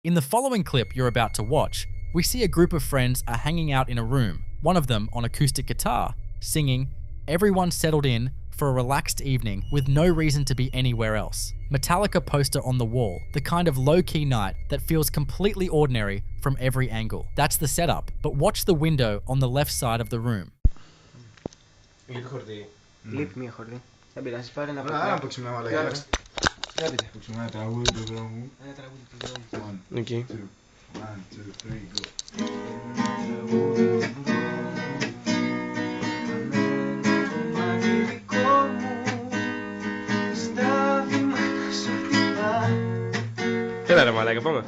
In the following clip you're about to watch, we see a group of friends are hanging out in a room, one of them on acoustic guitar, singing, everyone settled in for a relaxed evening with no reason to be anywhere else. Metallica poster on the wall, the kind of low-key night that feels completely ordinary from every angle. That's the setup, but watch the window on the left side of the room. Okay. 1, 2, 3, go. Kailan naman malaga pa mo?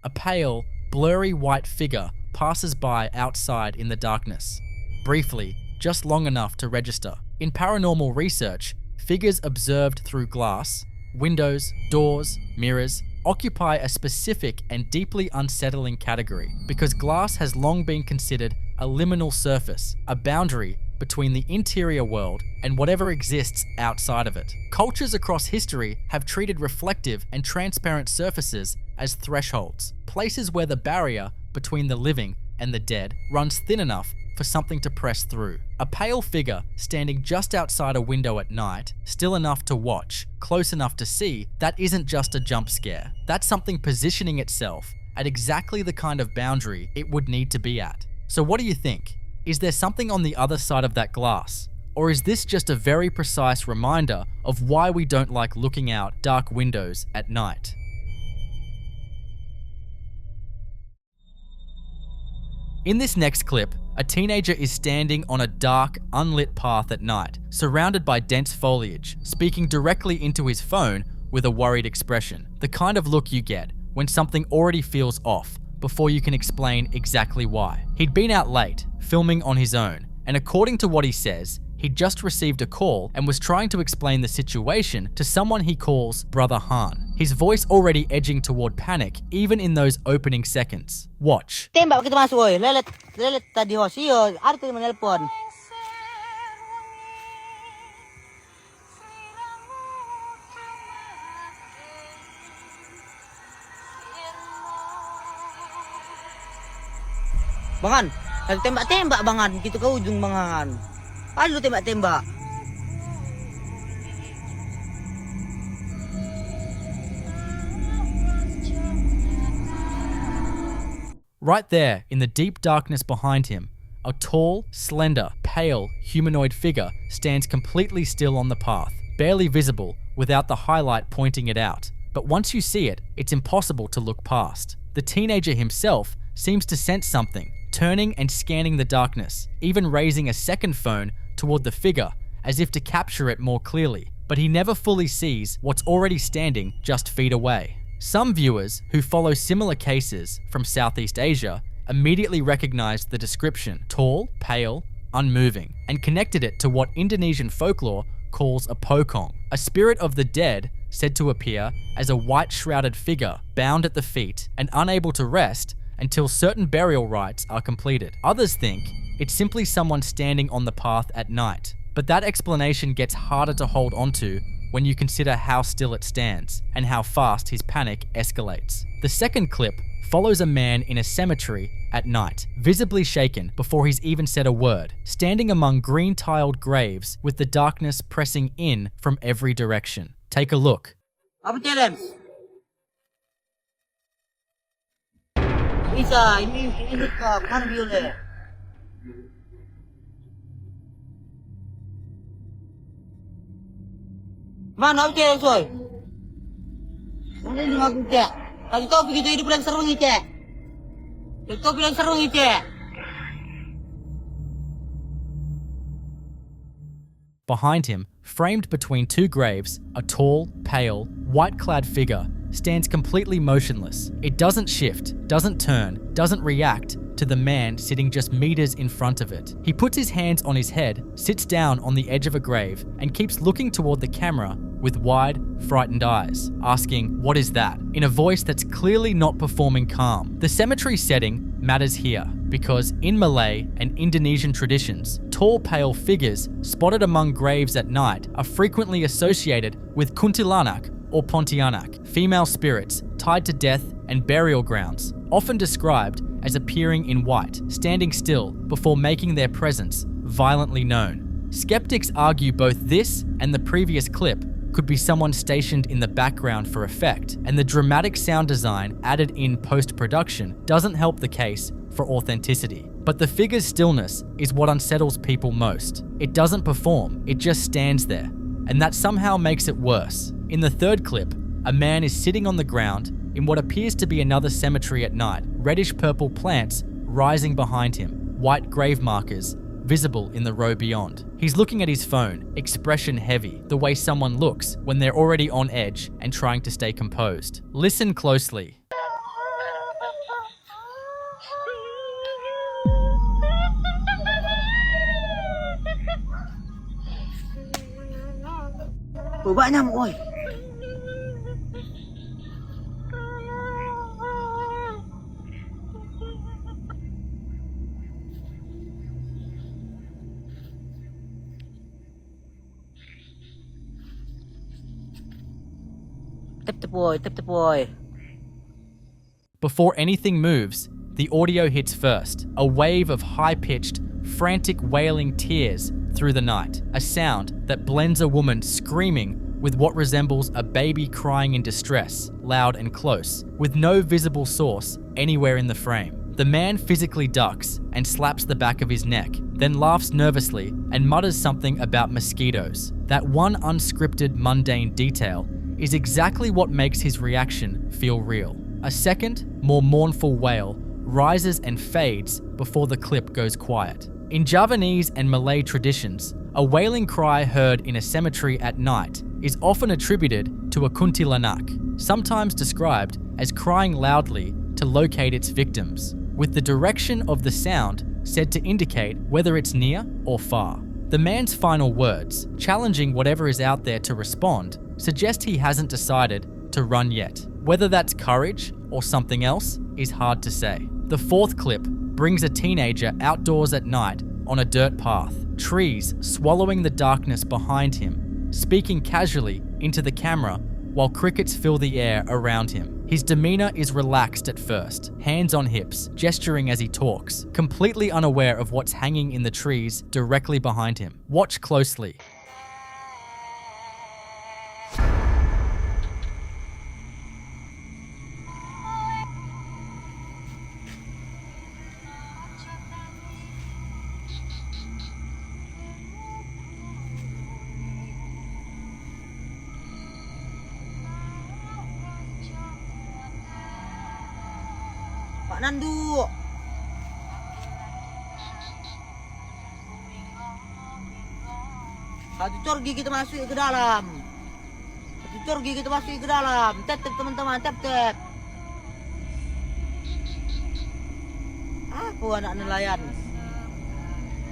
A pale, blurry white figure passes by outside in the darkness. Briefly, just long enough to register. In paranormal research, figures observed through glass, windows, doors, mirrors, occupy a specific and deeply unsettling category because glass has long been considered a liminal surface, a boundary between the interior world and whatever exists outside of it. Cultures across history have treated reflective and transparent surfaces as thresholds, places where the barrier between the living and the dead runs thin enough for something to press through. A pale figure standing just outside a window at night, still enough to watch, close enough to see, that isn't just a jump scare. That's something positioning itself at exactly the kind of boundary it would need to be at. So what do you think? Is there something on the other side of that glass? Or is this just a very precise reminder of why we don't like looking out dark windows at night? In this next clip, a teenager is standing on a dark, unlit path at night, surrounded by dense foliage, speaking directly into his phone with a worried expression. The kind of look you get when something already feels off before you can explain exactly why. He'd been out late, filming on his own, and according to what he says, he'd just received a call and was trying to explain the situation to someone he calls Brother Han. His voice already edging toward panic, even in those opening seconds. Watch. Tembak kita masuk, oi. Lelet tadi host. Iyo, ada tuh menelpon. Bangan, tembak-tembak bangan, gitu ke ujung bangan. Palu tembak-tembak. Right there, in the deep darkness behind him, a tall, slender, pale, humanoid figure stands completely still on the path, barely visible without the highlight pointing it out. But once you see it, it's impossible to look past. The teenager himself seems to sense something, turning and scanning the darkness, even raising a second phone toward the figure as if to capture it more clearly. But he never fully sees what's already standing just feet away. Some viewers who follow similar cases from Southeast Asia immediately recognized the description, tall, pale, unmoving, and connected it to what Indonesian folklore calls a pokong, a spirit of the dead said to appear as a white shrouded figure bound at the feet and unable to rest until certain burial rites are completed. Others think it's simply someone standing on the path at night, but that explanation gets harder to hold onto when you consider how still it stands and how fast his panic escalates. The second clip follows a man in a cemetery at night, visibly shaken before he's even said a word, standing among green-tiled graves with the darkness pressing in from every direction. Take a look. Apa challenge? Bisa, ini kan violet. Mana aku cek, soy? Mana ni aku cek? Kalau kau begitu hidup yang seru ni cek. Kalau kau bilang seru ni cek. Behind him, framed between two graves, a tall, pale, white-clad figure stands completely motionless. It doesn't shift, doesn't turn, doesn't react to the man sitting just meters in front of it. He puts his hands on his head, sits down on the edge of a grave, and keeps looking toward the camera with wide, frightened eyes, asking, "What is that?" in a voice that's clearly not performing calm. The cemetery setting matters here because in Malay and Indonesian traditions, tall, pale figures spotted among graves at night are frequently associated with kuntilanak or pontianak, female spirits tied to death and burial grounds, often described as appearing in white, standing still before making their presence violently known. Skeptics argue both this and the previous clip could be someone stationed in the background for effect, and the dramatic sound design added in post-production doesn't help the case for authenticity. But the figure's stillness is what unsettles people most. It doesn't perform, it just stands there, and that somehow makes it worse. In the third clip, a man is sitting on the ground in what appears to be another cemetery at night, reddish-purple plants rising behind him, white grave markers visible in the row beyond. He's looking at his phone, expression heavy, the way someone looks when they're already on edge and trying to stay composed. Listen closely. Oh, banyak nyamuk, oi. Tep boy. Before anything moves, the audio hits first, a wave of high-pitched, frantic wailing tears through the night, a sound that blends a woman screaming with what resembles a baby crying in distress, loud and close, with no visible source anywhere in the frame. The man physically ducks and slaps the back of his neck, then laughs nervously and mutters something about mosquitoes. That one unscripted, mundane detail is exactly what makes his reaction feel real. A second, more mournful wail rises and fades before the clip goes quiet. In Javanese and Malay traditions, a wailing cry heard in a cemetery at night is often attributed to a kuntilanak, sometimes described as crying loudly to locate its victims, with the direction of the sound said to indicate whether it's near or far. The man's final words, challenging whatever is out there to respond, suggest he hasn't decided to run yet. Whether that's courage or something else is hard to say. The fourth clip brings a teenager outdoors at night on a dirt path, trees swallowing the darkness behind him, speaking casually into the camera while crickets fill the air around him. His demeanor is relaxed at first, hands on hips, gesturing as he talks, completely unaware of what's hanging in the trees directly behind him. Watch closely. Pak Nandu. Satu corgi kita masuk ke dalam. Satu corgi kita masuk ke dalam. Tap teman-teman, tap. Apa anak nelayan?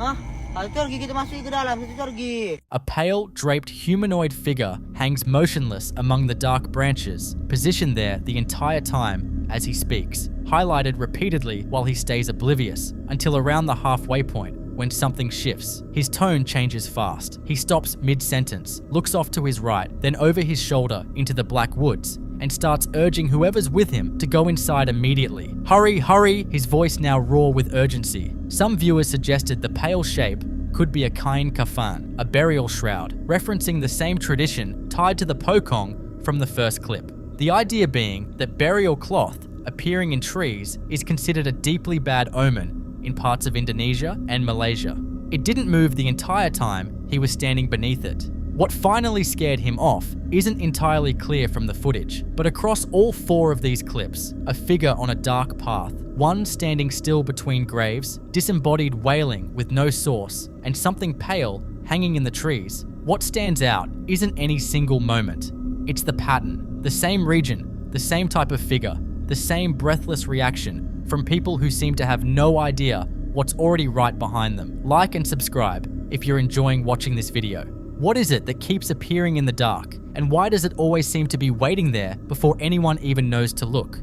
Hah? Satu corgi kita masuk ke dalam. Satu corgi. A pale, draped humanoid figure hangs motionless among the dark branches, positioned there the entire time as he speaks, highlighted repeatedly while he stays oblivious, until around the halfway point when something shifts. His tone changes fast. He stops mid-sentence, looks off to his right, then over his shoulder into the black woods, and starts urging whoever's with him to go inside immediately. Hurry, hurry! His voice now raw with urgency. Some viewers suggested the pale shape could be a kain kafan, a burial shroud, referencing the same tradition tied to the pokong from the first clip. The idea being that burial cloth appearing in trees is considered a deeply bad omen in parts of Indonesia and Malaysia. It didn't move the entire time he was standing beneath it. What finally scared him off isn't entirely clear from the footage, but across all four of these clips, a figure on a dark path, one standing still between graves, disembodied wailing with no source, and something pale hanging in the trees, what stands out isn't any single moment. It's the pattern, the same region, the same type of figure, the same breathless reaction from people who seem to have no idea what's already right behind them. Like and subscribe if you're enjoying watching this video. What is it that keeps appearing in the dark, and why does it always seem to be waiting there before anyone even knows to look?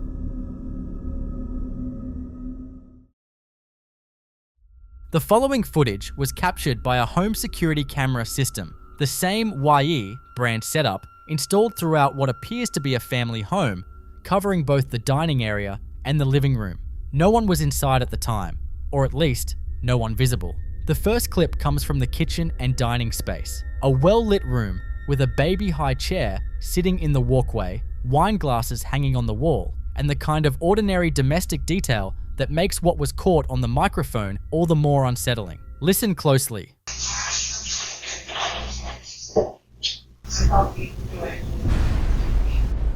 The following footage was captured by a home security camera system, the same YE brand setup installed throughout what appears to be a family home, covering both the dining area and the living room. No one was inside at the time, or at least no one visible. The first clip comes from the kitchen and dining space, a well-lit room with a baby-high chair sitting in the walkway, wine glasses hanging on the wall, and the kind of ordinary domestic detail that makes what was caught on the microphone all the more unsettling. Listen closely.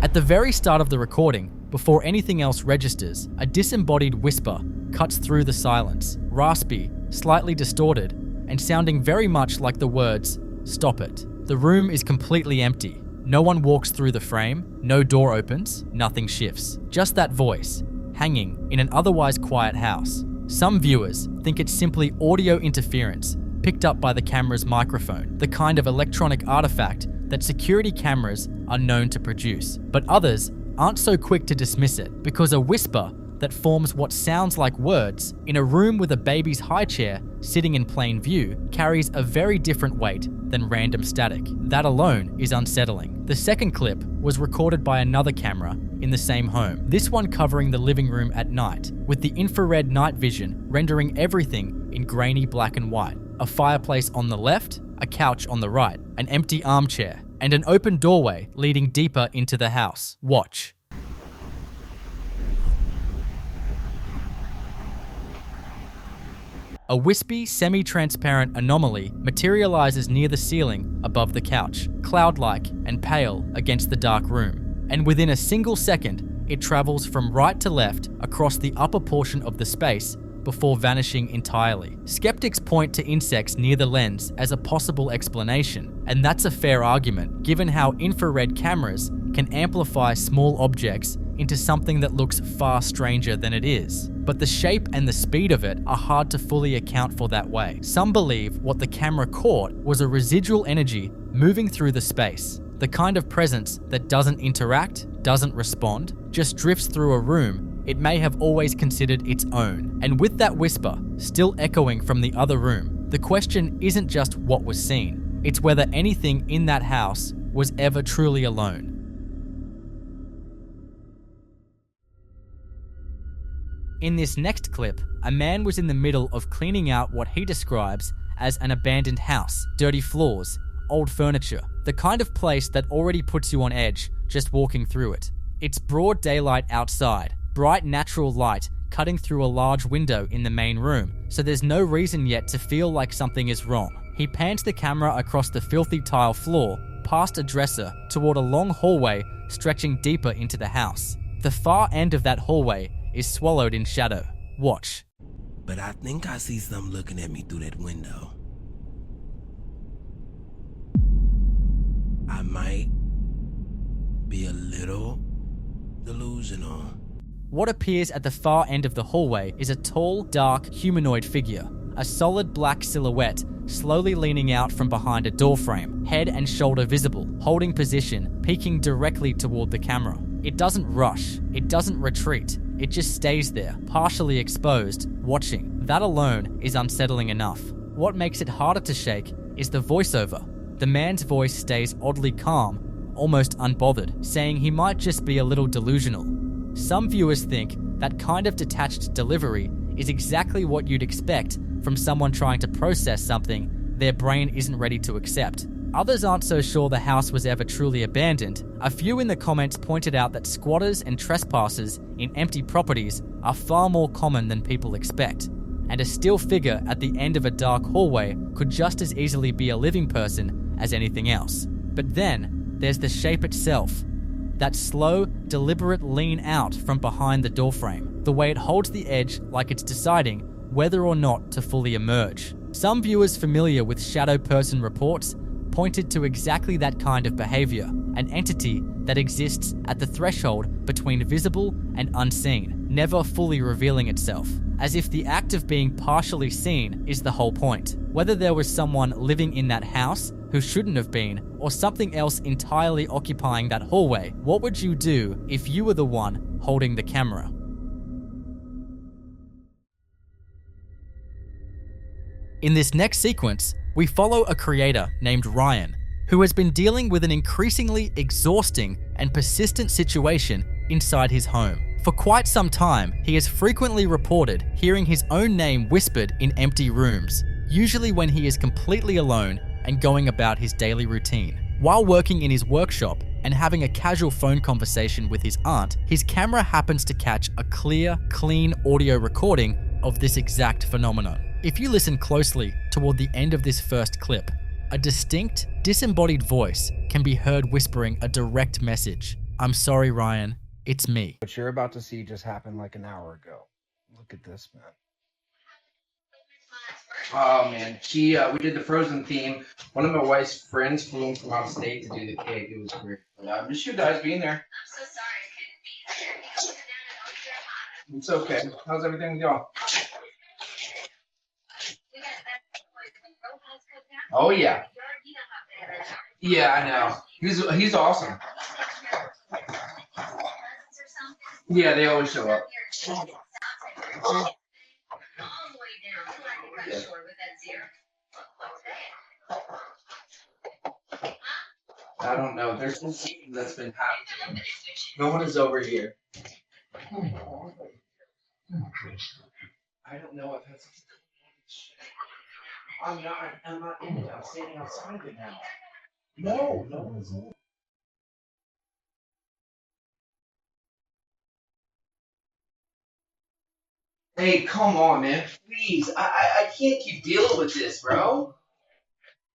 At the very start of the recording, before anything else registers, a disembodied whisper cuts through the silence, raspy, slightly distorted, and sounding very much like the words, "Stop it." The room is completely empty. No one walks through the frame, no door opens, nothing shifts. Just that voice, hanging in an otherwise quiet house. Some viewers think it's simply audio interference picked up by the camera's microphone, the kind of electronic artifact that security cameras are known to produce. But others aren't so quick to dismiss it, because a whisper that forms what sounds like words in a room with a baby's high chair sitting in plain view carries a very different weight than random static. That alone is unsettling. The second clip was recorded by another camera in the same home, this one covering the living room at night, with the infrared night vision rendering everything in grainy black and white. A fireplace on the left, a couch on the right, an empty armchair, and an open doorway leading deeper into the house. Watch. A wispy, semi-transparent anomaly materializes near the ceiling above the couch, cloud-like and pale against the dark room. And within a single second, it travels from right to left across the upper portion of the space before vanishing entirely. Skeptics point to insects near the lens as a possible explanation, and that's a fair argument given how infrared cameras can amplify small objects into something that looks far stranger than it is. But the shape and the speed of it are hard to fully account for that way. Some believe what the camera caught was a residual energy moving through the space, the kind of presence that doesn't interact, doesn't respond, just drifts through a room it may have always considered its own. And with that whisper still echoing from the other room, the question isn't just what was seen, it's whether anything in that house was ever truly alone. In this next clip, a man was in the middle of cleaning out what he describes as an abandoned house, dirty floors, old furniture, the kind of place that already puts you on edge just walking through it. It's broad daylight outside, bright natural light cutting through a large window in the main room, so there's no reason yet to feel like something is wrong. He pans the camera across the filthy tile floor, past a dresser, toward a long hallway stretching deeper into the house. The far end of that hallway is swallowed in shadow. Watch. But I think I see something looking at me through that window. I might be a little delusional. What appears at the far end of the hallway is a tall, dark, humanoid figure, a solid black silhouette slowly leaning out from behind a doorframe, head and shoulder visible, holding position, peeking directly toward the camera. It doesn't rush, it doesn't retreat, it just stays there, partially exposed, watching. That alone is unsettling enough. What makes it harder to shake is the voiceover. The man's voice stays oddly calm, almost unbothered, saying he might just be a little delusional. Some viewers think that kind of detached delivery is exactly what you'd expect from someone trying to process something their brain isn't ready to accept. Others aren't so sure the house was ever truly abandoned. A few in the comments pointed out that squatters and trespassers in empty properties are far more common than people expect, and a still figure at the end of a dark hallway could just as easily be a living person as anything else. But then there's the shape itself. That slow, deliberate lean out from behind the doorframe, the way it holds the edge like it's deciding whether or not to fully emerge. Some viewers familiar with shadow person reports pointed to exactly that kind of behavior, an entity that exists at the threshold between visible and unseen, never fully revealing itself, as if the act of being partially seen is the whole point. Whether there was someone living in that house who shouldn't have been, or something else entirely occupying that hallway, what would you do if you were the one holding the camera? In this next sequence, we follow a creator named Ryan, who has been dealing with an increasingly exhausting and persistent situation inside his home. For quite some time, he has frequently reported hearing his own name whispered in empty rooms, usually when he is completely alone and going about his daily routine. While working in his workshop and having a casual phone conversation with his aunt, his camera happens to catch a clear, clean audio recording of this exact phenomenon. If you listen closely toward the end of this first clip, a distinct, disembodied voice can be heard whispering a direct message. "I'm sorry, Ryan, it's me." What you're about to see just happened like an hour ago. Look at this, man. Oh man, we did the Frozen theme. One of my wife's friends flew in from out of state to do the cake. It was great. I miss you guys being there. I'm so sorry I couldn't be there. Sit down and I'll your hot. It's okay. How's everything going? We got that robots cooked now. Oh yeah. You don't have to have that. Yeah, I know. He's awesome. Yeah, they always show up. I don't know. There's something that's been happening. No one is over here. I don't know if that's. I'm not in it. I'm standing outside of it now. No one's in it. Hey, come on, man. Please. I can't keep dealing with this, bro.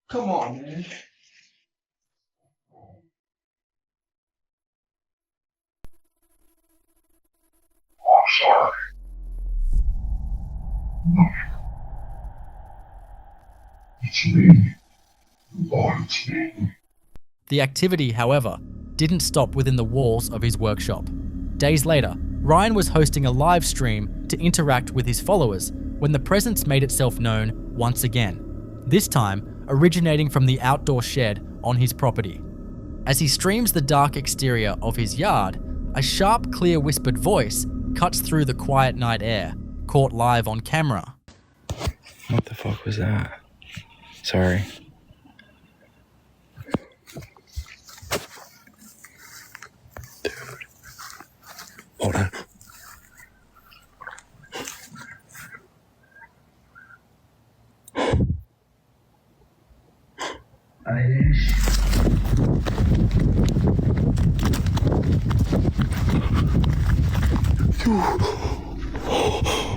Come on, man. Sorry. It's me. Oh, it's me. The activity, however, didn't stop within the walls of his workshop. Days later, Ryan was hosting a live stream to interact with his followers when the presence made itself known once again, this time originating from the outdoor shed on his property. As he streams the dark exterior of his yard, a sharp, clear whispered voice cuts through the quiet night air, caught live on camera. What the fuck was that? Sorry. Dude. Hold on.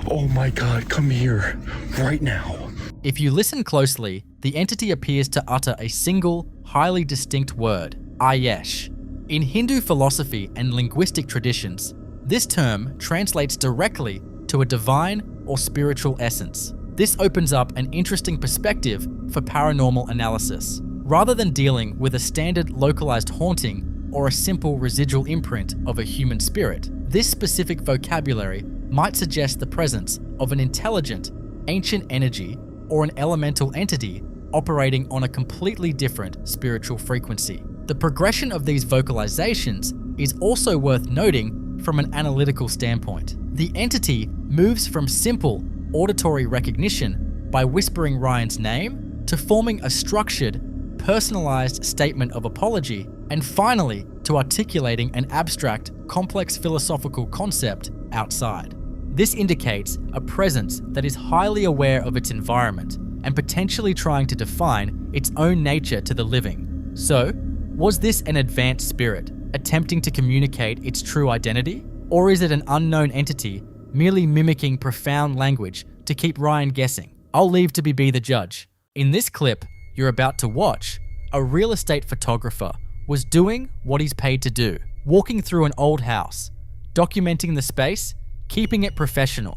Oh my god, come here. Right now. If you listen closely, the entity appears to utter a single, highly distinct word, Ayesh. In Hindu philosophy and linguistic traditions, this term translates directly to a divine or spiritual essence. This opens up an interesting perspective for paranormal analysis. Rather than dealing with a standard localized haunting or a simple residual imprint of a human spirit, this specific vocabulary might suggest the presence of an intelligent, ancient energy or an elemental entity operating on a completely different spiritual frequency. The progression of these vocalizations is also worth noting from an analytical standpoint. The entity moves from simple auditory recognition by whispering Ryan's name to forming a structured, personalized statement of apology, and finally to articulating an abstract, complex philosophical concept outside. This indicates a presence that is highly aware of its environment and potentially trying to define its own nature to the living. So, was this an advanced spirit attempting to communicate its true identity? Or is it an unknown entity merely mimicking profound language to keep Ryan guessing? I'll leave to be the judge. In this clip you're about to watch, a real estate photographer was doing what he's paid to do, walking through an old house, documenting the space, keeping it professional.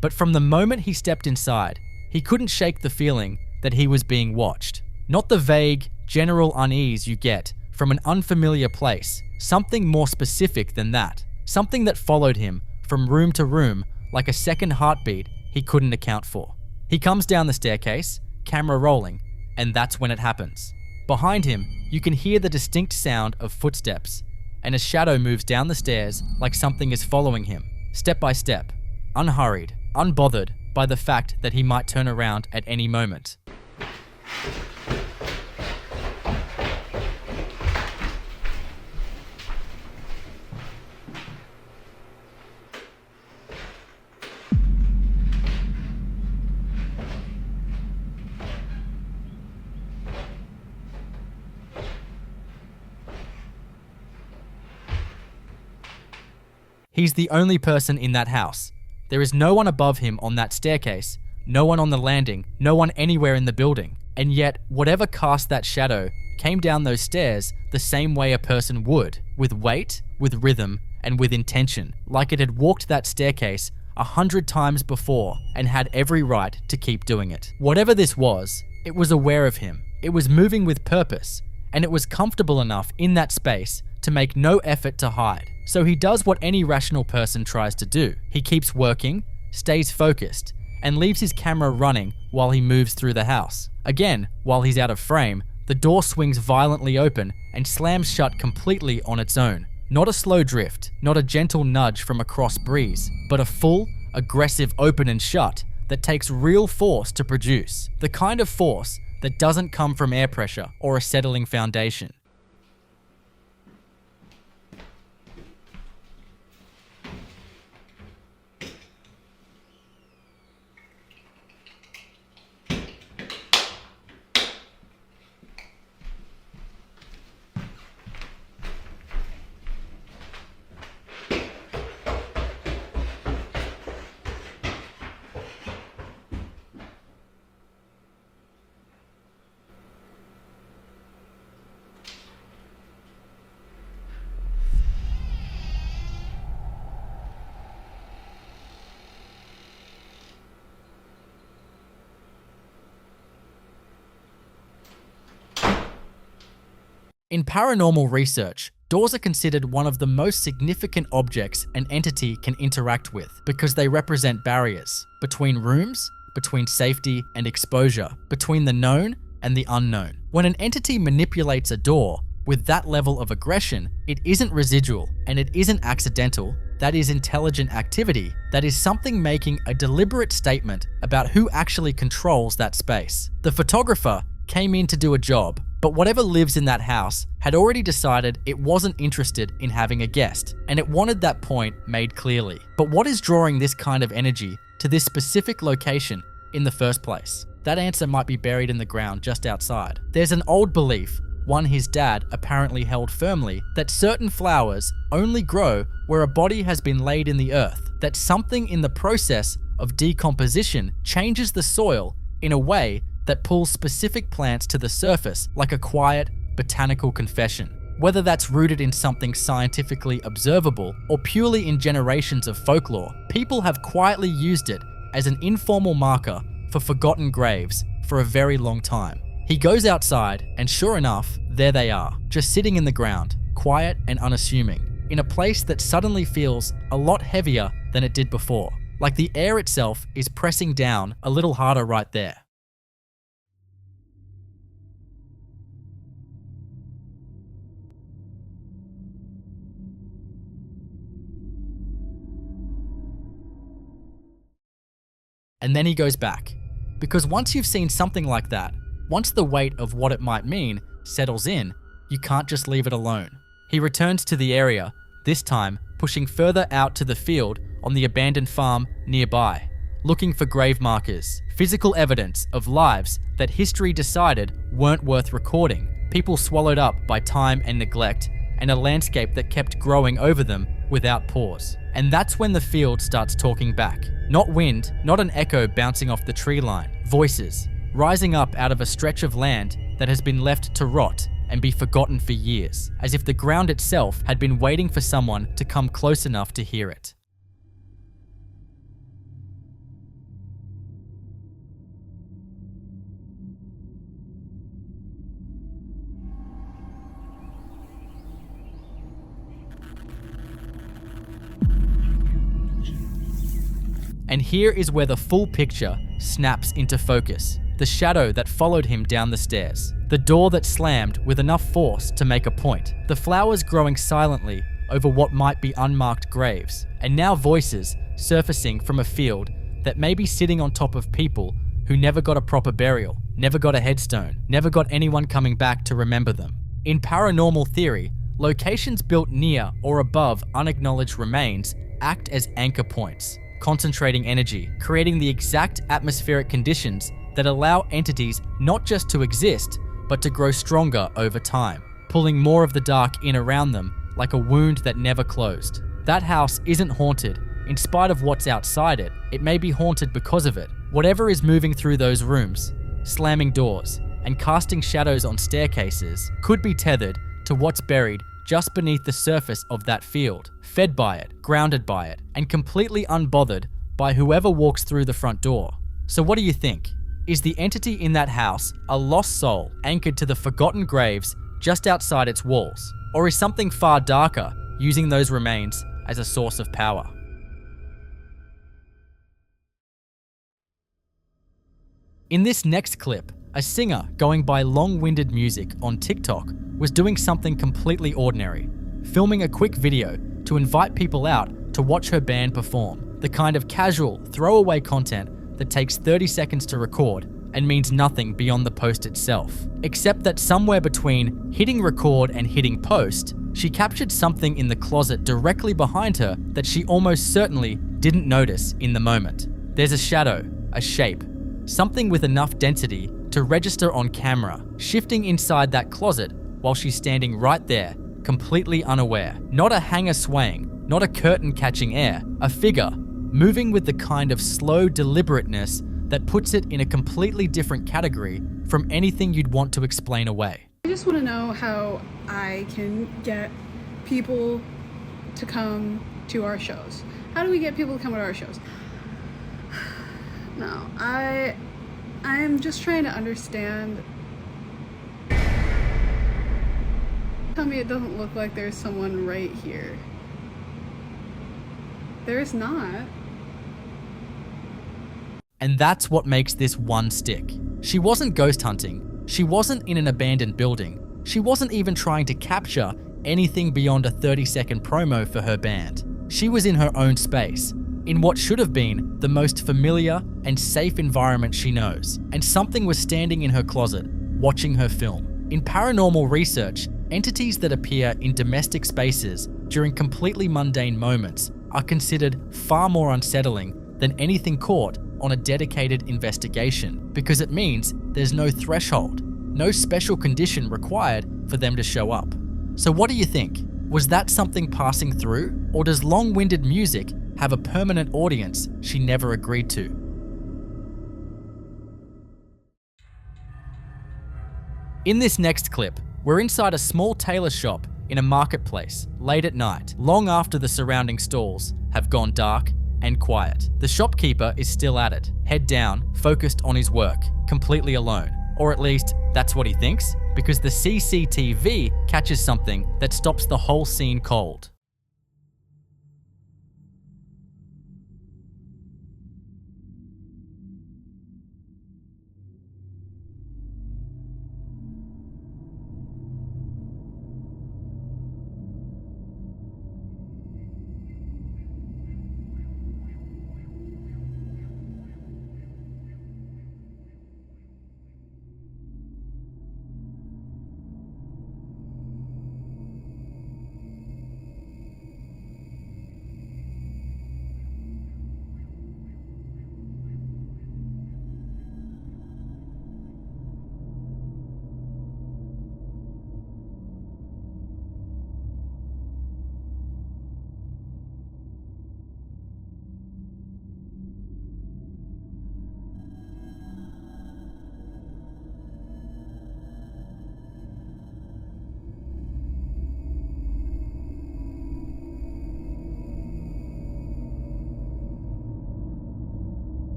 But from the moment he stepped inside, He couldn't shake the feeling that he was being watched. Not the vague, general unease you get from an unfamiliar place, something more specific than that. Something that followed him from room to room like a second heartbeat he couldn't account for. He comes down the staircase, camera rolling, and that's when it happens. Behind him, you can hear the distinct sound of footsteps, and a shadow moves down the stairs like something is following him, step by step, unhurried, unbothered by the fact that he might turn around at any moment. He's the only person in that house. There is no one above him on that staircase, no one on the landing, no one anywhere in the building. And yet, whatever cast that shadow came down those stairs the same way a person would, with weight, with rhythm, and with intention, like it had walked that staircase 100 times before and had every right to keep doing it. Whatever this was, it was aware of him, it was moving with purpose, and it was comfortable enough in that space to make no effort to hide. So he does what any rational person tries to do. He keeps working, stays focused, and leaves his camera running while he moves through the house. Again, while he's out of frame, the door swings violently open and slams shut completely on its own. Not a slow drift, not a gentle nudge from a cross breeze, but a full, aggressive open and shut that takes real force to produce. The kind of force that doesn't come from air pressure or a settling foundation. In paranormal research, doors are considered one of the most significant objects an entity can interact with because they represent barriers between rooms, between safety and exposure, between the known and the unknown. When an entity manipulates a door with that level of aggression, it isn't residual and it isn't accidental. That is intelligent activity. That is something making a deliberate statement about who actually controls that space. The photographer came in to do a job, but whatever lives in that house had already decided it wasn't interested in having a guest, and it wanted that point made clearly. But what is drawing this kind of energy to this specific location in the first place? That answer might be buried in the ground just outside. There's an old belief, one his dad apparently held firmly, that certain flowers only grow where a body has been laid in the earth, that something in the process of decomposition changes the soil in a way that pulls specific plants to the surface like a quiet, botanical confession. Whether that's rooted in something scientifically observable or purely in generations of folklore, people have quietly used it as an informal marker for forgotten graves for a very long time. He goes outside and sure enough, there they are, just sitting in the ground, quiet and unassuming, in a place that suddenly feels a lot heavier than it did before, like the air itself is pressing down a little harder right there. And then he goes back. Because once you've seen something like that, once the weight of what it might mean settles in, you can't just leave it alone. He returns to the area, this time pushing further out to the field on the abandoned farm nearby, looking for grave markers, physical evidence of lives that history decided weren't worth recording, people swallowed up by time and neglect, and a landscape that kept growing over them without pause. And that's when the field starts talking back. Not wind, not an echo bouncing off the tree line. Voices, rising up out of a stretch of land that has been left to rot and be forgotten for years, as if the ground itself had been waiting for someone to come close enough to hear it. And here is where the full picture snaps into focus. The shadow that followed him down the stairs. The door that slammed with enough force to make a point. The flowers growing silently over what might be unmarked graves. And now voices surfacing from a field that may be sitting on top of people who never got a proper burial, never got a headstone, never got anyone coming back to remember them. In paranormal theory, locations built near or above unacknowledged remains act as anchor points, concentrating energy, creating the exact atmospheric conditions that allow entities not just to exist, but to grow stronger over time, pulling more of the dark in around them like a wound that never closed. That house isn't haunted. In spite of what's outside it, it may be haunted because of it. Whatever is moving through those rooms, slamming doors, and casting shadows on staircases could be tethered to what's buried just beneath the surface of that field, fed by it, grounded by it, and completely unbothered by whoever walks through the front door. So what do you think? Is the entity in that house a lost soul anchored to the forgotten graves just outside its walls? Or is something far darker using those remains as a source of power? In this next clip, a singer going by long-winded music on TikTok was doing something completely ordinary, filming a quick video to invite people out to watch her band perform, the kind of casual, throwaway content that takes 30 seconds to record and means nothing beyond the post itself. Except that somewhere between hitting record and hitting post, she captured something in the closet directly behind her that she almost certainly didn't notice in the moment. There's a shadow, a shape, something with enough density to register on camera, shifting inside that closet while she's standing right there, completely unaware. Not a hanger swaying, not a curtain catching air, a figure moving with the kind of slow deliberateness that puts it in a completely different category from anything you'd want to explain away. I just want to know how I can get people to come to our shows. How do we get people to come to our shows? No, I am just trying to understand. Tell me it doesn't look like there's someone right here. There's not. And that's what makes this one stick. She wasn't ghost hunting. She wasn't in an abandoned building. She wasn't even trying to capture anything beyond a 30-second promo for her band. She was in her own space, in what should have been the most familiar and safe environment she knows. And something was standing in her closet, watching her film. In paranormal research, entities that appear in domestic spaces during completely mundane moments are considered far more unsettling than anything caught on a dedicated investigation, because it means there's no threshold, no special condition required for them to show up. So what do you think? Was that something passing through, or does long-winded music have a permanent audience she never agreed to? In this next clip, we're inside a small tailor shop in a marketplace late at night, long after the surrounding stalls have gone dark and quiet. The shopkeeper is still at it, head down, focused on his work, completely alone. Or at least, that's what he thinks, because the CCTV catches something that stops the whole scene cold.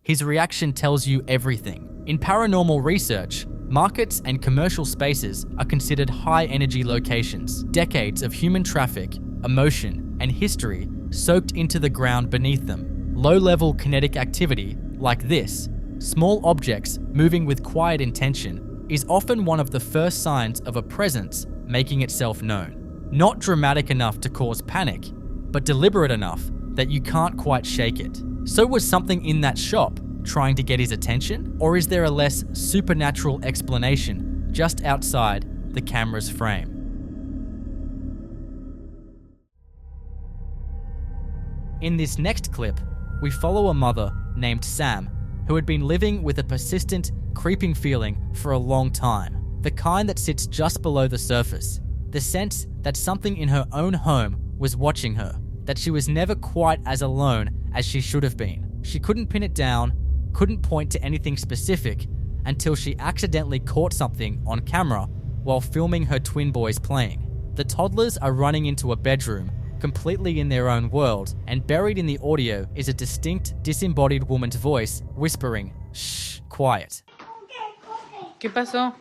His reaction tells you everything. In paranormal research, markets and commercial spaces are considered high-energy locations. Decades of human traffic, emotion, and history soaked into the ground beneath them. Low-level kinetic activity, like this, small objects moving with quiet intention, is often one of the first signs of a presence making itself known. Not dramatic enough to cause panic, but deliberate enough that you can't quite shake it. So was something in that shop trying to get his attention? Or is there a less supernatural explanation just outside the camera's frame? In this next clip, we follow a mother named Sam who had been living with a persistent, creeping feeling for a long time. The kind that sits just below the surface. The sense that something in her own home was watching her, that she was never quite as alone as she should have been. She couldn't pin it down, couldn't point to anything specific, until she accidentally caught something on camera while filming her twin boys playing. The toddlers are running into a bedroom, completely in their own world, and buried in the audio is a distinct, disembodied woman's voice whispering, "Shh, quiet." ¿Qué pasó?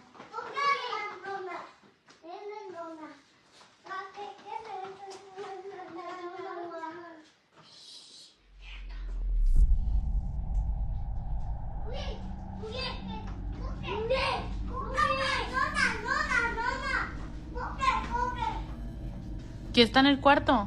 ¿Quién está en el cuarto?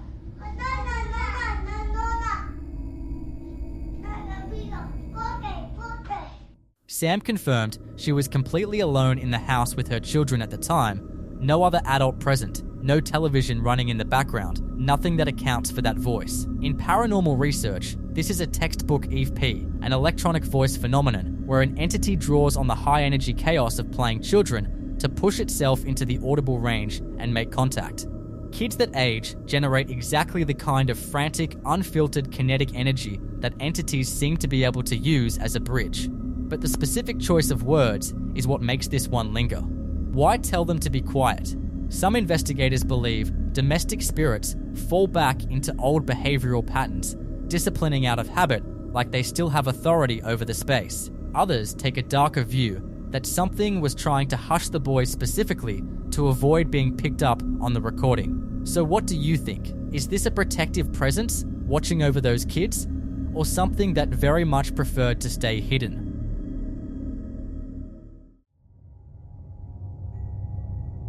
Sam confirmed she was completely alone in the house with her children at the time. No other adult present, no television running in the background, nothing that accounts for that voice. In paranormal research, this is a textbook EVP, an electronic voice phenomenon where an entity draws on the high-energy chaos of playing children to push itself into the audible range and make contact. Kids that age generate exactly the kind of frantic, unfiltered kinetic energy that entities seem to be able to use as a bridge. But the specific choice of words is what makes this one linger. Why tell them to be quiet? Some investigators believe domestic spirits fall back into old behavioral patterns, disciplining out of habit like they still have authority over the space. Others take a darker view that something was trying to hush the boys specifically to avoid being picked up on the recording. So what do you think? Is this a protective presence watching over those kids, or something that very much preferred to stay hidden?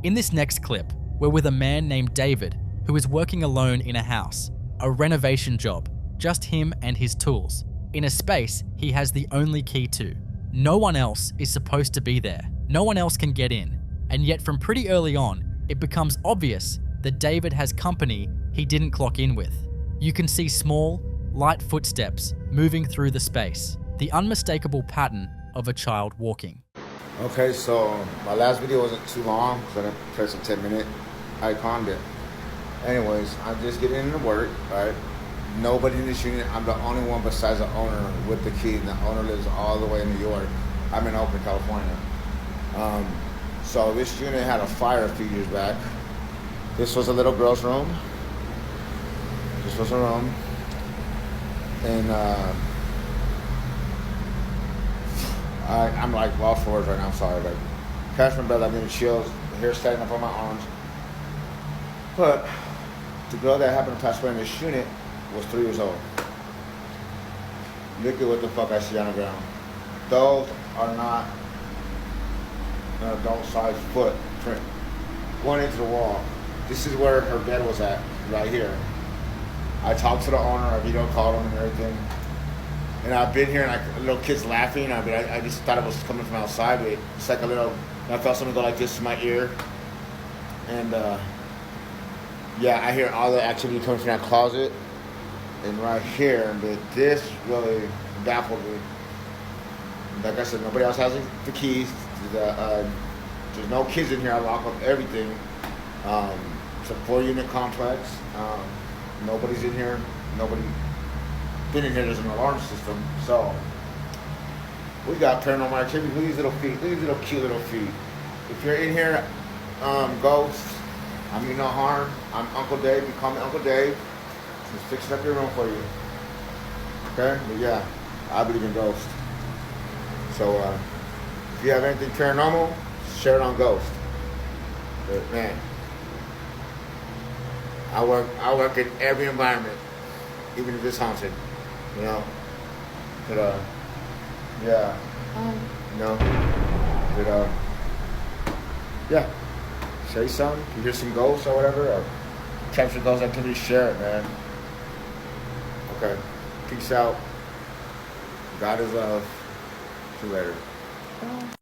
In this next clip, we're with a man named David who is working alone in a house, a renovation job, just him and his tools, in a space he has the only key to. No one else is supposed to be there. No one else can get in. And yet from pretty early on, it becomes obvious that David has company he didn't clock in with. You can see small, light footsteps moving through the space, the unmistakable pattern of a child walking. Okay, so my last video wasn't too long because I didn't press a 10-minute icon there. Anyways, I'm just getting into work, right? Nobody in this unit. I'm the only one besides the owner with the key, and the owner lives all the way in New York. I'm in Oakland, California. So this unit had a fire a few years back. This was a little girl's room. This was her room. And I'm like lost for words right now, I'm sorry. Like, catch my breath, I'm getting chills, the hair standing up on my arms. But the girl that happened to pass away in this unit was 3 years old. Look at what the fuck I see on the ground. Those are not an adult-sized footprint going into the wall. This is where her bed was at, right here. I talked to the owner, I video called him and everything. And I've been here and like little kids laughing. I just thought it was coming from outside. But it's like a little, I felt something go like this to my ear. And yeah, I hear all the activity coming from that closet. And right here, but this really baffled me. Like I said, nobody else has the keys. There's no kids in here. I lock up everything. It's a 4-unit complex. Nobody's in here. Nobody been in here. There's an alarm system. So we got paranormal activity. Look at these little feet. Look at these little cute little feet. If you're in here, ghosts, I mean no harm. I'm Uncle Dave. You call me Uncle Dave. Just fixing up your room for you. Okay? But yeah, I believe in ghosts. So if you have anything paranormal, share it on Ghost. But man, I work in every environment, even if it's haunted, you know. But yeah, you know. But yeah, say something. You hear some ghosts or whatever, or capture ghost activity, share it, man. Okay, peace out. God is love. See you later.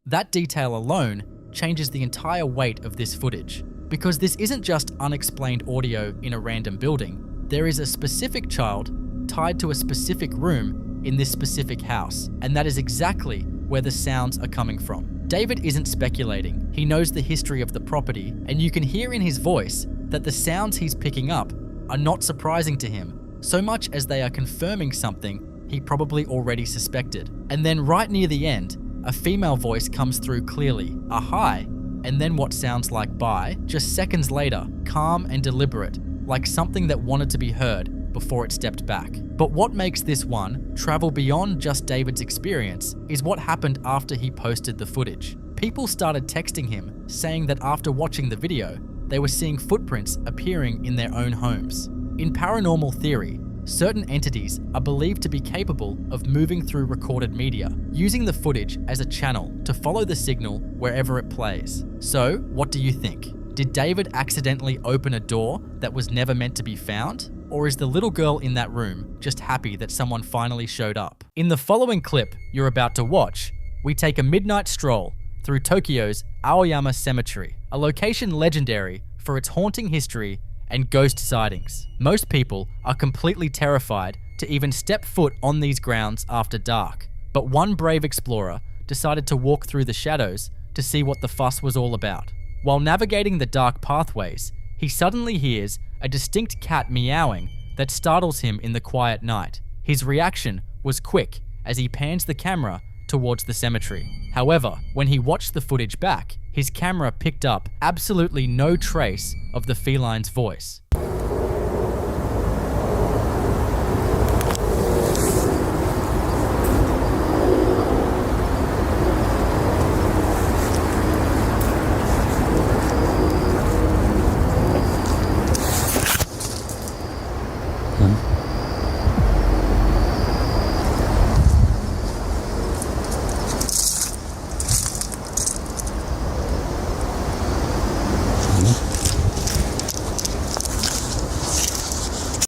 That detail alone changes the entire weight of this footage, because this isn't just unexplained audio in a random building. There is a specific child tied to a specific room in this specific house, and that is exactly where the sounds are coming from. David isn't speculating. He knows the history of the property, and you can hear in his voice that the sounds he's picking up are not surprising to him, so much as they are confirming something he probably already suspected. And then right near the end, a female voice comes through clearly, a hi, and then what sounds like bye, just seconds later, calm and deliberate, like something that wanted to be heard before it stepped back. But what makes this one travel beyond just David's experience is what happened after he posted the footage. People started texting him, saying that after watching the video, they were seeing footprints appearing in their own homes. In paranormal theory, certain entities are believed to be capable of moving through recorded media, using the footage as a channel to follow the signal wherever it plays. So, what do you think? Did David accidentally open a door that was never meant to be found? Or is the little girl in that room just happy that someone finally showed up? In the following clip you're about to watch, we take a midnight stroll through Tokyo's Aoyama Cemetery, a location legendary for its haunting history and ghost sightings. Most people are completely terrified to even step foot on these grounds after dark, but one brave explorer decided to walk through the shadows to see what the fuss was all about. While navigating the dark pathways, he suddenly hears a distinct cat meowing that startles him in the quiet night. His reaction was quick as he pans the camera towards the cemetery. However, when he watched the footage back, his camera picked up absolutely no trace of the feline's voice.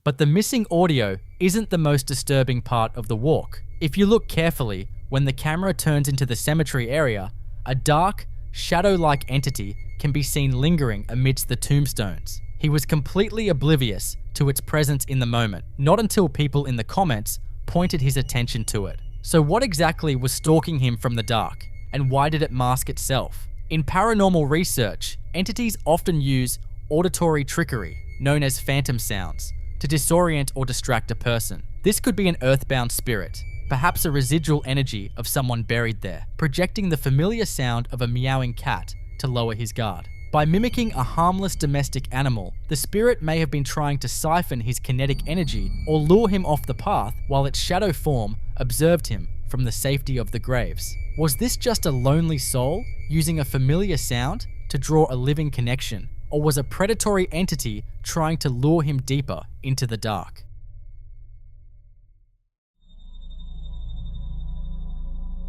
But the missing audio isn't the most disturbing part of the walk. If you look carefully, when the camera turns into the cemetery area, a dark, shadow-like entity can be seen lingering amidst the tombstones. He was completely oblivious to its presence in the moment, not until people in the comments pointed his attention to it. So what exactly was stalking him from the dark, and why did it mask itself? In paranormal research, entities often use auditory trickery, known as phantom sounds, to disorient or distract a person. This could be an earthbound spirit, perhaps a residual energy of someone buried there, projecting the familiar sound of a meowing cat to lower his guard. By mimicking a harmless domestic animal, the spirit may have been trying to siphon his kinetic energy or lure him off the path while its shadow form observed him from the safety of the graves. Was this just a lonely soul using a familiar sound to draw a living connection? Or was a predatory entity trying to lure him deeper into the dark?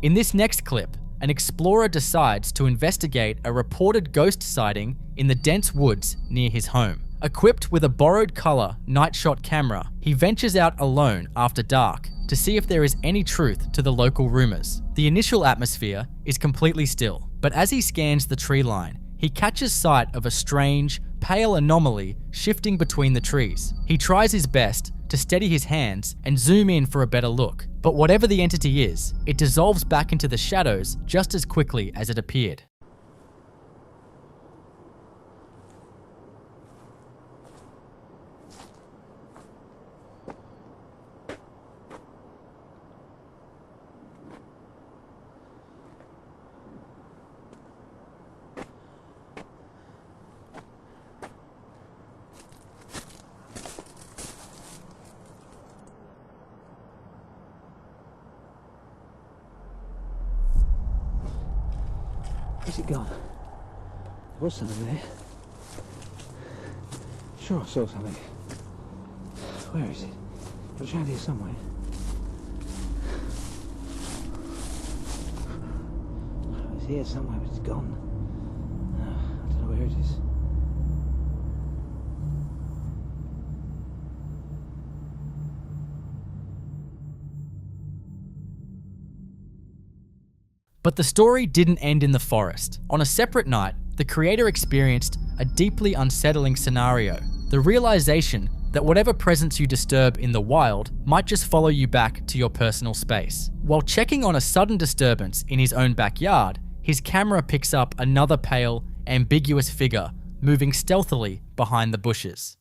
In this next clip, an explorer decides to investigate a reported ghost sighting in the dense woods near his home. Equipped with a borrowed color night shot camera, he ventures out alone after dark to see if there is any truth to the local rumors. The initial atmosphere is completely still, but as he scans the tree line, he catches sight of a strange, pale anomaly shifting between the trees. He tries his best to steady his hands and zoom in for a better look, but whatever the entity is, it dissolves back into the shadows just as quickly as it appeared. Where's it gone? There was something there. Sure, I saw something. Where is it? It was around here somewhere. It was here somewhere, but it's gone. I don't know where it is. But the story didn't end in the forest. On a separate night, the creator experienced a deeply unsettling scenario. The realization that whatever presence you disturb in the wild might just follow you back to your personal space. While checking on a sudden disturbance in his own backyard, his camera picks up another pale, ambiguous figure moving stealthily behind the bushes.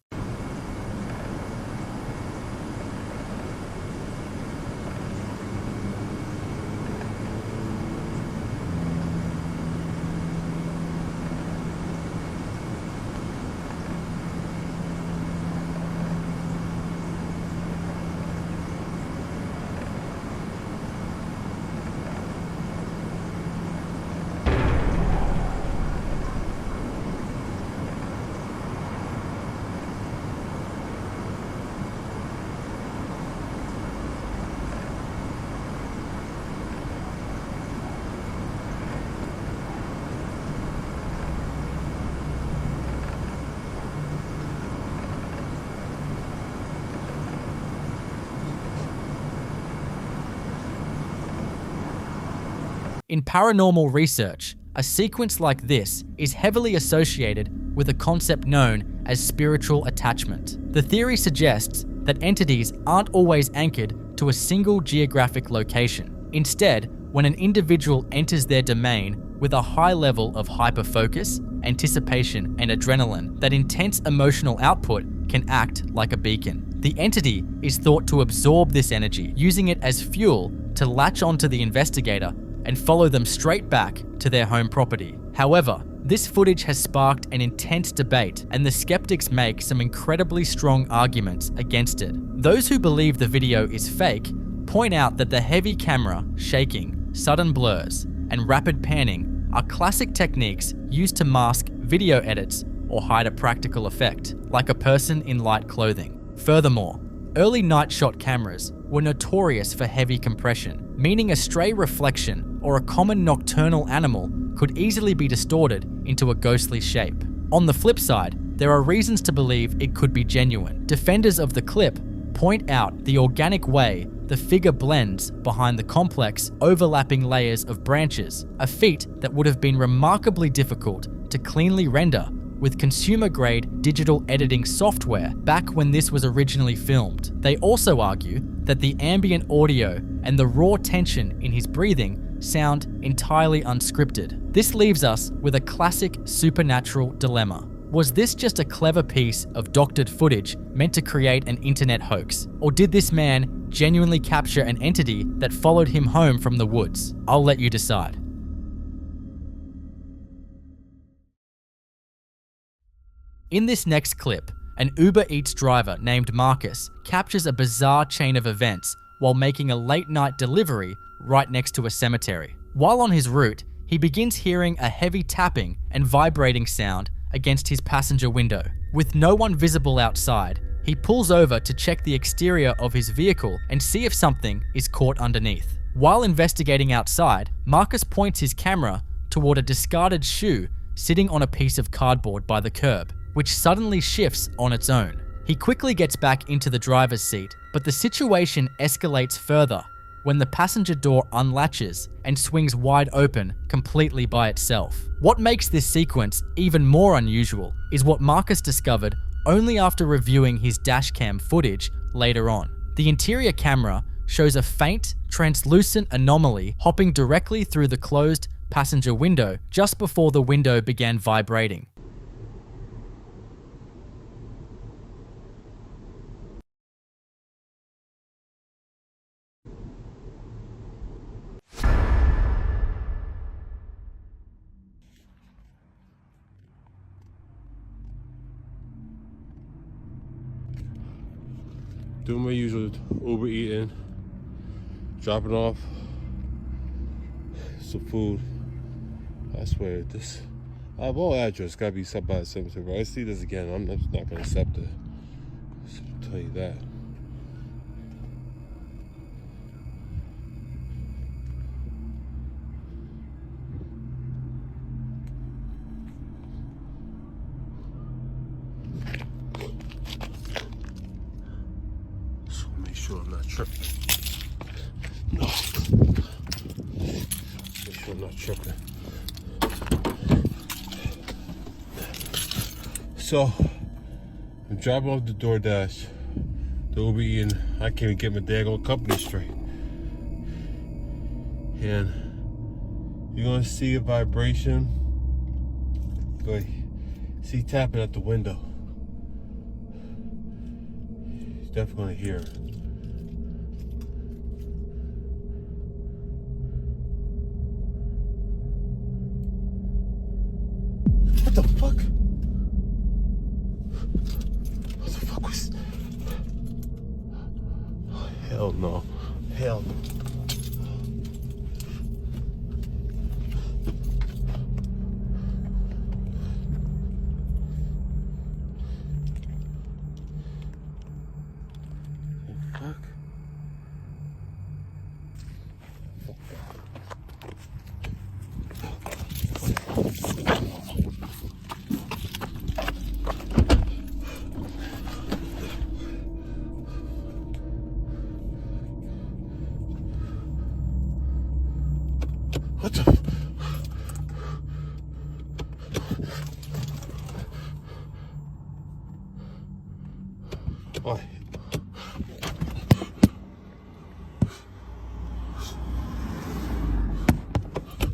In paranormal research, a sequence like this is heavily associated with a concept known as spiritual attachment. The theory suggests that entities aren't always anchored to a single geographic location. Instead, when an individual enters their domain with a high level of hyperfocus, anticipation, and adrenaline, that intense emotional output can act like a beacon. The entity is thought to absorb this energy, using it as fuel to latch onto the investigator and follow them straight back to their home property. However, this footage has sparked an intense debate, and the skeptics make some incredibly strong arguments against it. Those who believe the video is fake point out that the heavy camera, shaking, sudden blurs, and rapid panning are classic techniques used to mask video edits or hide a practical effect, like a person in light clothing. Furthermore, early night shot cameras were notorious for heavy compression, meaning a stray reflection or a common nocturnal animal could easily be distorted into a ghostly shape. On the flip side, there are reasons to believe it could be genuine. Defenders of the clip point out the organic way the figure blends behind the complex, overlapping layers of branches, a feat that would have been remarkably difficult to cleanly render with consumer-grade digital editing software back when this was originally filmed. They also argue that the ambient audio and the raw tension in his breathing sound entirely unscripted. This leaves us with a classic supernatural dilemma. Was this just a clever piece of doctored footage meant to create an internet hoax? Or did this man genuinely capture an entity that followed him home from the woods? I'll let you decide. In this next clip, an Uber Eats driver named Marcus captures a bizarre chain of events while making a late-night delivery right next to a cemetery. While on his route, he begins hearing a heavy tapping and vibrating sound against his passenger window. With no one visible outside, he pulls over to check the exterior of his vehicle and see if something is caught underneath. While investigating outside, Marcus points his camera toward a discarded shoe sitting on a piece of cardboard by the curb, which suddenly shifts on its own. He quickly gets back into the driver's seat, but the situation escalates further when the passenger door unlatches and swings wide open completely by itself. What makes this sequence even more unusual is what Marcus discovered only after reviewing his dashcam footage later on. The interior camera shows a faint, translucent anomaly hopping directly through the closed passenger window just before the window began vibrating. Doing my usual Uber eating, dropping off some food. I I swear, this of all address gotta be something by the cemetery. Bro. I see this again, I'm just not gonna accept it. I'll tell you that. So make sure I'm not tripping. No. Make sure I'm not tripping. So, I'm driving off the DoorDash, the Uber Eating. I can't even get my daggone company straight. And you're gonna see a vibration. But see tapping at the window. You're definitely gonna hear it. What the fuck? Hell no. Hell no. Fuck. What the? Why?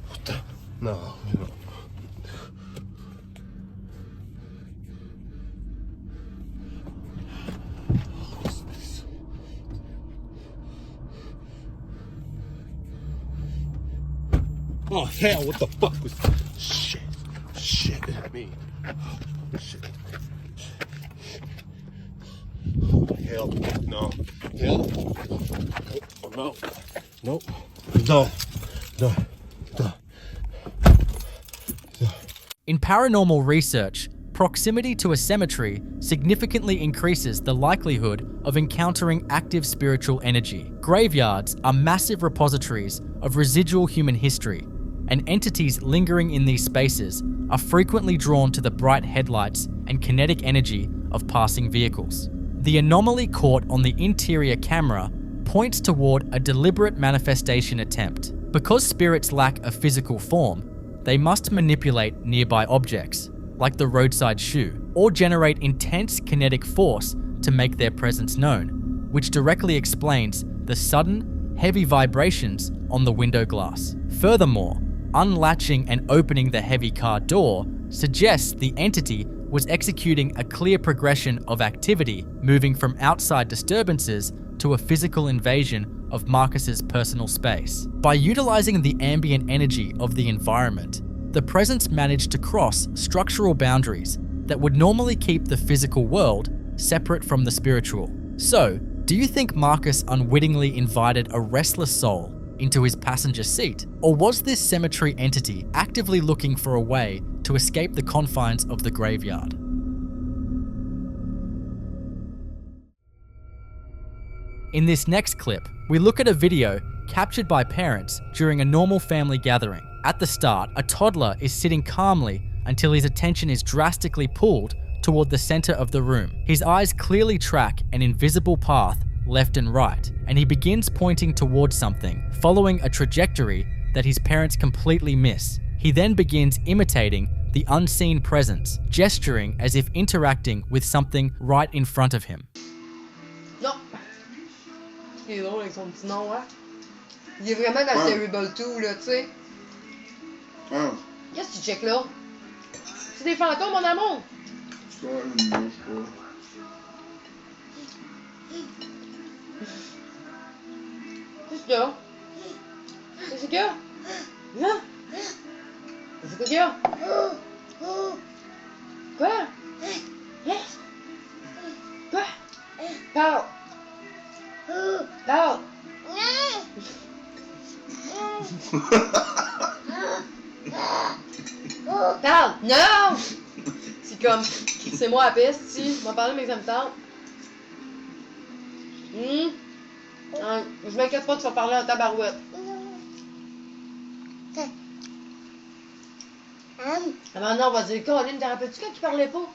What the? No, you know. Oh hell, what the fuck was shit? Shit, I mean shit. Oh hell, no. Hell. Oh, no. Nope. No. No. No. No. In paranormal research, proximity to a cemetery significantly increases the likelihood of encountering active spiritual energy. Graveyards are massive repositories of residual human history, and entities lingering in these spaces are frequently drawn to the bright headlights and kinetic energy of passing vehicles. The anomaly caught on the interior camera points toward a deliberate manifestation attempt. Because spirits lack a physical form, they must manipulate nearby objects, like the roadside shoe, or generate intense kinetic force to make their presence known, which directly explains the sudden, heavy vibrations on the window glass. Furthermore, unlatching and opening the heavy car door suggests the entity was executing a clear progression of activity, moving from outside disturbances to a physical invasion of Marcus's personal space. By utilizing the ambient energy of the environment, the presence managed to cross structural boundaries that would normally keep the physical world separate from the spiritual. So, do you think Marcus unwittingly invited a restless soul into his passenger seat? Or was this cemetery entity actively looking for a way to escape the confines of the graveyard? In this next clip, we look at a video captured by parents during a normal family gathering. At the start, a toddler is sitting calmly until his attention is drastically pulled toward the center of the room. His eyes clearly track an invisible path left and right, and he begins pointing towards something, following a trajectory that his parents completely miss. He then begins imitating the unseen presence, gesturing as if interacting with something right in front of him. Non. Il est drôle avec son petit nom, hein? Il est vraiment dans Terrible 2, là, tu sais. Qu'est-ce que tu checkes là? C'est des fantômes, mon amour! Qu'est-ce qu'il y a? Qu'est-ce qu'il y a? Hein? Qu'est-ce qu'il y a? Quoi? Hein? Quoi? Parle! Parle! Parle! Non! C'est comme, c'est moi la peste, si. Je vais parler, mais ça me tente. Je m'inquiète pas, tu vas parler à ta barouette. Ah, maintenant, on va dire, Colin, te rappelles-tu quand il parlait pas?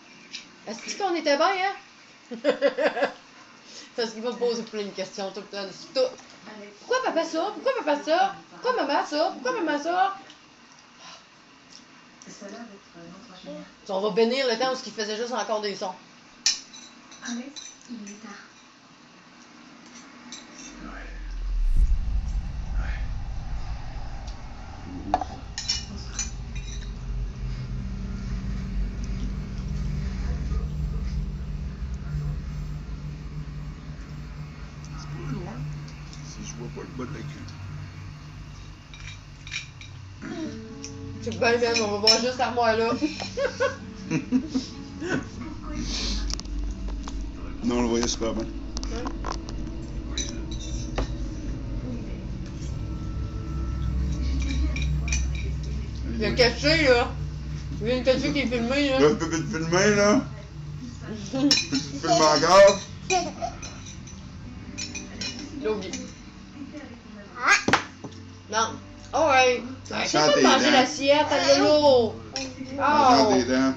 Est-ce qu'on était bien, hein? Parce qu'il va me poser plein de questions tout le temps. Pourquoi papa ça? Pourquoi papa ça? Pourquoi maman ça? Pourquoi maman ça? On va bénir le temps où il faisait juste encore des sons. Alex, il est tard. Si je vois pas le bas de la queue. C'est bien, même, on va voir juste l'armoire là. Non, on le voyait super bien. Il a caché là. Il vient de cacher qu'il est filmé là. Là, tu peux te filmer là. Tu te filmes encore. Il a oublié. Non. Oh ouais. Arrêtez pas de manger l'assiette, elle est l'eau. Regarde tes dents.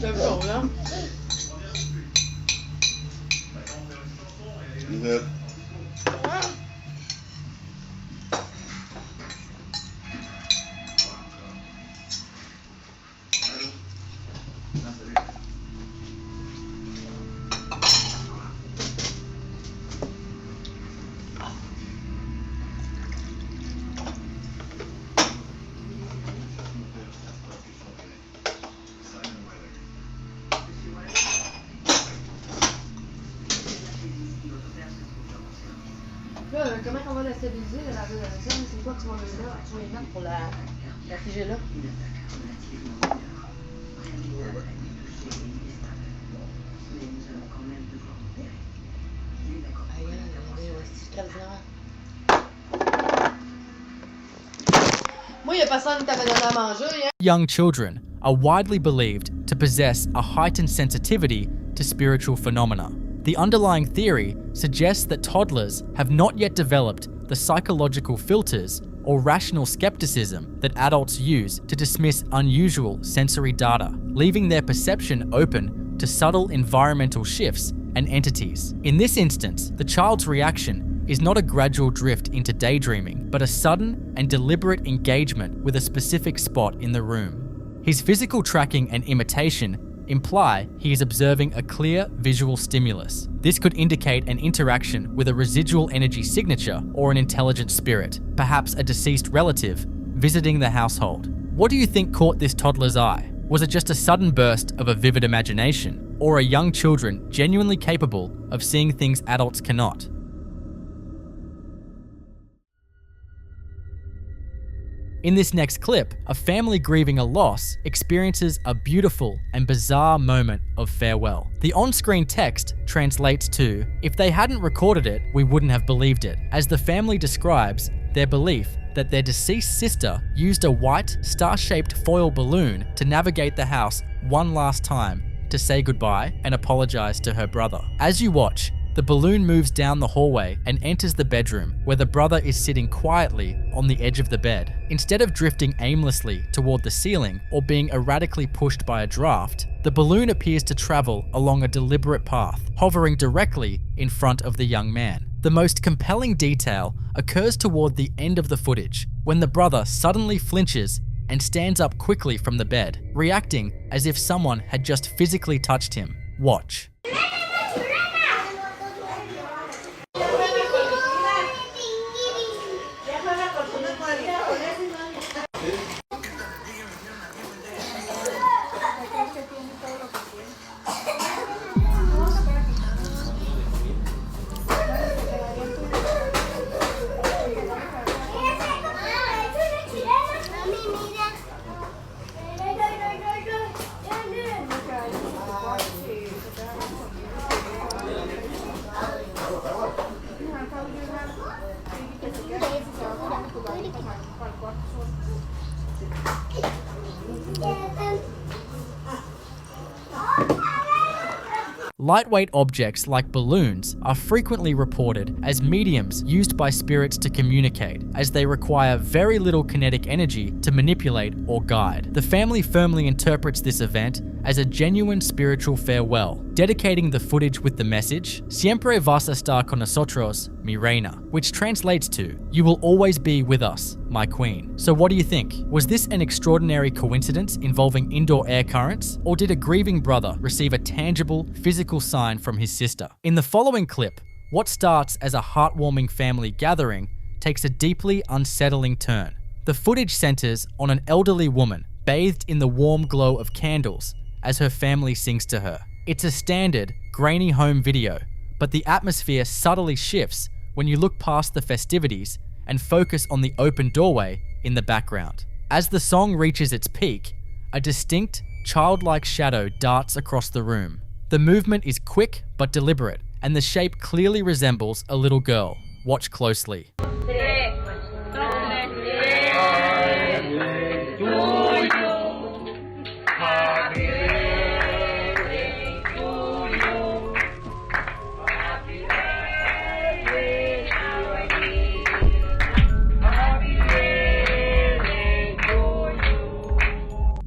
C'est bon là. Là, comment on va la stabiliser, la scène? C'est quoi que tu vas les mettre pour la figer là? Moi, il y a personne qui t'avait donné à manger, hein? Young children are widely believed to possess a heightened sensitivity to spiritual phenomena. The underlying theory suggests that toddlers have not yet developed the psychological filters or rational skepticism that adults use to dismiss unusual sensory data, leaving their perception open to subtle environmental shifts and entities. In this instance, the child's reaction is not a gradual drift into daydreaming, but a sudden and deliberate engagement with a specific spot in the room. His physical tracking and imitation imply he is observing a clear visual stimulus. This could indicate an interaction with a residual energy signature or an intelligent spirit, perhaps a deceased relative, visiting the household. What do you think caught this toddler's eye? Was it just a sudden burst of a vivid imagination, or are young children genuinely capable of seeing things adults cannot? In this next clip, a family grieving a loss experiences a beautiful and bizarre moment of farewell. The on-screen text translates to, "If they hadn't recorded it, we wouldn't have believed it," as the family describes their belief that their deceased sister used a white, star-shaped foil balloon to navigate the house one last time to say goodbye and apologize to her brother. As you watch, the balloon moves down the hallway and enters the bedroom, where the brother is sitting quietly on the edge of the bed. Instead of drifting aimlessly toward the ceiling or being erratically pushed by a draft, the balloon appears to travel along a deliberate path, hovering directly in front of the young man. The most compelling detail occurs toward the end of the footage, when the brother suddenly flinches and stands up quickly from the bed, reacting as if someone had just physically touched him. Watch. Lightweight objects like balloons are frequently reported as mediums used by spirits to communicate, as they require very little kinetic energy to manipulate or guide. The family firmly interprets this event as a genuine spiritual farewell, dedicating the footage with the message, "Siempre vas a estar con nosotros, mi reina," which translates to, "You will always be with us, my queen." So what do you think? Was this an extraordinary coincidence involving indoor air currents, or did a grieving brother receive a tangible, physical sign from his sister? In the following clip, what starts as a heartwarming family gathering takes a deeply unsettling turn. The footage centers on an elderly woman bathed in the warm glow of candles as her family sings to her. It's a standard, grainy home video, but the atmosphere subtly shifts when you look past the festivities and focus on the open doorway in the background. As the song reaches its peak, a distinct, childlike shadow darts across the room. The movement is quick but deliberate, and the shape clearly resembles a little girl. Watch closely.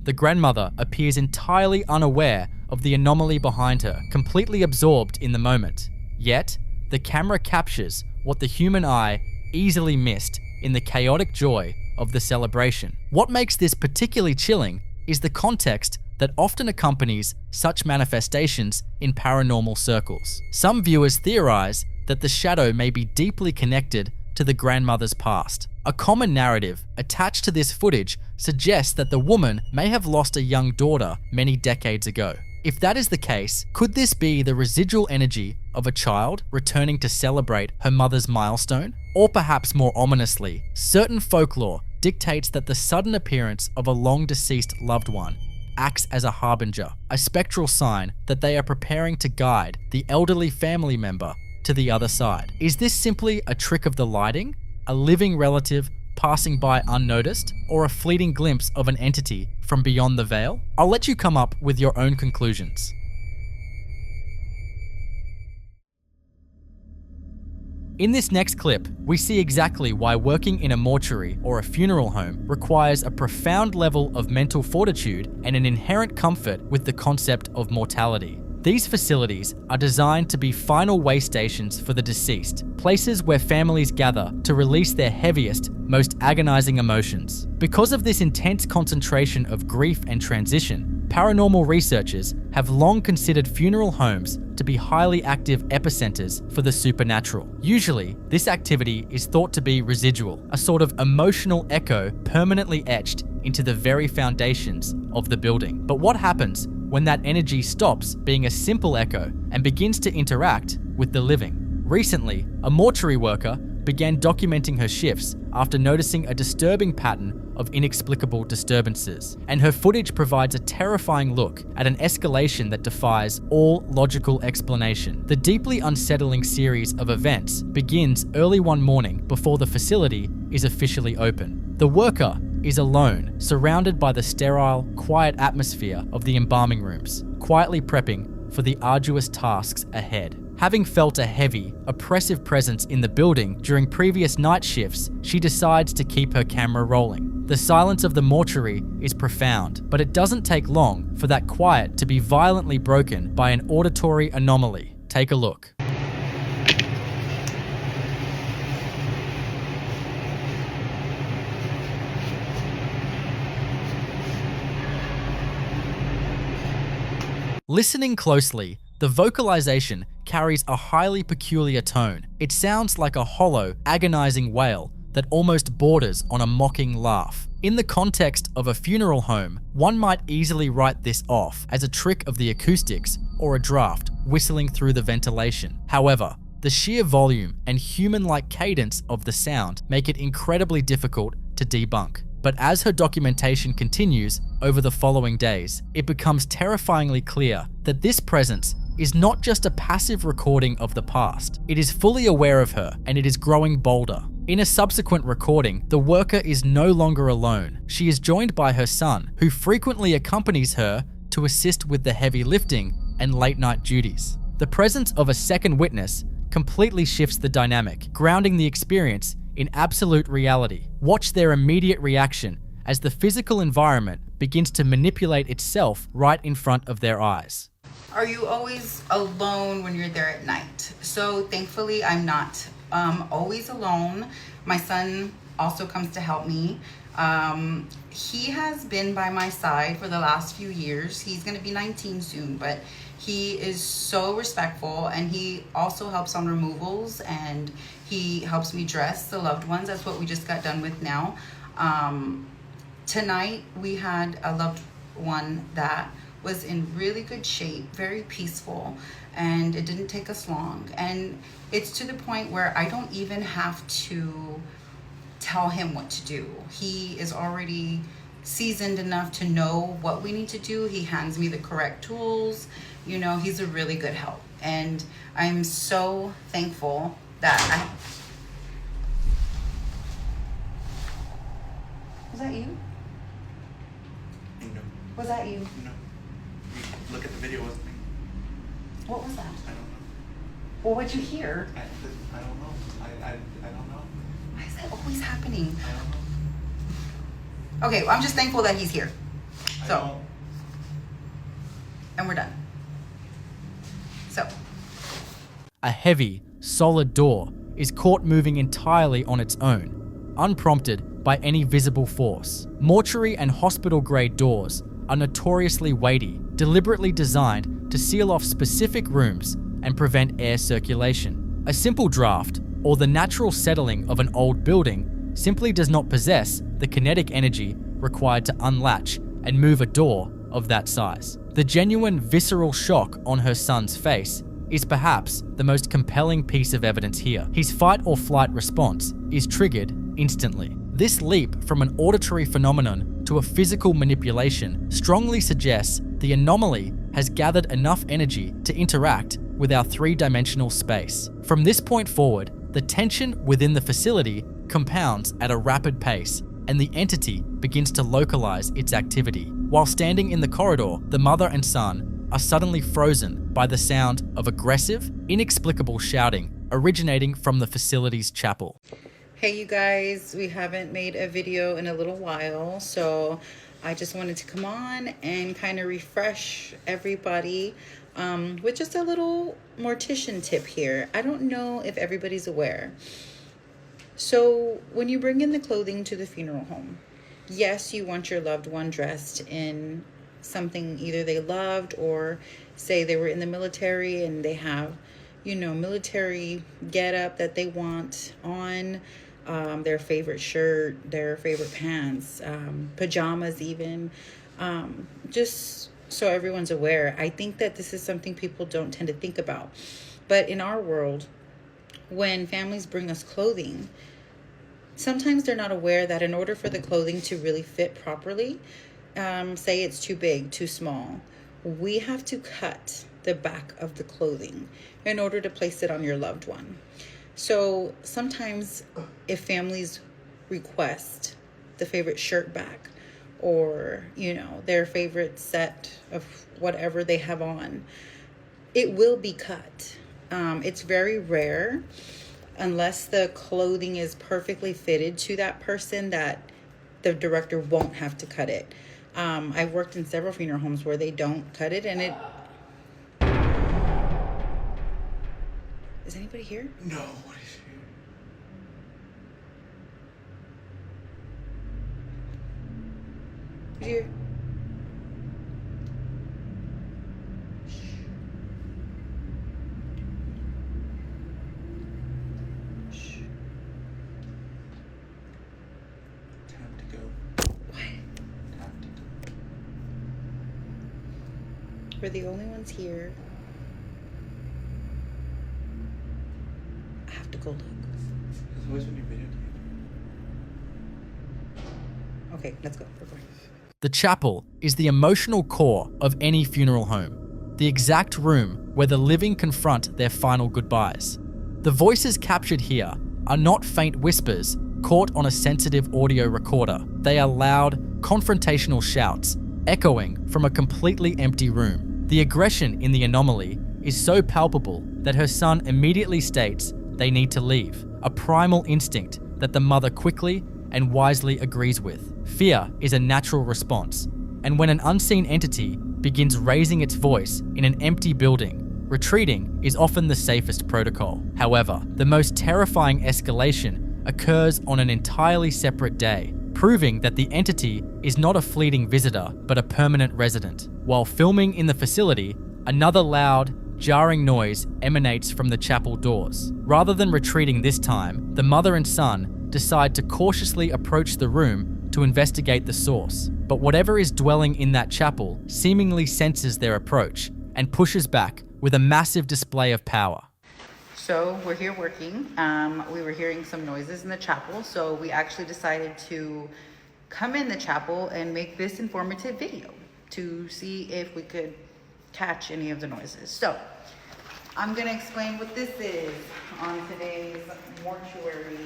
The grandmother appears entirely unaware of the anomaly behind her, completely absorbed in the moment. Yet, the camera captures what the human eye easily missed in the chaotic joy of the celebration. What makes this particularly chilling is the context that often accompanies such manifestations in paranormal circles. Some viewers theorize that the shadow may be deeply connected to the grandmother's past. A common narrative attached to this footage suggests that the woman may have lost a young daughter many decades ago. If that is the case, could this be the residual energy of a child returning to celebrate her mother's milestone? Or perhaps more ominously, certain folklore dictates that the sudden appearance of a long-deceased loved one acts as a harbinger, a spectral sign that they are preparing to guide the elderly family member to the other side. Is this simply a trick of the lighting, a living relative passing by unnoticed, or a fleeting glimpse of an entity from beyond the veil? I'll let you come up with your own conclusions. In this next clip, we see exactly why working in a mortuary or a funeral home requires a profound level of mental fortitude and an inherent comfort with the concept of mortality. These facilities are designed to be final way stations for the deceased, places where families gather to release their heaviest, most agonizing emotions. Because of this intense concentration of grief and transition, paranormal researchers have long considered funeral homes to be highly active epicenters for the supernatural. Usually, this activity is thought to be residual, a sort of emotional echo permanently etched into the very foundations of the building. But what happens when that energy stops being a simple echo and begins to interact with the living? Recently, a mortuary worker began documenting her shifts after noticing a disturbing pattern of inexplicable disturbances, and her footage provides a terrifying look at an escalation that defies all logical explanation. The deeply unsettling series of events begins early one morning before the facility is officially open. The worker is alone, surrounded by the sterile, quiet atmosphere of the embalming rooms, quietly prepping for the arduous tasks ahead. Having felt a heavy, oppressive presence in the building during previous night shifts, she decides to keep her camera rolling. The silence of the mortuary is profound, but it doesn't take long for that quiet to be violently broken by an auditory anomaly. Take a look. Listening closely, the vocalization carries a highly peculiar tone. It sounds like a hollow, agonizing wail that almost borders on a mocking laugh. In the context of a funeral home, one might easily write this off as a trick of the acoustics or a draft whistling through the ventilation. However, the sheer volume and human-like cadence of the sound make it incredibly difficult to debunk. But as her documentation continues over the following days, it becomes terrifyingly clear that this presence is not just a passive recording of the past. It is fully aware of her, and it is growing bolder. In a subsequent recording, the worker is no longer alone. She is joined by her son, who frequently accompanies her to assist with the heavy lifting and late night duties. The presence of a second witness completely shifts the dynamic, grounding the experience in absolute reality. Watch their immediate reaction as the physical environment begins to manipulate itself right in front of their eyes. Are you always alone when you're there at night? So thankfully I'm not always alone. My son also comes to help me. He has been by my side for the last few years. He's gonna be 19 soon, but he is so respectful, and he also helps on removals, and he helps me dress the loved ones. That's what we just got done with now. Tonight we had a loved one that was in really good shape, very peaceful, and it didn't take us long. And it's to the point where I don't even have to tell him what to do. He is already seasoned enough to know what we need to do. He hands me the correct tools. You know, he's a really good help. And I'm so thankful that Was that you? No. Was that you? No. Look at the video, wasn't me. What was that? I don't know. Well, what'd you hear? I don't know. I don't know. Why is that always happening? I don't know. Okay, well, I'm just thankful that he's here. So, and we're done. So. A heavy, solid door is caught moving entirely on its own, unprompted by any visible force. Mortuary and hospital-grade doors are notoriously weighty, deliberately designed to seal off specific rooms and prevent air circulation. A simple draft, or the natural settling of an old building, simply does not possess the kinetic energy required to unlatch and move a door of that size. The genuine visceral shock on her son's face is perhaps the most compelling piece of evidence here. His fight or flight response is triggered instantly. This leap from an auditory phenomenon to a physical manipulation strongly suggests the anomaly has gathered enough energy to interact with our three-dimensional space. From this point forward, the tension within the facility compounds at a rapid pace, and the entity begins to localize its activity. While standing in the corridor, the mother and son are suddenly frozen by the sound of aggressive, inexplicable shouting originating from the facility's chapel. Hey you guys, we haven't made a video in a little while, so I just wanted to come on and kind of refresh everybody with just a little mortician tip here. I don't know if everybody's aware. So when you bring in the clothing to the funeral home, yes, you want your loved one dressed in something either they loved, or say they were in the military and they have, you know, military getup that they want on, their favorite shirt, their favorite pants, pajamas even, just so everyone's aware. I think that this is something people don't tend to think about. But in our world, when families bring us clothing, sometimes they're not aware that in order for the clothing to really fit properly, say it's too big, too small, we have to cut the back of the clothing in order to place it on your loved one. So sometimes if families request the favorite shirt back, or, you know, their favorite set of whatever they have on, it will be cut. It's very rare, unless the clothing is perfectly fitted to that person, that the director won't have to cut it. I've worked in several funeral homes where they don't cut it, and it... Is anybody here? No, what is here? Who's here? We're the only ones here. I have to go look. There's always been your video. Okay, let's go. We're going. The chapel is the emotional core of any funeral home, the exact room where the living confront their final goodbyes. The voices captured here are not faint whispers caught on a sensitive audio recorder. They are loud, confrontational shouts, echoing from a completely empty room. The aggression in the anomaly is so palpable that her son immediately states they need to leave, a primal instinct that the mother quickly and wisely agrees with. Fear is a natural response, and when an unseen entity begins raising its voice in an empty building, retreating is often the safest protocol. However, the most terrifying escalation occurs on an entirely separate day, proving that the entity is not a fleeting visitor, but a permanent resident. While filming in the facility, another loud, jarring noise emanates from the chapel doors. Rather than retreating this time, the mother and son decide to cautiously approach the room to investigate the source. But whatever is dwelling in that chapel seemingly senses their approach and pushes back with a massive display of power. So we're here working. We were hearing some noises in the chapel, so we actually decided to come in the chapel and make this informative video to see if we could catch any of the noises. So I'm gonna explain what this is on today's mortuary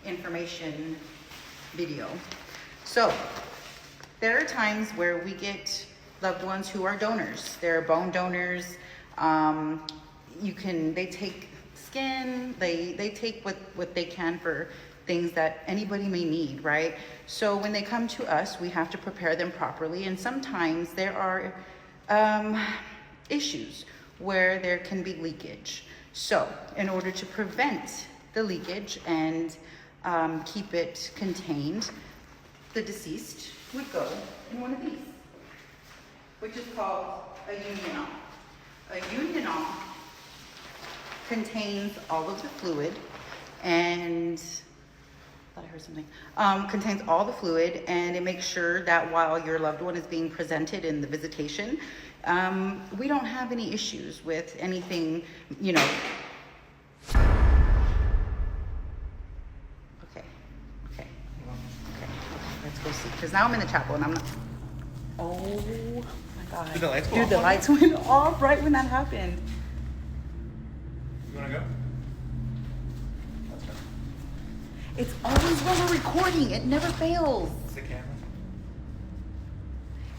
information video. So there are times where we get loved ones who are donors. They're bone donors. They take skin, they take what they can for things that anybody may need, right? So when they come to us, we have to prepare them properly, and sometimes there are issues where there can be leakage. So in order to prevent the leakage and keep it contained, the deceased would go in one of these, which is called a unional. A unional contains all of the fluid and I thought I heard something. Contains all the fluid, and it makes sure that while your loved one is being presented in the visitation, we don't have any issues with anything, you know. Okay. Let's go see. Because now I'm in the chapel and I'm not. Oh my God. Did the lights go Dude, off? the lights went off right when that happened. You wanna go? It's always when we're recording. It never fails. It's the camera.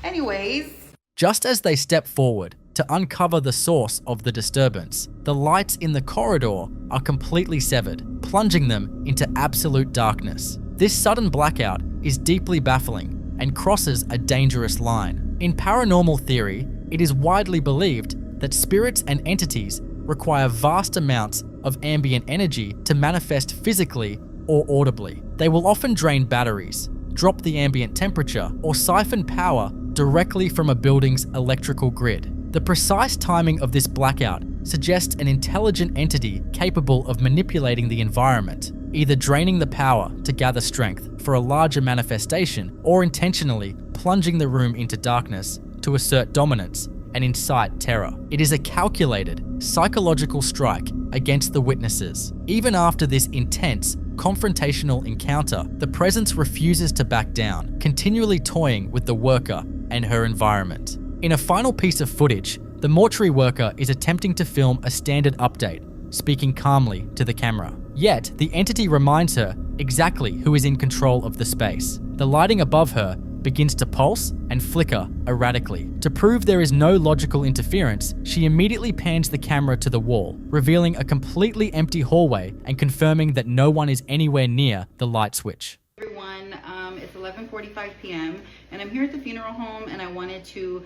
Anyways. Just as they step forward to uncover the source of the disturbance, the lights in the corridor are completely severed, plunging them into absolute darkness. This sudden blackout is deeply baffling and crosses a dangerous line. In paranormal theory, it is widely believed that spirits and entities require vast amounts of ambient energy to manifest physically or audibly. They will often drain batteries, drop the ambient temperature, or siphon power directly from a building's electrical grid. The precise timing of this blackout suggests an intelligent entity capable of manipulating the environment, either draining the power to gather strength for a larger manifestation or intentionally plunging the room into darkness to assert dominance and incite terror. It is a calculated, psychological strike against the witnesses. Even after this intense, confrontational encounter, the presence refuses to back down, continually toying with the worker and her environment. In a final piece of footage, the mortuary worker is attempting to film a standard update, speaking calmly to the camera. Yet, the entity reminds her exactly who is in control of the space. The lighting above her begins to pulse and flicker erratically. To prove there is no logical interference, she immediately pans the camera to the wall, revealing a completely empty hallway and confirming that no one is anywhere near the light switch. Everyone, it's 11:45 p.m. and I'm here at the funeral home, and I wanted to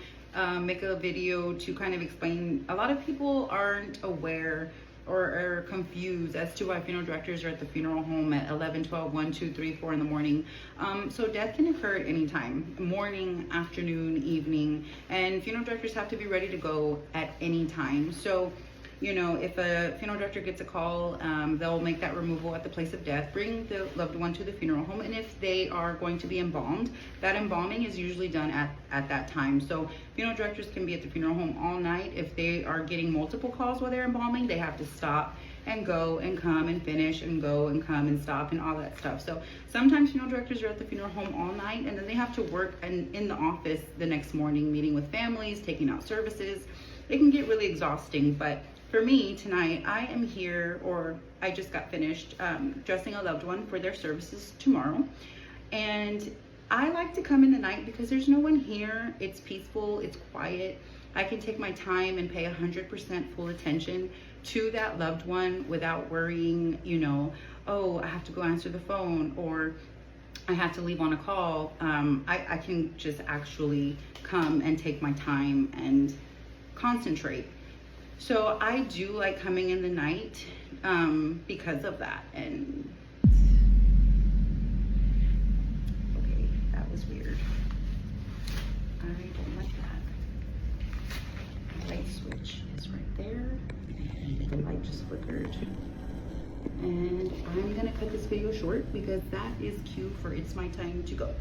make a video to kind of explain. A lot of people aren't aware or are confused as to why funeral directors are at the funeral home at 11, 12, 1, 2, 3, 4 in the morning. So death can occur at any time, morning, afternoon, evening, and funeral directors have to be ready to go at any time. So, you know, if a funeral director gets a call, they'll make that removal at the place of death, bring the loved one to the funeral home, and if they are going to be embalmed, that embalming is usually done at that time. So funeral directors can be at the funeral home all night. If they are getting multiple calls while they're embalming, they have to stop and go and come and finish and go and come and stop and all that stuff. So sometimes funeral directors are at the funeral home all night, and then they have to work in the office the next morning, meeting with families, taking out services. It can get really exhausting, but for me tonight, I am here, or I just got finished dressing a loved one for their services tomorrow. And I like to come in the night because there's no one here. It's peaceful, it's quiet. I can take my time and pay 100% full attention to that loved one without worrying, you know, oh, I have to go answer the phone, or I have to leave on a call. I can just actually come and take my time and concentrate. So I do like coming in the night because of that. And okay, that was weird. I don't like that. The light switch is right there. And the light just flickered. And I'm gonna cut this video short because that is cue for it's my time to go.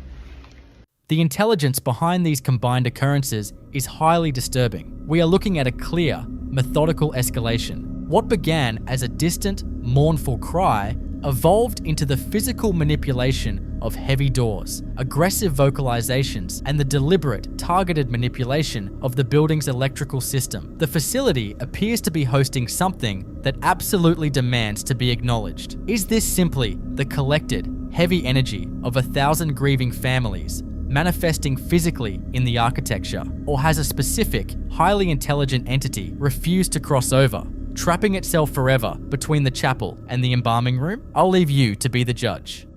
The intelligence behind these combined occurrences is highly disturbing. We are looking at a clear, methodical escalation. What began as a distant, mournful cry evolved into the physical manipulation of heavy doors, aggressive vocalizations, and the deliberate, targeted manipulation of the building's electrical system. The facility appears to be hosting something that absolutely demands to be acknowledged. Is this simply the collected, heavy energy of 1,000 grieving families manifesting physically in the architecture, or has a specific, highly intelligent entity refused to cross over, trapping itself forever between the chapel and the embalming room? I'll leave you to be the judge.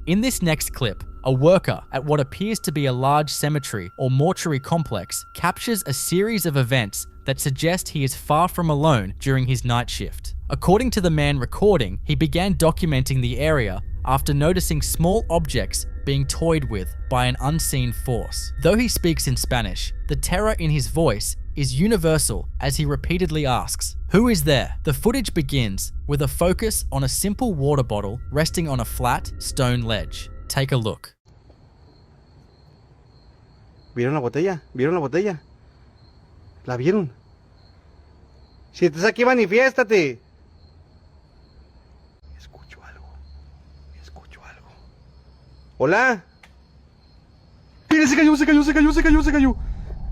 In this next clip, a worker at what appears to be a large cemetery or mortuary complex captures a series of events that suggest he is far from alone during his night shift. According to the man recording, he began documenting the area after noticing small objects being toyed with by an unseen force. Though he speaks in Spanish, the terror in his voice is universal as he repeatedly asks, "Who is there?" The footage begins with a focus on a simple water bottle resting on a flat stone ledge. Take a look. ¿Vieron la botella? ¿Vieron la botella? ¿La vieron? Si estás aquí, manifiéstate. Escucho algo. Escucho algo. ¿Hola? Mira, se cayó, se cayó, se cayó, se cayó, se cayó.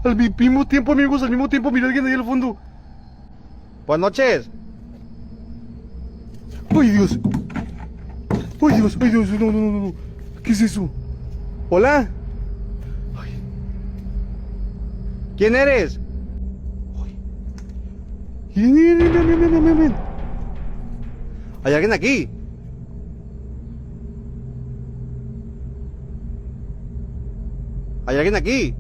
Al mismo tiempo, amigos, al mismo tiempo, mira alguien ahí al fondo. Buenas noches. ¡Ay, Dios! ¡Ay, Dios! ¡Ay, Dios! No, no, no, no. ¿Qué es eso? ¿Hola? Ay. ¿Quién eres? Ay. ¿Quién eres? Ven, ven, ven, ven. ¿Hay alguien aquí? ¿Hay alguien aquí?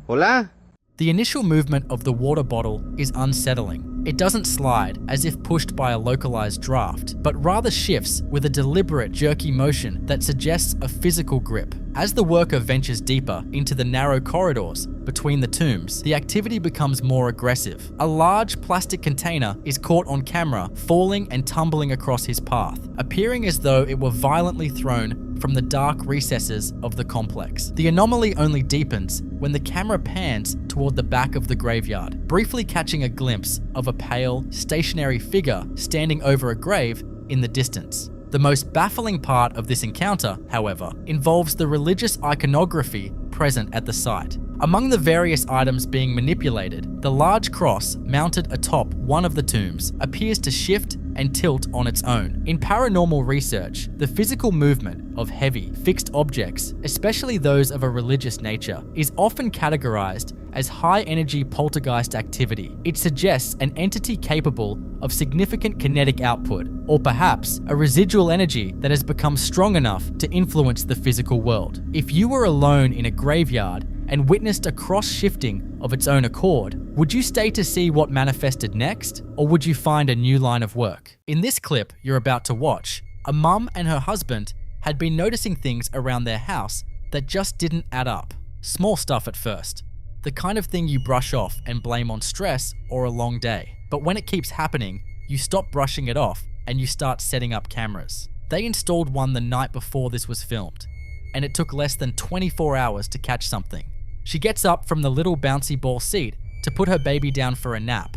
Hola? The initial movement of the water bottle is unsettling. It doesn't slide as if pushed by a localized draft, but rather shifts with a deliberate jerky motion that suggests a physical grip. As the worker ventures deeper into the narrow corridors between the tombs, the activity becomes more aggressive. A large plastic container is caught on camera falling and tumbling across his path, appearing as though it were violently thrown from the dark recesses of the complex. The anomaly only deepens when the camera pans toward the back of the graveyard, briefly catching a glimpse of a pale, stationary figure standing over a grave in the distance. The most baffling part of this encounter, however, involves the religious iconography present at the site. Among the various items being manipulated, the large cross mounted atop one of the tombs appears to shift and tilt on its own. In paranormal research, the physical movement of heavy, fixed objects, especially those of a religious nature, is often categorized as high-energy poltergeist activity. It suggests an entity capable of significant kinetic output, or perhaps a residual energy that has become strong enough to influence the physical world. If you were alone in a graveyard and witnessed a cross-shifting of its own accord, would you stay to see what manifested next, or would you find a new line of work? In this clip you're about to watch, a mum and her husband had been noticing things around their house that just didn't add up. Small stuff at first, the kind of thing you brush off and blame on stress or a long day. But when it keeps happening, you stop brushing it off and you start setting up cameras. They installed one the night before this was filmed, and it took less than 24 hours to catch something. She gets up from the little bouncy ball seat to put her baby down for a nap.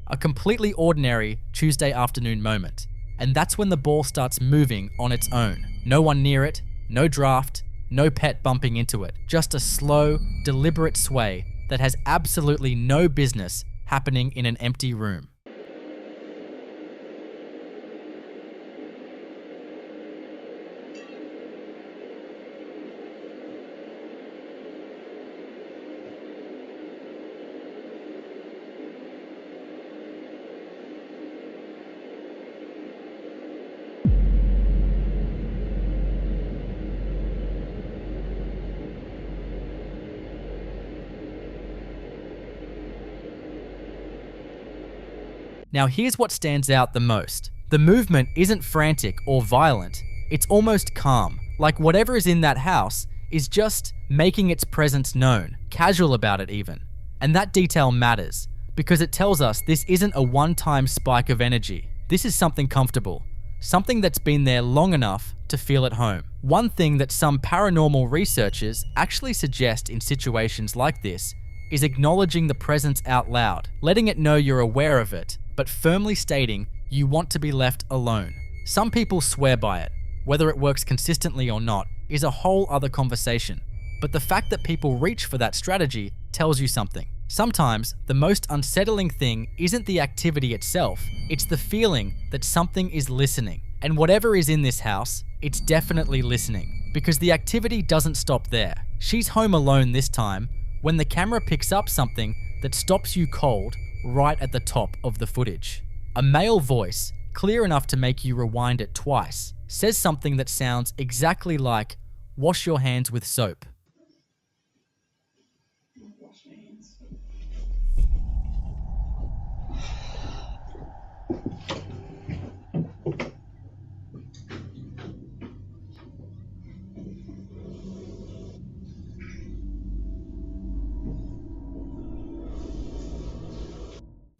A completely ordinary Tuesday afternoon moment. And that's when the ball starts moving on its own. No one near it, no draft, no pet bumping into it. Just a slow, deliberate sway that has absolutely no business happening in an empty room. Now here's what stands out the most. The movement isn't frantic or violent, it's almost calm, like whatever is in that house is just making its presence known, casual about it even. And that detail matters, because it tells us this isn't a one-time spike of energy. This is something comfortable, something that's been there long enough to feel at home. One thing that some paranormal researchers actually suggest in situations like this is acknowledging the presence out loud, letting it know you're aware of it, but firmly stating you want to be left alone. Some people swear by it. Whether it works consistently or not is a whole other conversation. But the fact that people reach for that strategy tells you something. Sometimes the most unsettling thing isn't the activity itself, it's the feeling that something is listening. And whatever is in this house, it's definitely listening, because the activity doesn't stop there. She's home alone this time when the camera picks up something that stops you cold right at the top of the footage. A male voice, clear enough to make you rewind it twice, says something that sounds exactly like, "Wash your hands with soap."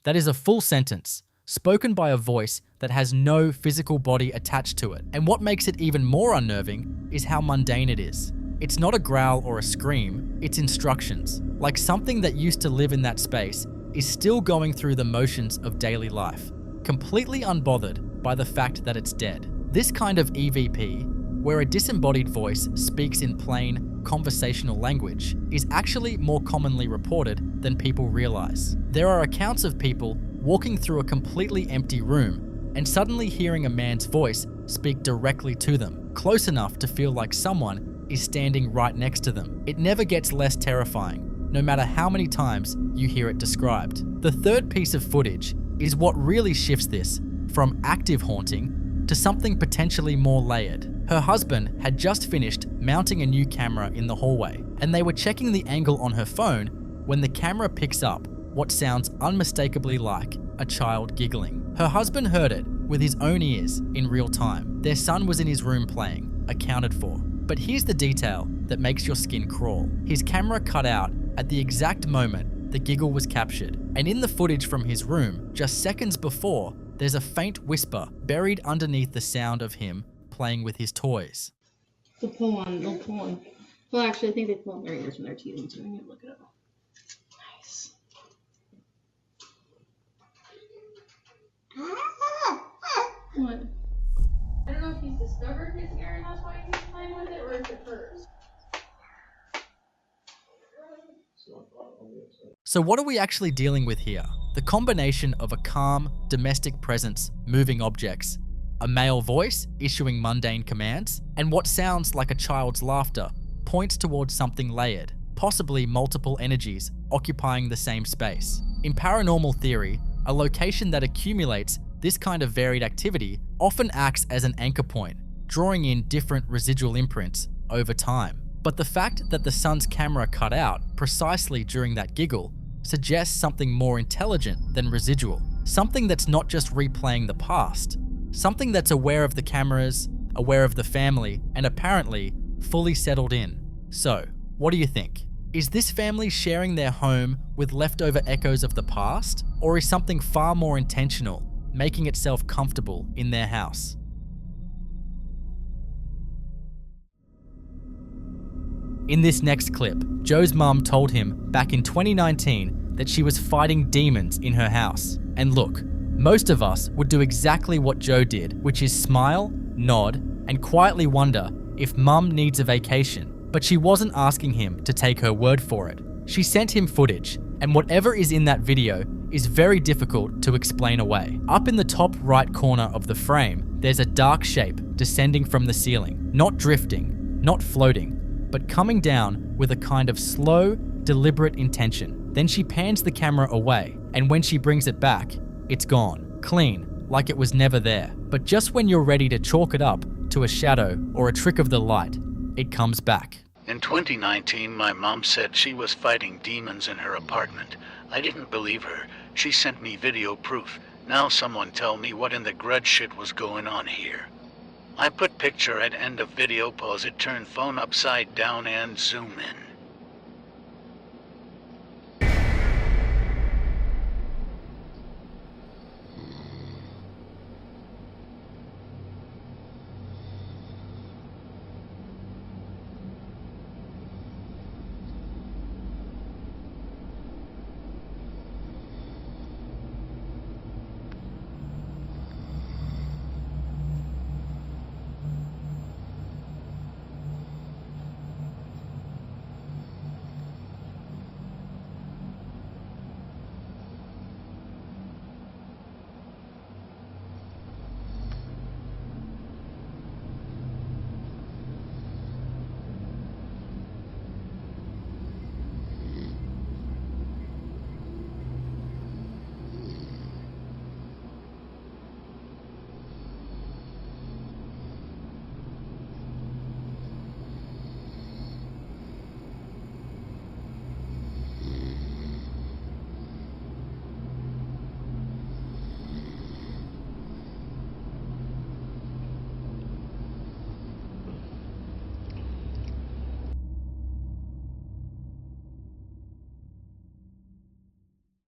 That is a full sentence, spoken by a voice that has no physical body attached to it. And what makes it even more unnerving is how mundane it is. It's not a growl or a scream, it's instructions. Like something that used to live in that space is still going through the motions of daily life, completely unbothered by the fact that it's dead. This kind of EVP, where a disembodied voice speaks in plain, conversational language, is actually more commonly reported than people realize. There are accounts of people walking through a completely empty room and suddenly hearing a man's voice speak directly to them, close enough to feel like someone is standing right next to them. It never gets less terrifying, no matter how many times you hear it described. The third piece of footage is what really shifts this from active haunting to something potentially more layered. Her husband had just finished mounting a new camera in the hallway, and they were checking the angle on her phone when the camera picks up what sounds unmistakably like a child giggling. Her husband heard it with his own ears in real time. Their son was in his room playing, accounted for. But here's the detail that makes your skin crawl. His camera cut out at the exact moment the giggle was captured, and in the footage from his room, just seconds before, there's a faint whisper buried underneath the sound of him playing with his toys. They'll pull on. Well, actually, I think they pull on their ears when they're teething too. I'm gonna look it up. Nice. What? I don't know if he's discovered his ear and that's why he's playing with it, or if it's hers. So what are we actually dealing with here? The combination of a calm, domestic presence moving objects, a male voice issuing mundane commands, and what sounds like a child's laughter points towards something layered, possibly multiple energies occupying the same space. In paranormal theory, a location that accumulates this kind of varied activity often acts as an anchor point, drawing in different residual imprints over time. But the fact that the son's camera cut out precisely during that giggle suggests something more intelligent than residual. Something that's not just replaying the past. Something that's aware of the cameras, aware of the family, and apparently fully settled in. So, what do you think? Is this family sharing their home with leftover echoes of the past? Or is something far more intentional making itself comfortable in their house? In this next clip, Joe's mum told him back in 2019 that she was fighting demons in her house. And look, most of us would do exactly what Joe did, which is smile, nod, and quietly wonder if Mum needs a vacation, but she wasn't asking him to take her word for it. She sent him footage, and whatever is in that video is very difficult to explain away. Up in the top right corner of the frame, there's a dark shape descending from the ceiling, not drifting, not floating, but coming down with a kind of slow, deliberate intention. Then she pans the camera away, and when she brings it back, it's gone, clean, like it was never there. But just when you're ready to chalk it up to a shadow or a trick of the light, it comes back. In 2019, my mom said she was fighting demons in her apartment. I didn't believe her. She sent me video proof. Now someone tell me what in the grudge shit was going on here. I put picture at end of video, pause it, turn phone upside down and zoom in.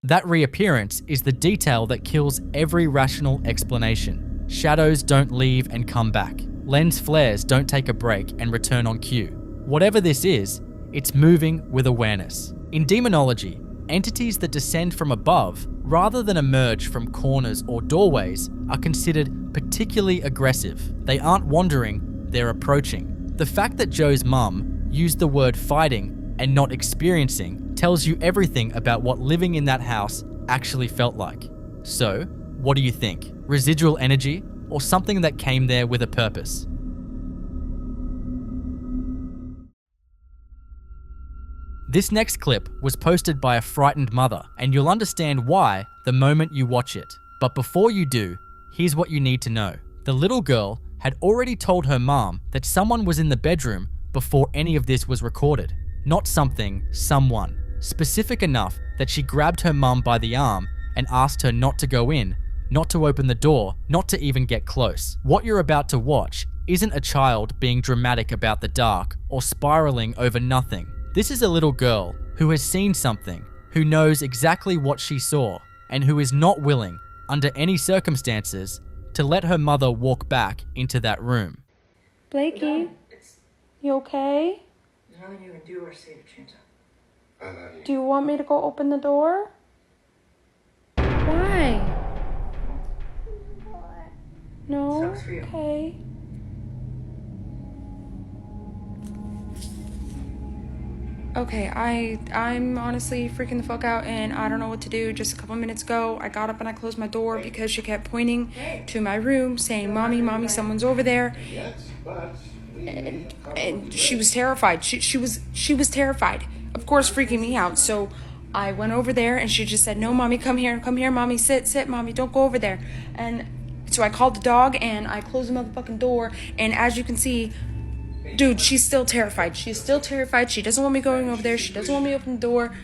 That reappearance is the detail that kills every rational explanation. Shadows don't leave and come back. Lens flares don't take a break and return on cue. Whatever this is, it's moving with awareness. In demonology, entities that descend from above rather than emerge from corners or doorways are considered particularly aggressive. They aren't wandering, they're approaching. The fact that Joe's mum used the word fighting and not experiencing tells you everything about what living in that house actually felt like. So, what do you think? Residual energy or something that came there with a purpose? This next clip was posted by a frightened mother, and you'll understand why the moment you watch it. But before you do, here's what you need to know. The little girl had already told her mom that someone was in the bedroom before any of this was recorded. Not something, someone. Specific enough that she grabbed her mum by the arm and asked her not to go in, not to open the door, not to even get close. What you're about to watch isn't a child being dramatic about the dark or spiraling over nothing. This is a little girl who has seen something, who knows exactly what she saw, and who is not willing, under any circumstances, to let her mother walk back into that room. Blakey, you okay? There's nothing you can do or say to change that. Do you want me to go open the door? Why? No? Sucks for you. Okay. Okay, I'm honestly freaking the fuck out and I don't know what to do. Just a couple minutes ago, I got up and I closed my door because she kept pointing to my room saying, Mommy, Mommy, someone's over there. And she was terrified. She was terrified. Of course, freaking me out. So I went over there and she just said, no, Mommy, come here, Mommy, sit, Mommy, don't go over there. And so I called the dog and I closed the motherfucking door. And as you can see, dude, she's still terrified. She's still terrified. She doesn't want me going over there. She doesn't want me to open the door.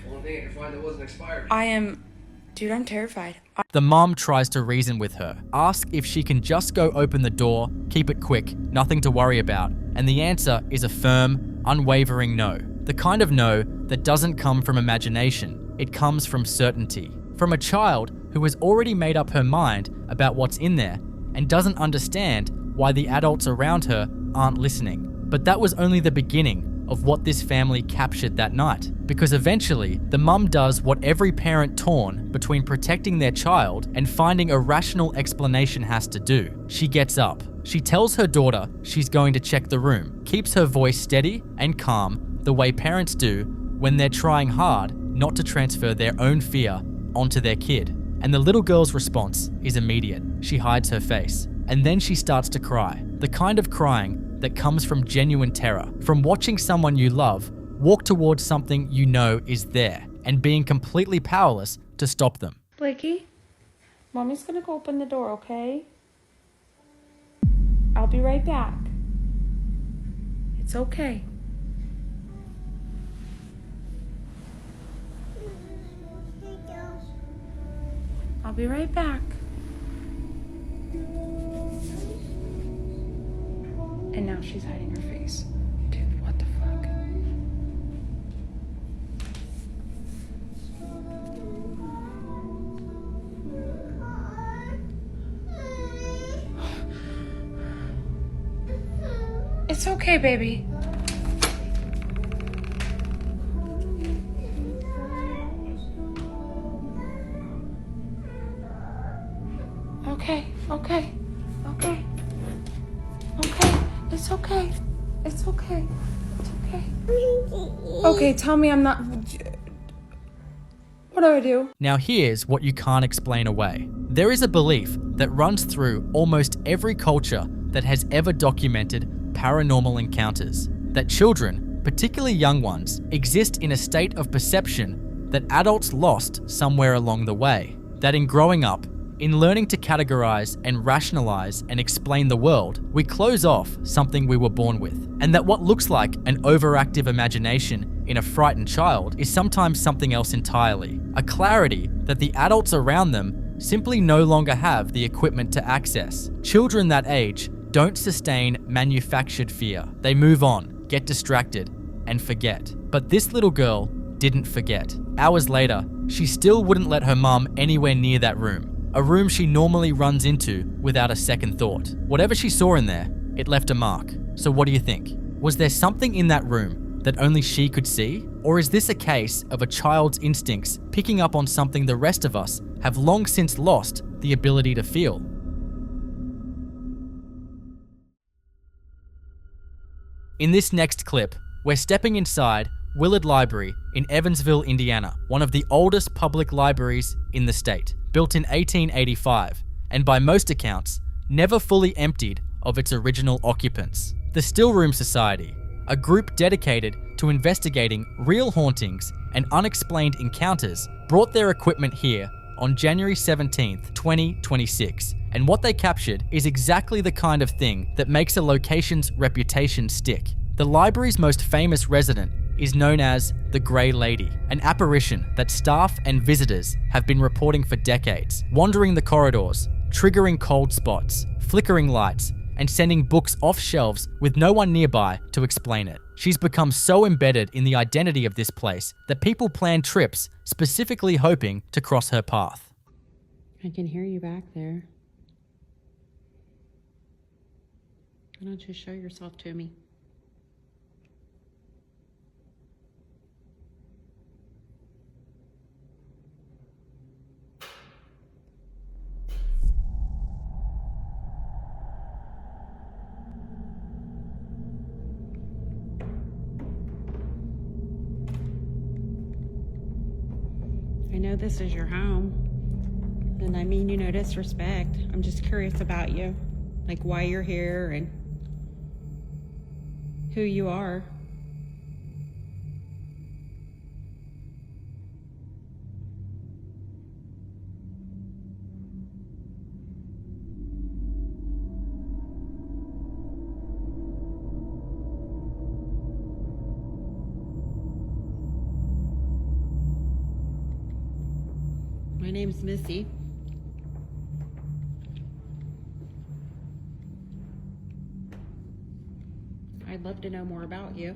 Dude, I'm terrified. The mom tries to reason with her. Ask if she can just go open the door, keep it quick, nothing to worry about. And the answer is a firm, unwavering no. The kind of no that doesn't come from imagination. It comes from certainty. From a child who has already made up her mind about what's in there and doesn't understand why the adults around her aren't listening. But that was only the beginning of what this family captured that night. Because eventually, the mum does what every parent torn between protecting their child and finding a rational explanation has to do. She gets up. She tells her daughter she's going to check the room, keeps her voice steady and calm the way parents do when they're trying hard not to transfer their own fear onto their kid. And the little girl's response is immediate. She hides her face. And then she starts to cry. The kind of crying that comes from genuine terror, from watching someone you love walk towards something you know is there and being completely powerless to stop them. Blakey, Mommy's gonna go open the door, okay? I'll be right back. It's okay. I'll be right back. And now she's hiding her face. Dude, what the fuck? It's okay, baby. Okay, okay, okay, okay. It's okay. It's okay. It's okay. Okay, tell me I'm not... What do I do? Now here's what you can't explain away. There is a belief that runs through almost every culture that has ever documented paranormal encounters, that children, particularly young ones, exist in a state of perception that adults lost somewhere along the way, that in growing up, in learning to categorize and rationalize and explain the world, we close off something we were born with, and that what looks like an overactive imagination in a frightened child is sometimes something else entirely, a clarity that the adults around them simply no longer have the equipment to access. Children that age don't sustain manufactured fear. They move on, get distracted, and forget. But this little girl didn't forget. Hours later, she still wouldn't let her mum anywhere near that room. A room she normally runs into without a second thought. Whatever she saw in there, it left a mark. So what do you think? Was there something in that room that only she could see? Or is this a case of a child's instincts picking up on something the rest of us have long since lost the ability to feel? In this next clip, we're stepping inside Willard Library in Evansville, Indiana, one of the oldest public libraries in the state, built in 1885, and by most accounts, never fully emptied of its original occupants. The Stillroom Society, a group dedicated to investigating real hauntings and unexplained encounters, brought their equipment here on January 17th, 2026, and what they captured is exactly the kind of thing that makes a location's reputation stick. The library's most famous resident is known as the Grey Lady, an apparition that staff and visitors have been reporting for decades, wandering the corridors, triggering cold spots, flickering lights, and sending books off shelves with no one nearby to explain it. She's become so embedded in the identity of this place that people plan trips specifically hoping to cross her path. I can hear you back there. Why don't you show yourself to me? I know this is your home, and I mean you no disrespect. I'm just curious about you, like why you're here and who you are. My name's Missy. I'd love to know more about you.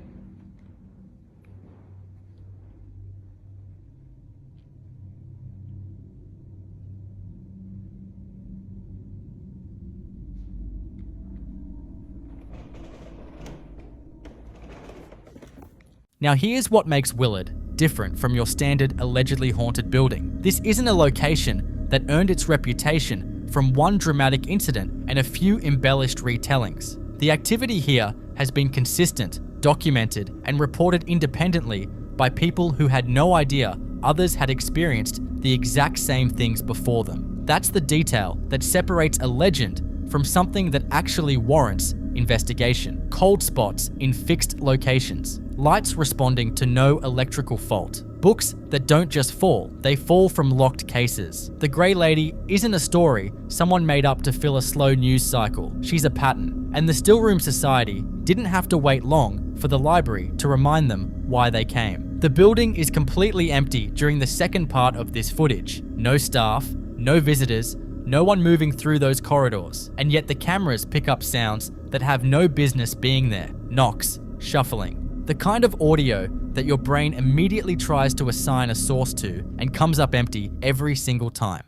Now here's what makes Willard different from your standard allegedly haunted building. This isn't a location that earned its reputation from one dramatic incident and a few embellished retellings. The activity here has been consistent, documented, and reported independently by people who had no idea others had experienced the exact same things before them. That's the detail that separates a legend from something that actually warrants investigation. Cold spots in fixed locations, lights responding to no electrical fault, books that don't just fall, they fall from locked cases. The Grey Lady isn't a story someone made up to fill a slow news cycle. She's a pattern, and the Stillroom Society didn't have to wait long for the library to remind them why they came. The building is completely empty during the second part of this footage. No staff, no visitors, no one moving through those corridors, and yet the cameras pick up sounds that have no business being there. Knocks, shuffling. The kind of audio that your brain immediately tries to assign a source to and comes up empty every single time.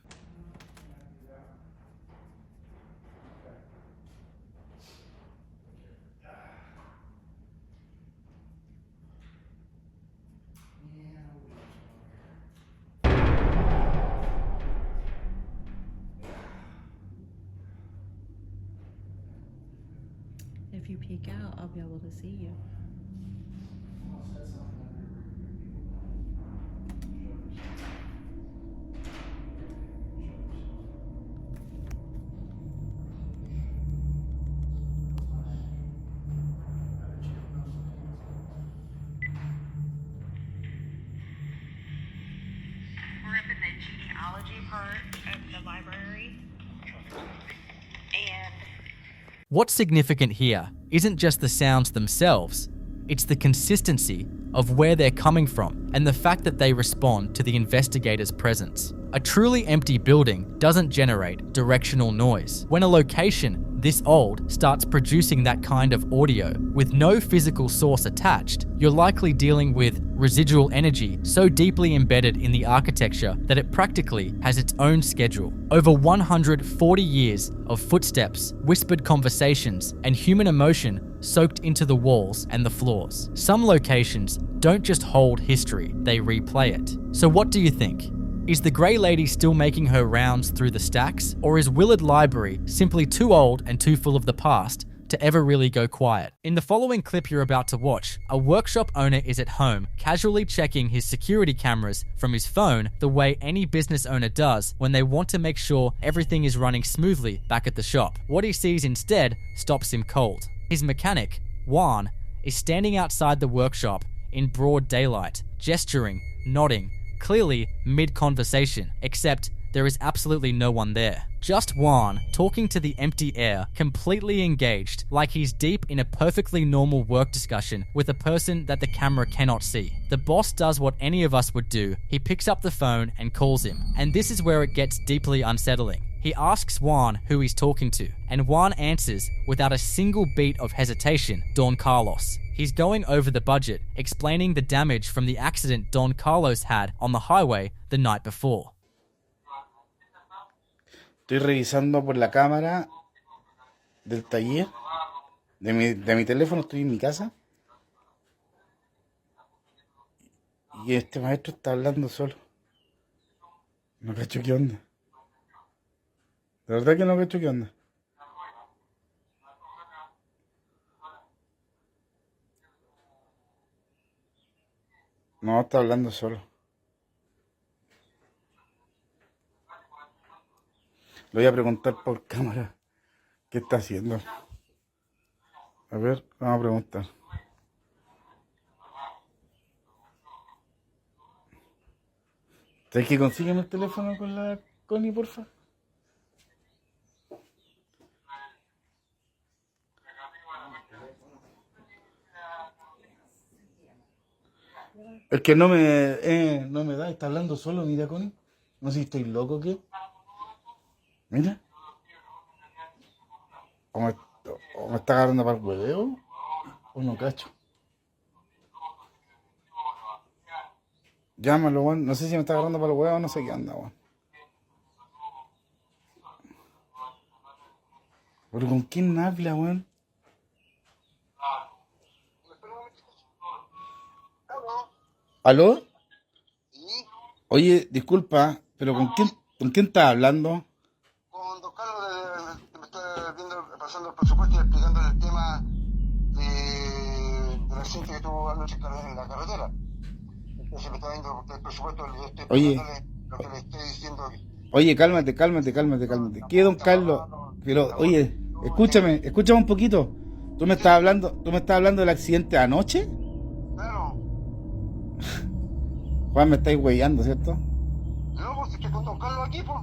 If you peek out, I'll be able to see you. We're up in the genealogy part of the library, and What's significant here isn't just the sounds themselves, it's the consistency of where they're coming from and the fact that they respond to the investigator's presence. A truly empty building doesn't generate directional noise. When a location this old starts producing that kind of audio with no physical source attached, you're likely dealing with residual energy so deeply embedded in the architecture that it practically has its own schedule. Over 140 years of footsteps, whispered conversations, and human emotion soaked into the walls and the floors. Some locations don't just hold history, they replay it. So what do you think? Is the Grey Lady still making her rounds through the stacks, or is Willard Library simply too old and too full of the past to ever really go quiet? In the following clip you're about to watch, a workshop owner is at home casually checking his security cameras from his phone the way any business owner does when they want to make sure everything is running smoothly back at the shop. What he sees instead stops him cold. His mechanic, Juan, is standing outside the workshop in broad daylight, gesturing, nodding, clearly mid-conversation, except there is absolutely no one there. Just Juan talking to the empty air, completely engaged, like he's deep in a perfectly normal work discussion with a person that the camera cannot see. The boss does what any of us would do. He picks up the phone and calls him, and this is where it gets deeply unsettling. He asks Juan who he's talking to, and Juan answers without a single beat of hesitation, Don Carlos. He's going over the budget, explaining the damage from the accident Don Carlos had on the highway the night before. Estoy revisando por la cámara del taller de mi teléfono, estoy en mi casa. Y este maestro está hablando solo. No cacho qué onda. De verdad que no cacho qué onda. No, está hablando solo. Le voy a preguntar por cámara qué está haciendo. A ver, vamos a preguntar. ¿Sabes que consígueme el teléfono con la Connie, porfa? Es que no me da, está hablando solo, mira, Connie. No sé si estoy loco o qué. Mira. O me está agarrando para el hueveo, o no cacho. Llámalo, weón. No sé si me está agarrando para el huevo o no sé qué anda, weón. ¿Pero con quién habla, weón? ¿Aló? Oye, disculpa, pero con quién estás hablando? Con don Carlos me está viendo, pasando el presupuesto y explicándole el tema del accidente que tuvo anoche en la carretera. Entonces me está viendo el presupuesto y estoy explicándole lo que le estoy diciendo. Oye, cálmate. ¿Qué, don Carlos? Pero, oye, escúchame un poquito. ¿Tú me estás hablando del accidente de anoche? Claro. Juan, me estáis huellando, ¿cierto? No, pues estoy con don Carlos aquí, pues.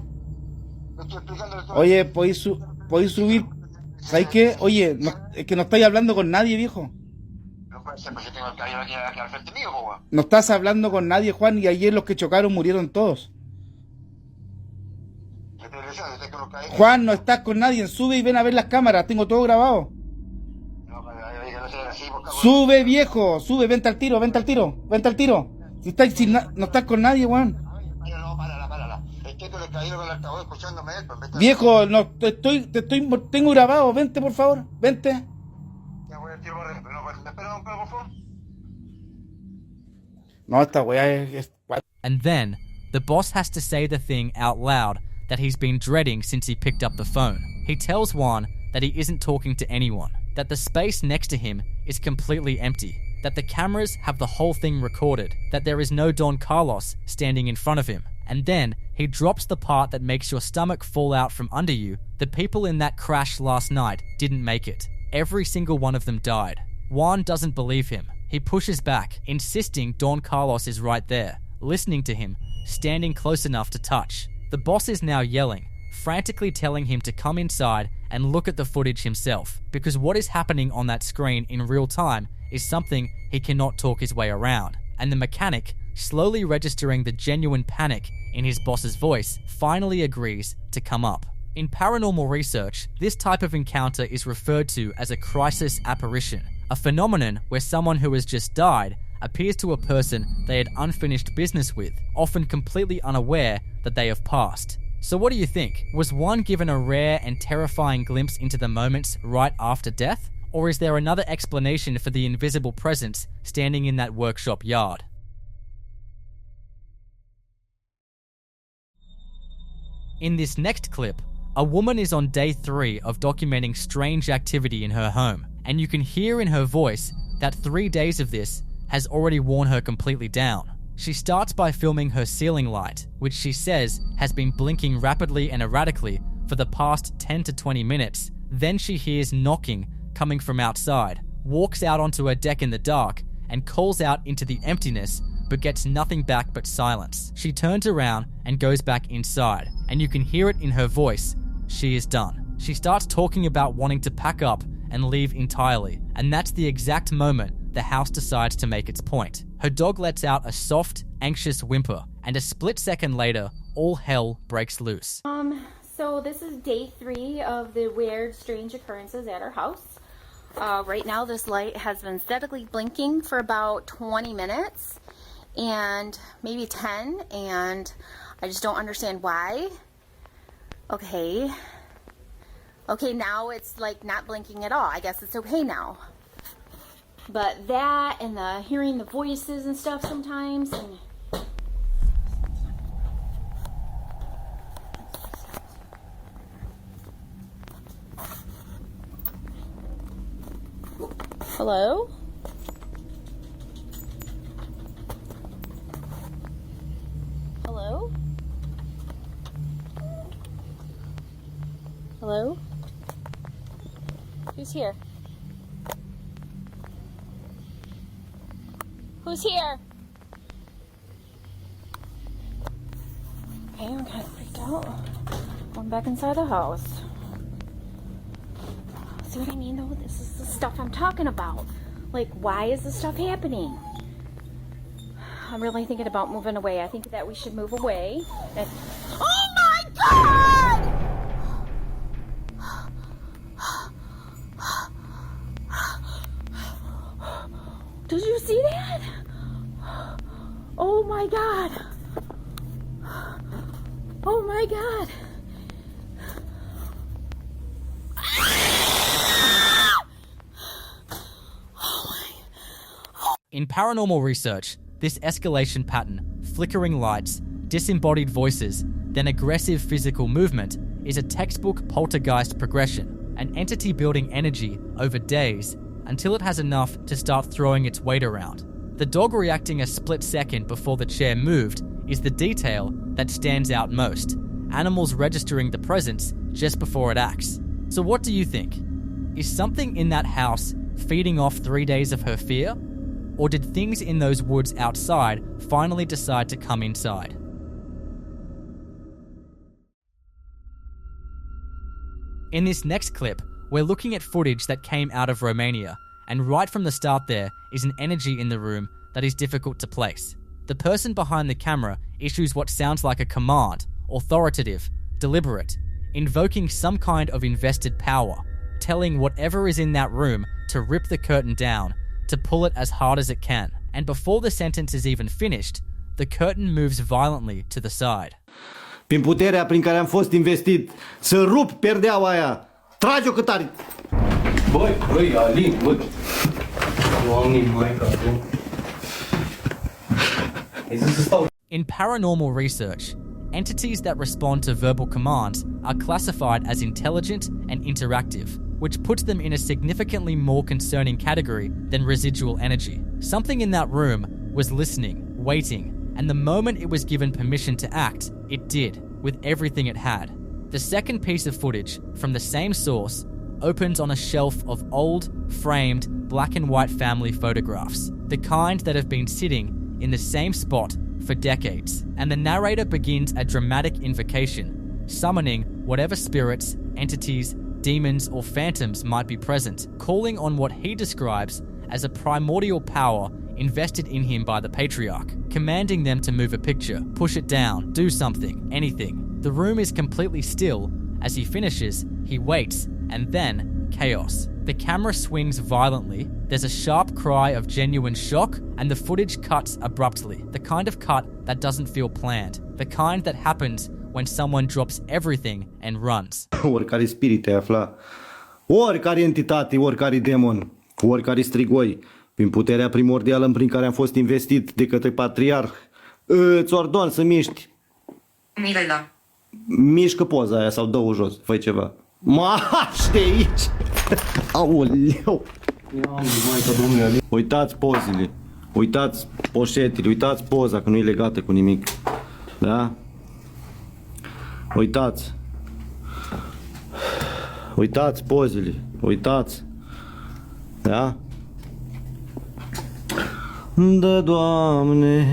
Le estoy explicándole todo. Oye, ¿podéis subir? ¿Sabes qué? Oye, es que no estáis hablando con nadie, viejo. No puede ser, pues yo tengo el caballero aquí al frente mío, pues. No estás hablando con nadie, Juan, y ayer los que chocaron murieron todos. Juan, no estás con nadie, sube y ven a ver las cámaras, tengo todo grabado. Sube, viejo, sube, vente al tiro. Si no estás con nadie, Juan. Párala. Es que el caballero con el altavoz escuchándome él, pues. Viejo, no, tengo grabado, vente, por favor, vente. Ya voy al tiro, espera, por favor. No, esta weá es... And then, the boss has to say the thing out loud that he's been dreading since he picked up the phone. He tells Juan that he isn't talking to anyone, that the space next to him is completely empty, that the cameras have the whole thing recorded, that there is no Don Carlos standing in front of him. And then he drops the part that makes your stomach fall out from under you. The people in that crash last night didn't make it. Every single one of them died. Juan doesn't believe him. He pushes back, insisting Don Carlos is right there, listening to him, standing close enough to touch. The boss is now yelling, frantically telling him to come inside and look at the footage himself, because what is happening on that screen in real time is something he cannot talk his way around. And the mechanic, slowly registering the genuine panic in his boss's voice, finally agrees to come up. In paranormal research, this type of encounter is referred to as a crisis apparition, a phenomenon where someone who has just died appears to a person they had unfinished business with, often completely unaware that they have passed. So what do you think? Was one given a rare and terrifying glimpse into the moments right after death? Or is there another explanation for the invisible presence standing in that workshop yard? In this next clip, a woman is on day 3 of documenting strange activity in her home, and you can hear in her voice that 3 days of this has already worn her completely down. She starts by filming her ceiling light, which she says has been blinking rapidly and erratically for the past 10 to 20 minutes. Then she hears knocking coming from outside, walks out onto her deck in the dark, and calls out into the emptiness, but gets nothing back but silence. She turns around and goes back inside, and you can hear it in her voice. She is done. She starts talking about wanting to pack up and leave entirely, and that's the exact moment the house decides to make its point. Her dog lets out a soft, anxious whimper, and a split second later, all hell breaks loose. So this is day 3 of the weird, strange occurrences at our house. Right now, this light has been steadily blinking for about 20 minutes, and maybe 10, and I just don't understand why. Okay, now it's like not blinking at all. I guess it's okay now. But that and the hearing the voices and stuff sometimes, and hello? Hello? Hello? Who's here? Who's here? Okay, I'm kind of freaked out. Going back inside the house. See what I mean though? This is the stuff I'm talking about. Like, why is this stuff happening? I'm really thinking about moving away. I think that we should move away. Oh my God! Did you see that? Oh my God. Oh my God. In paranormal research, this escalation pattern, flickering lights, disembodied voices, then aggressive physical movement, is a textbook poltergeist progression, an entity building energy over days until it has enough to start throwing its weight around. The dog reacting a split second before the chair moved is the detail that stands out most. Animals registering the presence just before it acts. So what do you think? Is something in that house feeding off 3 days of her fear? Or did things in those woods outside finally decide to come inside? In this next clip, we're looking at footage that came out of Romania, and right from the start there is an energy in the room that is difficult to place. The person behind the camera issues what sounds like a command, authoritative, deliberate, invoking some kind of invested power, telling whatever is in that room to rip the curtain down, to pull it as hard as it can. And before the sentence is even finished, the curtain moves violently to the side. Prin puterea prin care am fost investit, să rup perdeaua aia. Trage-o cât are. Băi, Alin, băi. Doamne, maica tu. In paranormal research, entities that respond to verbal commands are classified as intelligent and interactive, which puts them in a significantly more concerning category than residual energy. Something in that room was listening, waiting, and the moment it was given permission to act, it did, with everything it had. The second piece of footage, from the same source, opens on a shelf of old, framed, black and white family photographs, the kind that have been sitting in the same spot for decades, and the narrator begins a dramatic invocation, summoning whatever spirits, entities, demons, or phantoms might be present, calling on what he describes as a primordial power invested in him by the patriarch, commanding them to move a picture, push it down, do something, anything. The room is completely still. As he finishes, he waits, and then chaos. The camera swings violently, there's a sharp cry of genuine shock, and the footage cuts abruptly. The kind of cut that doesn't feel planned. The kind that happens when someone drops everything and runs. Oricare spirit te afla, oricare entitate, oricare demon, oricare strigoi, prin puterea primordială prin care am fost investit de către patriarh, îți ordon să miști. Nivela. Mișcă poza aia sau dă-o jos, fă ceva. Mași de aici! Aoleu! Uitați pozele, uitați poșetele, uitați poza, că nu e legată cu nimic. Da? Uitați. Uitați pozele, uitați. Da? Da, Doamne.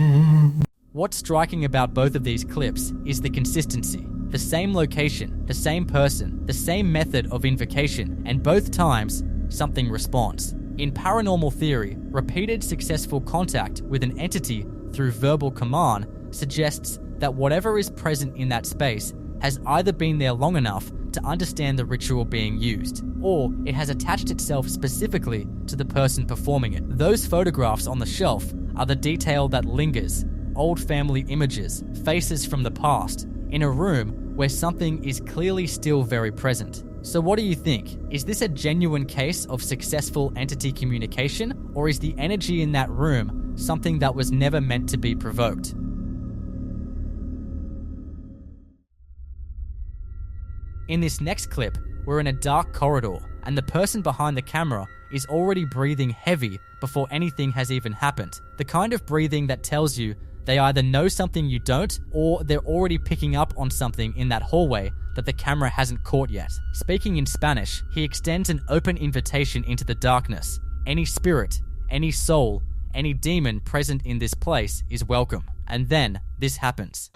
What's striking about both of these clips is the consistency. The same location, the same person, the same method of invocation, and both times, something responds. In paranormal theory, repeated successful contact with an entity through verbal command suggests that whatever is present in that space has either been there long enough to understand the ritual being used, or it has attached itself specifically to the person performing it. Those photographs on the shelf are the detail that lingers, old family images, faces from the past, in a room where something is clearly still very present. So what do you think? Is this a genuine case of successful entity communication, or is the energy in that room something that was never meant to be provoked? In this next clip, we're in a dark corridor, and the person behind the camera is already breathing heavy before anything has even happened. The kind of breathing that tells you they either know something you don't, or they're already picking up on something in that hallway that the camera hasn't caught yet. Speaking in Spanish, he extends an open invitation into the darkness. Any spirit, any soul, any demon present in this place is welcome. And then this happens.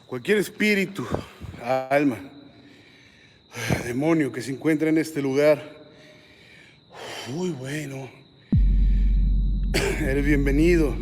Cualquier espíritu, alma, demonio que se encuentra en este lugar, muy bueno, eres bienvenido.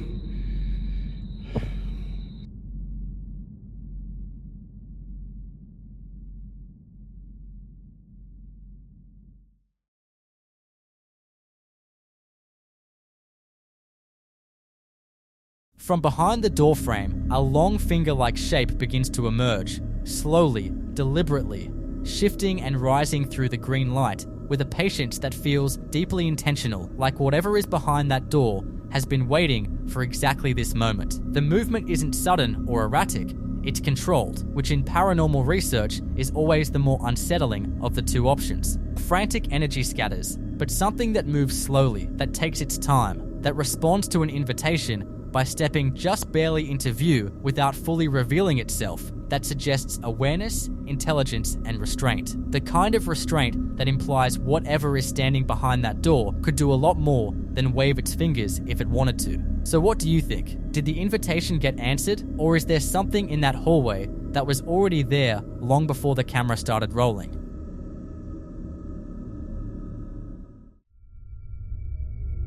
From behind the doorframe, a long finger-like shape begins to emerge, slowly, deliberately, shifting and rising through the green light with a patience that feels deeply intentional, like whatever is behind that door has been waiting for exactly this moment. The movement isn't sudden or erratic, it's controlled, which in paranormal research is always the more unsettling of the two options. Frantic energy scatters, but something that moves slowly, that takes its time, that responds to an invitation by stepping just barely into view without fully revealing itself, that suggests awareness, intelligence, and restraint. The kind of restraint that implies whatever is standing behind that door could do a lot more than wave its fingers if it wanted to. So what do you think? Did the invitation get answered, or is there something in that hallway that was already there long before the camera started rolling?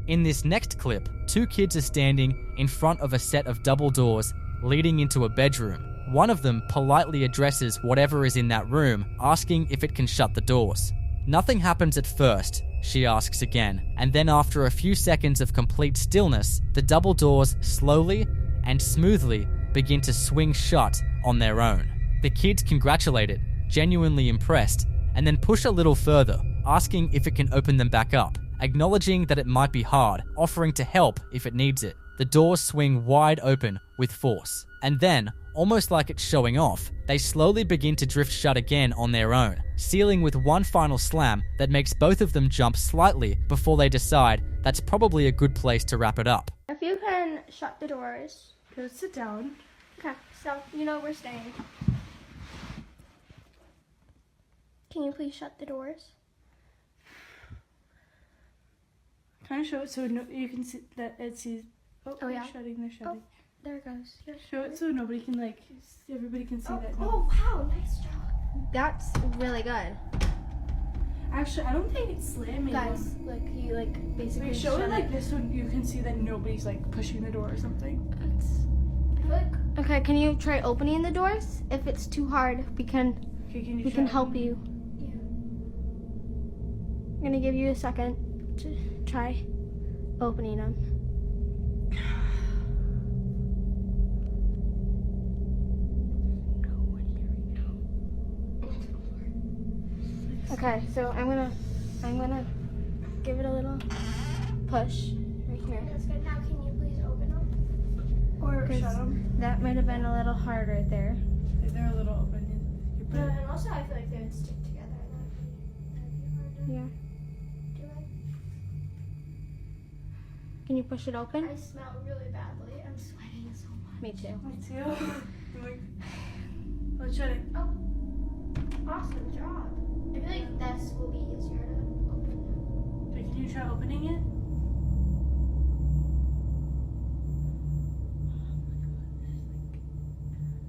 In this next clip, two kids are standing in front of a set of double doors leading into a bedroom. One of them politely addresses whatever is in that room, asking if it can shut the doors. Nothing happens at first, she asks again, and then after a few seconds of complete stillness, the double doors slowly and smoothly begin to swing shut on their own. The kids congratulate it, genuinely impressed, and then push a little further, asking if it can open them back up, acknowledging that it might be hard, offering to help if it needs it. The doors swing wide open with force, and then, almost like it's showing off, they slowly begin to drift shut again on their own, sealing with one final slam that makes both of them jump slightly before they decide that's probably a good place to wrap it up. If you can shut the doors. Go sit down. Okay, so you know we're staying. Can you please shut the doors? Can I show it so you can see that it sees? Oh yeah. They're shutting. Oh, there it goes. Yeah, show it so nobody can everybody can see that. Oh wow, nice job. That's really good. Actually, I don't think it's slamming. Guys, like you basically show it like this so you can see that nobody's pushing the door or something. Okay, can you try opening the doors? If it's too hard, we can help you. Yeah. I'm gonna give you a second to try opening them. Okay, so I'm gonna give it a little push right here. That's good. Now can you please open them? Or shut them? That might have been a little hard right there. They're a little open. And also I feel like they would stick together. Yeah. Can you push it open? I smell really badly. I'm sweating so much. Me too. Me too. Let's shut it. Oh, awesome job. I feel like this will be easier to open. Can you try opening it?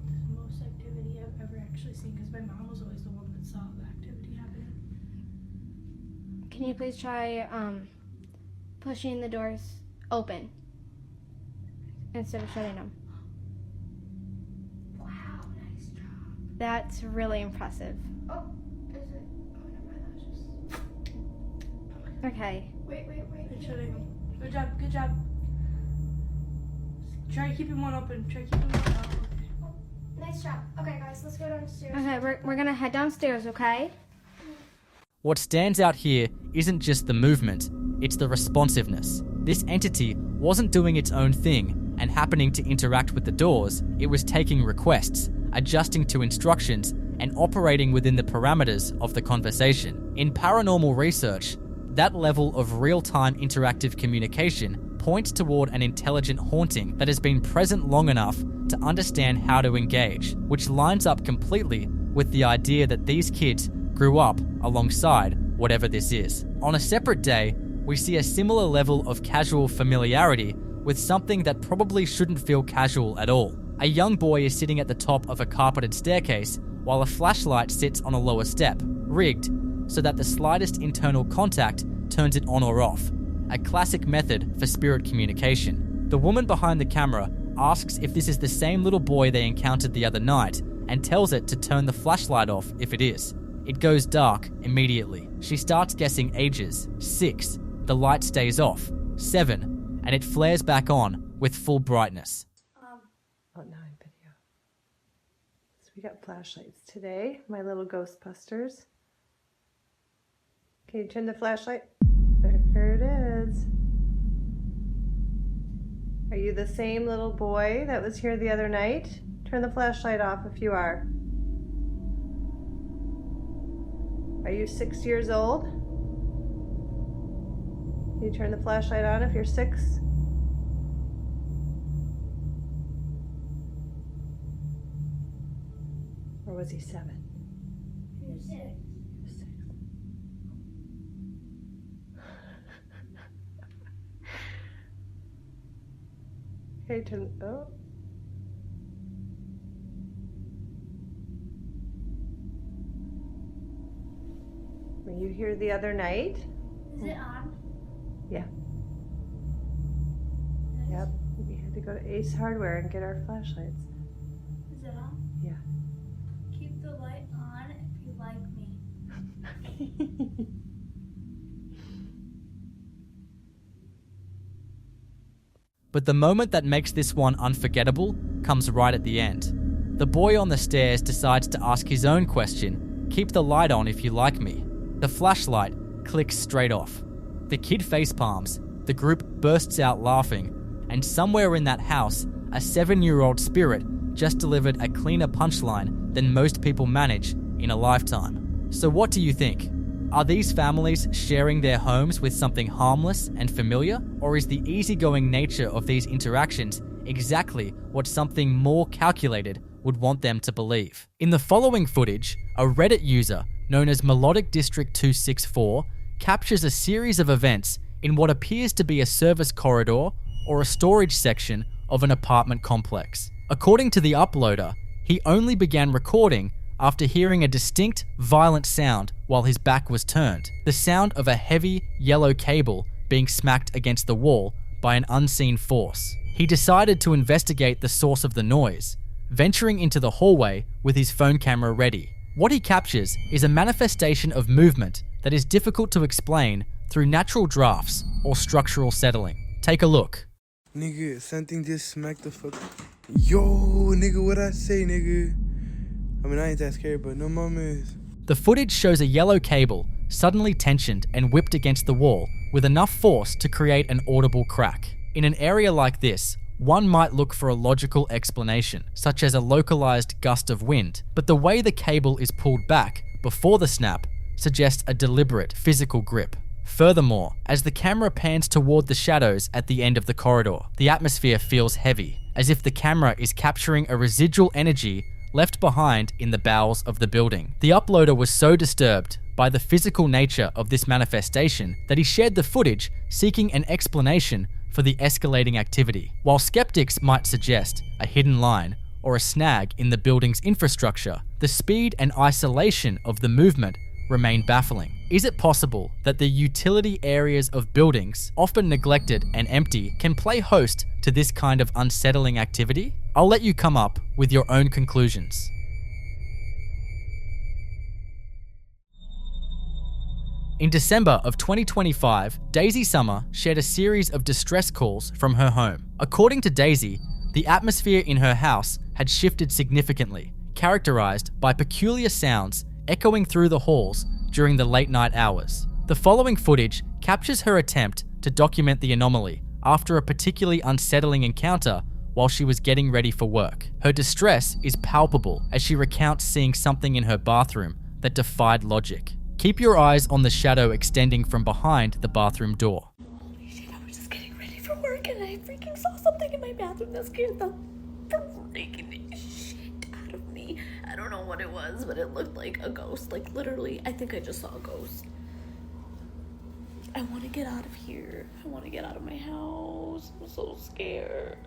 This is the most activity I've ever actually seen because my mom was always the one that saw the activity happening. Can you please try pushing the doors open instead of shutting them? Wow, nice job. That's really impressive. Oh, is it? Oh no, my lashes. Okay. Wait. It's shutting them. Good job. Try keeping one open. Oh, nice job. Okay, guys, let's go downstairs. Okay, we're gonna head downstairs. Okay. What stands out here isn't just the movement, it's the responsiveness. This entity wasn't doing its own thing and happening to interact with the doors, it was taking requests, adjusting to instructions, and operating within the parameters of the conversation. In paranormal research, that level of real-time interactive communication points toward an intelligent haunting that has been present long enough to understand how to engage, which lines up completely with the idea that these kids grew up alongside whatever this is. On a separate day, we see a similar level of casual familiarity with something that probably shouldn't feel casual at all. A young boy is sitting at the top of a carpeted staircase while a flashlight sits on a lower step, rigged so that the slightest internal contact turns it on or off, a classic method for spirit communication. The woman behind the camera asks if this is the same little boy they encountered the other night and tells it to turn the flashlight off if it is. It goes dark immediately. She starts guessing ages. 6. The light stays off. 7. And it flares back on with full brightness. Oh, now in video. We got flashlights today, my little Ghostbusters. Can you turn the flashlight? There it is. Are you the same little boy that was here the other night? Turn the flashlight off if you are. Are you 6 years old? Can you turn the flashlight on if you're 6? Or was he 7? You're 6. Okay, turn. Oh. Were you here the other night? Is it on? Yeah. Yep. We had to go to Ace Hardware and get our flashlights. Is it on? Yeah. Keep the light on if you like me. But the moment that makes this one unforgettable comes right at the end. The boy on the stairs decides to ask his own question, "Keep the light on if you like me." The flashlight clicks straight off. The kid facepalms, the group bursts out laughing, and somewhere in that house, a 7-year-old spirit just delivered a cleaner punchline than most people manage in a lifetime. So what do you think? Are these families sharing their homes with something harmless and familiar? Or is the easygoing nature of these interactions exactly what something more calculated would want them to believe? In the following footage, a Reddit user known as Melodic District 264 captures a series of events in what appears to be a service corridor or a storage section of an apartment complex. According to the uploader, he only began recording after hearing a distinct, violent sound while his back was turned. The sound of a heavy, yellow cable being smacked against the wall by an unseen force. He decided to investigate the source of the noise, venturing into the hallway with his phone camera ready. What he captures is a manifestation of movement that is difficult to explain through natural drafts or structural settling. Take a look. Nigga, something just smacked the fuck. Yo, nigga, what I say, nigga? I mean, I ain't that scared, but no mama is. The footage shows a yellow cable suddenly tensioned and whipped against the wall with enough force to create an audible crack. In an area like this, one might look for a logical explanation, such as a localized gust of wind, but the way the cable is pulled back before the snap suggests a deliberate physical grip. Furthermore, as the camera pans toward the shadows at the end of the corridor, the atmosphere feels heavy, as if the camera is capturing a residual energy left behind in the bowels of the building. The uploader was so disturbed by the physical nature of this manifestation that he shared the footage seeking an explanation for the escalating activity. While skeptics might suggest a hidden line or a snag in the building's infrastructure, the speed and isolation of the movement remain baffling. Is it possible that the utility areas of buildings, often neglected and empty, can play host to this kind of unsettling activity? I'll let you come up with your own conclusions. In December of 2025, Daisy Summer shared a series of distress calls from her home. According to Daisy, the atmosphere in her house had shifted significantly, characterized by peculiar sounds echoing through the halls during the late night hours. The following footage captures her attempt to document the anomaly after a particularly unsettling encounter while she was getting ready for work. Her distress is palpable as she recounts seeing something in her bathroom that defied logic. Keep your eyes on the shadow extending from behind the bathroom door. Holy shit, I was just getting ready for work and I freaking saw something in my bathroom that scared the freaking shit out of me. I don't know what it was, but it looked like a ghost. Like literally, I think I just saw a ghost. I want to get out of here. I want to get out of my house. I'm so scared.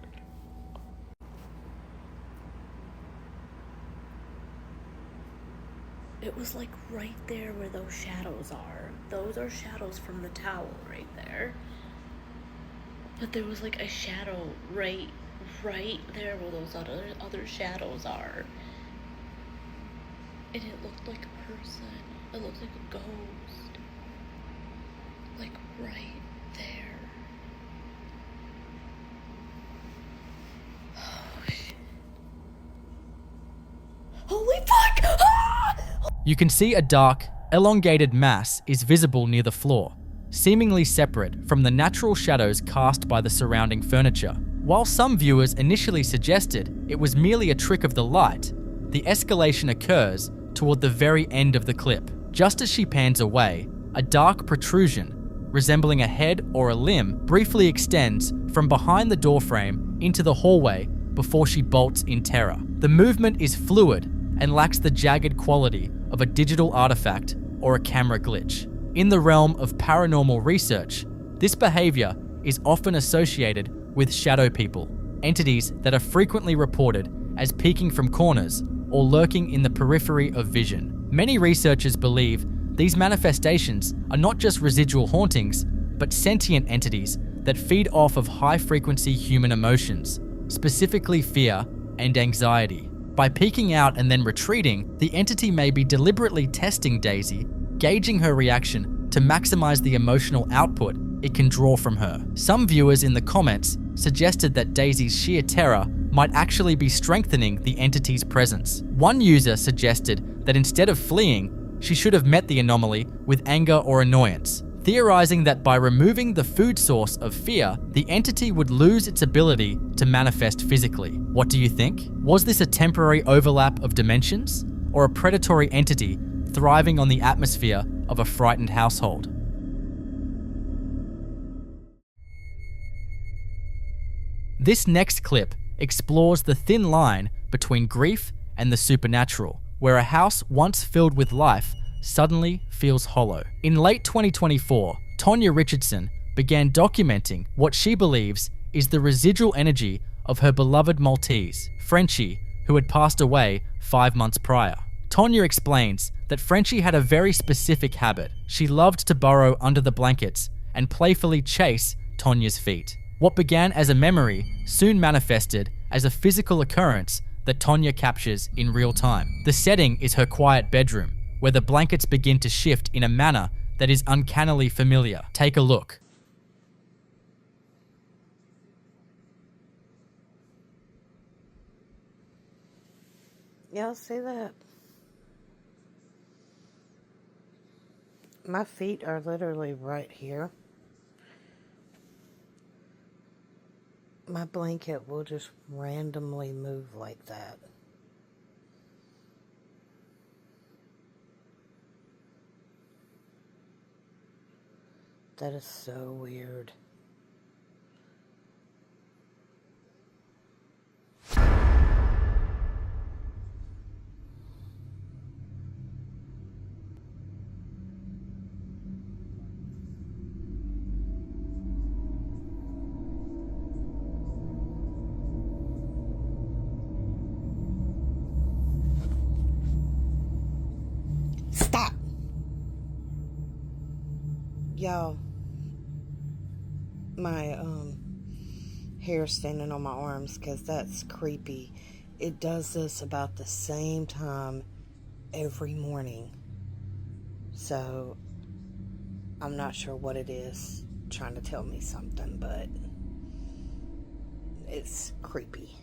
It was like right there where those shadows are. Those are shadows from the towel right there. But there was like a shadow right there where those other shadows are. And it looked like a person. It looked like a ghost. Like right there. Oh shit. Holy You can see a dark, elongated mass is visible near the floor, seemingly separate from the natural shadows cast by the surrounding furniture. While some viewers initially suggested it was merely a trick of the light, the escalation occurs toward the very end of the clip. Just as she pans away, a dark protrusion, resembling a head or a limb, briefly extends from behind the doorframe into the hallway before she bolts in terror. The movement is fluid and lacks the jagged quality of a digital artifact or a camera glitch. In the realm of paranormal research, this behavior is often associated with shadow people, entities that are frequently reported as peeking from corners or lurking in the periphery of vision. Many researchers believe these manifestations are not just residual hauntings, but sentient entities that feed off of high-frequency human emotions, specifically fear and anxiety. By peeking out and then retreating, the entity may be deliberately testing Daisy, gauging her reaction to maximize the emotional output it can draw from her. Some viewers in the comments suggested that Daisy's sheer terror might actually be strengthening the entity's presence. One user suggested that instead of fleeing, she should have met the anomaly with anger or annoyance, theorizing that by removing the food source of fear, the entity would lose its ability to manifest physically. What do you think? Was this a temporary overlap of dimensions, or a predatory entity thriving on the atmosphere of a frightened household? This next clip explores the thin line between grief and the supernatural, where a house once filled with life suddenly feels hollow. In late 2024, Tonya Richardson began documenting what she believes is the residual energy of her beloved Maltese, Frenchie, who had passed away 5 months prior. Tonya explains that Frenchie had a very specific habit. She loved to burrow under the blankets and playfully chase Tonya's feet. What began as a memory soon manifested as a physical occurrence that Tonya captures in real time. The setting is her quiet bedroom, where the blankets begin to shift in a manner that is uncannily familiar. Take a look. Y'all see that? My feet are literally right here. My blanket will just randomly move like that. That is so weird. Stop! Y'all, my hair standing on my arms because that's creepy. It does this about the same time every morning. So I'm not sure what it is trying to tell me something, but it's creepy.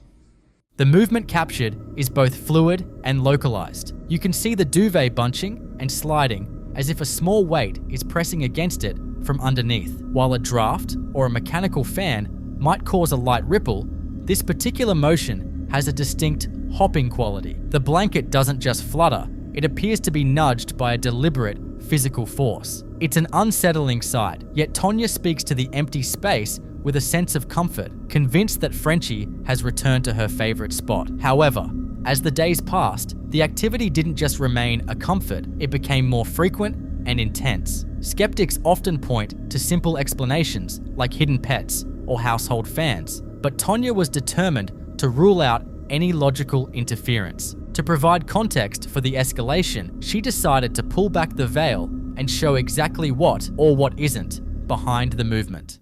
The movement captured is both fluid and localized. You can see the duvet bunching and sliding as if a small weight is pressing against it from underneath. While a draft or a mechanical fan might cause a light ripple, this particular motion has a distinct hopping quality. The blanket doesn't just flutter, it appears to be nudged by a deliberate physical force. It's an unsettling sight, yet Tonya speaks to the empty space with a sense of comfort, convinced that Frenchie has returned to her favorite spot. However, as the days passed, the activity didn't just remain a comfort, it became more frequent and intense. Skeptics often point to simple explanations like hidden pets or household fans, but Tonya was determined to rule out any logical interference. To provide context for the escalation, she decided to pull back the veil and show exactly what or what isn't behind the movement.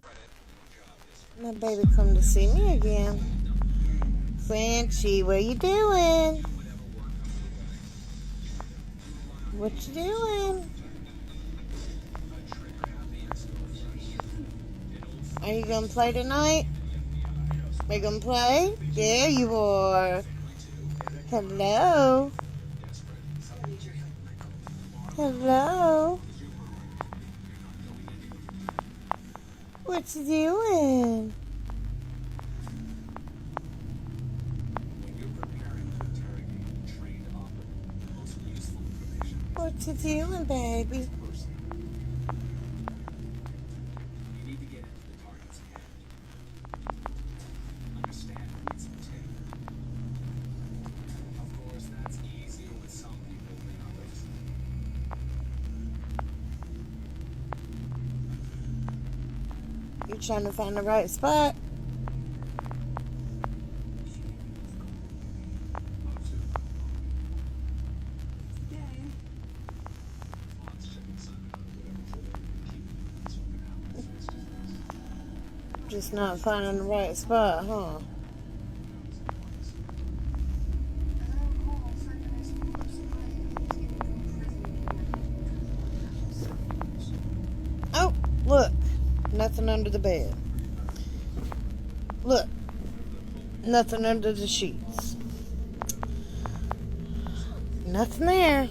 My baby come to see me again. Frenchie, what you doing? What you doing? Are you gonna play tonight? Are you gonna play? There you are. Hello. Hello? What you doing? What you doing, baby? You trying to find the right spot? Just not finding the right spot, huh? Oh, look. Nothing under the bed. Look. Nothing under the sheets. Nothing there.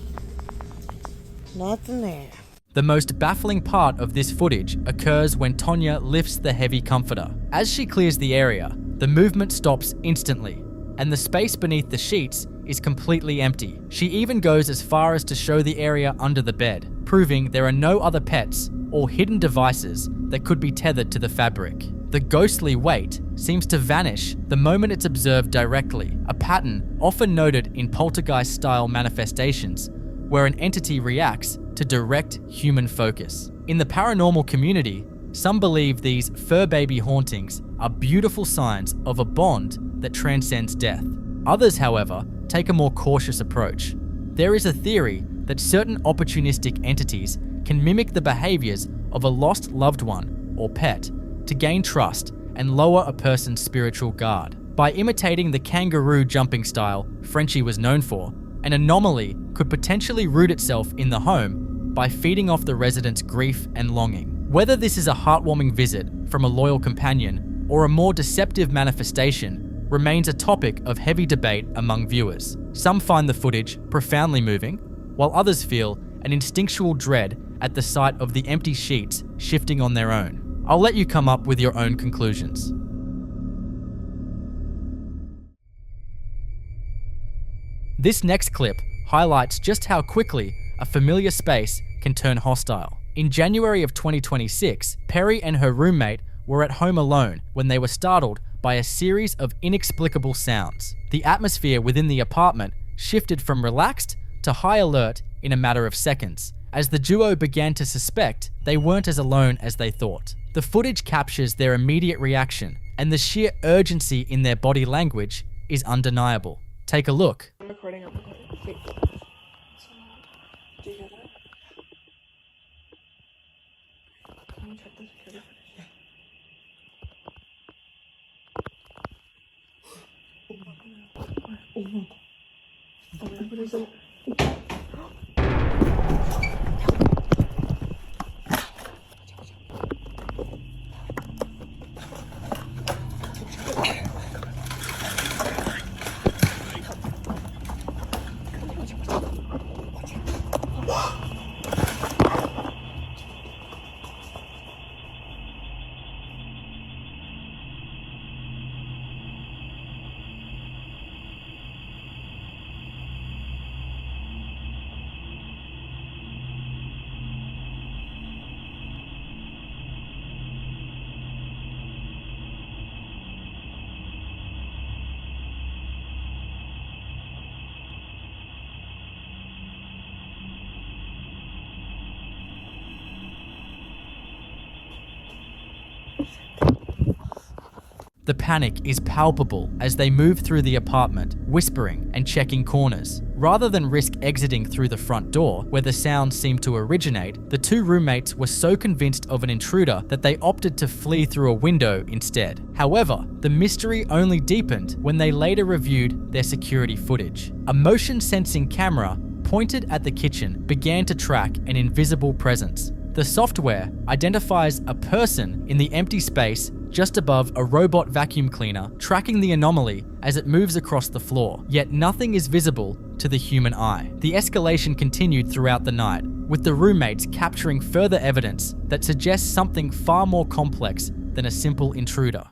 Nothing there. The most baffling part of this footage occurs when Tonya lifts the heavy comforter. As she clears the area, the movement stops instantly, and the space beneath the sheets is completely empty. She even goes as far as to show the area under the bed, proving there are no other pets or hidden devices that could be tethered to the fabric. The ghostly weight seems to vanish the moment it's observed directly, a pattern often noted in poltergeist-style manifestations, where an entity reacts to direct human focus. In the paranormal community, some believe these fur baby hauntings are beautiful signs of a bond that transcends death. Others, however, take a more cautious approach. There is a theory that certain opportunistic entities can mimic the behaviors of a lost loved one or pet to gain trust and lower a person's spiritual guard. By imitating the kangaroo jumping style Frenchie was known for, an anomaly could potentially root itself in the home by feeding off the residents' grief and longing. Whether this is a heartwarming visit from a loyal companion or a more deceptive manifestation remains a topic of heavy debate among viewers. Some find the footage profoundly moving, while others feel an instinctual dread at the sight of the empty sheets shifting on their own. I'll let you come up with your own conclusions. This next clip highlights just how quickly a familiar space can turn hostile. In January of 2026, Perry and her roommate were at home alone when they were startled by a series of inexplicable sounds. The atmosphere within the apartment shifted from relaxed to high alert in a matter of seconds, as the duo began to suspect they weren't as alone as they thought. The footage captures their immediate reaction, and the sheer urgency in their body language is undeniable. Take a look. I'm recording. Wait. Do you hear that? Can you check the security footage? Oh my god. What is it? The panic is palpable as they move through the apartment, whispering and checking corners. Rather than risk exiting through the front door, where the sounds seemed to originate, the two roommates were so convinced of an intruder that they opted to flee through a window instead. However, the mystery only deepened when they later reviewed their security footage. A motion-sensing camera pointed at the kitchen began to track an invisible presence. The software identifies a person in the empty space just above a robot vacuum cleaner, tracking the anomaly as it moves across the floor. Yet nothing is visible to the human eye. The escalation continued throughout the night, with the roommates capturing further evidence that suggests something far more complex than a simple intruder.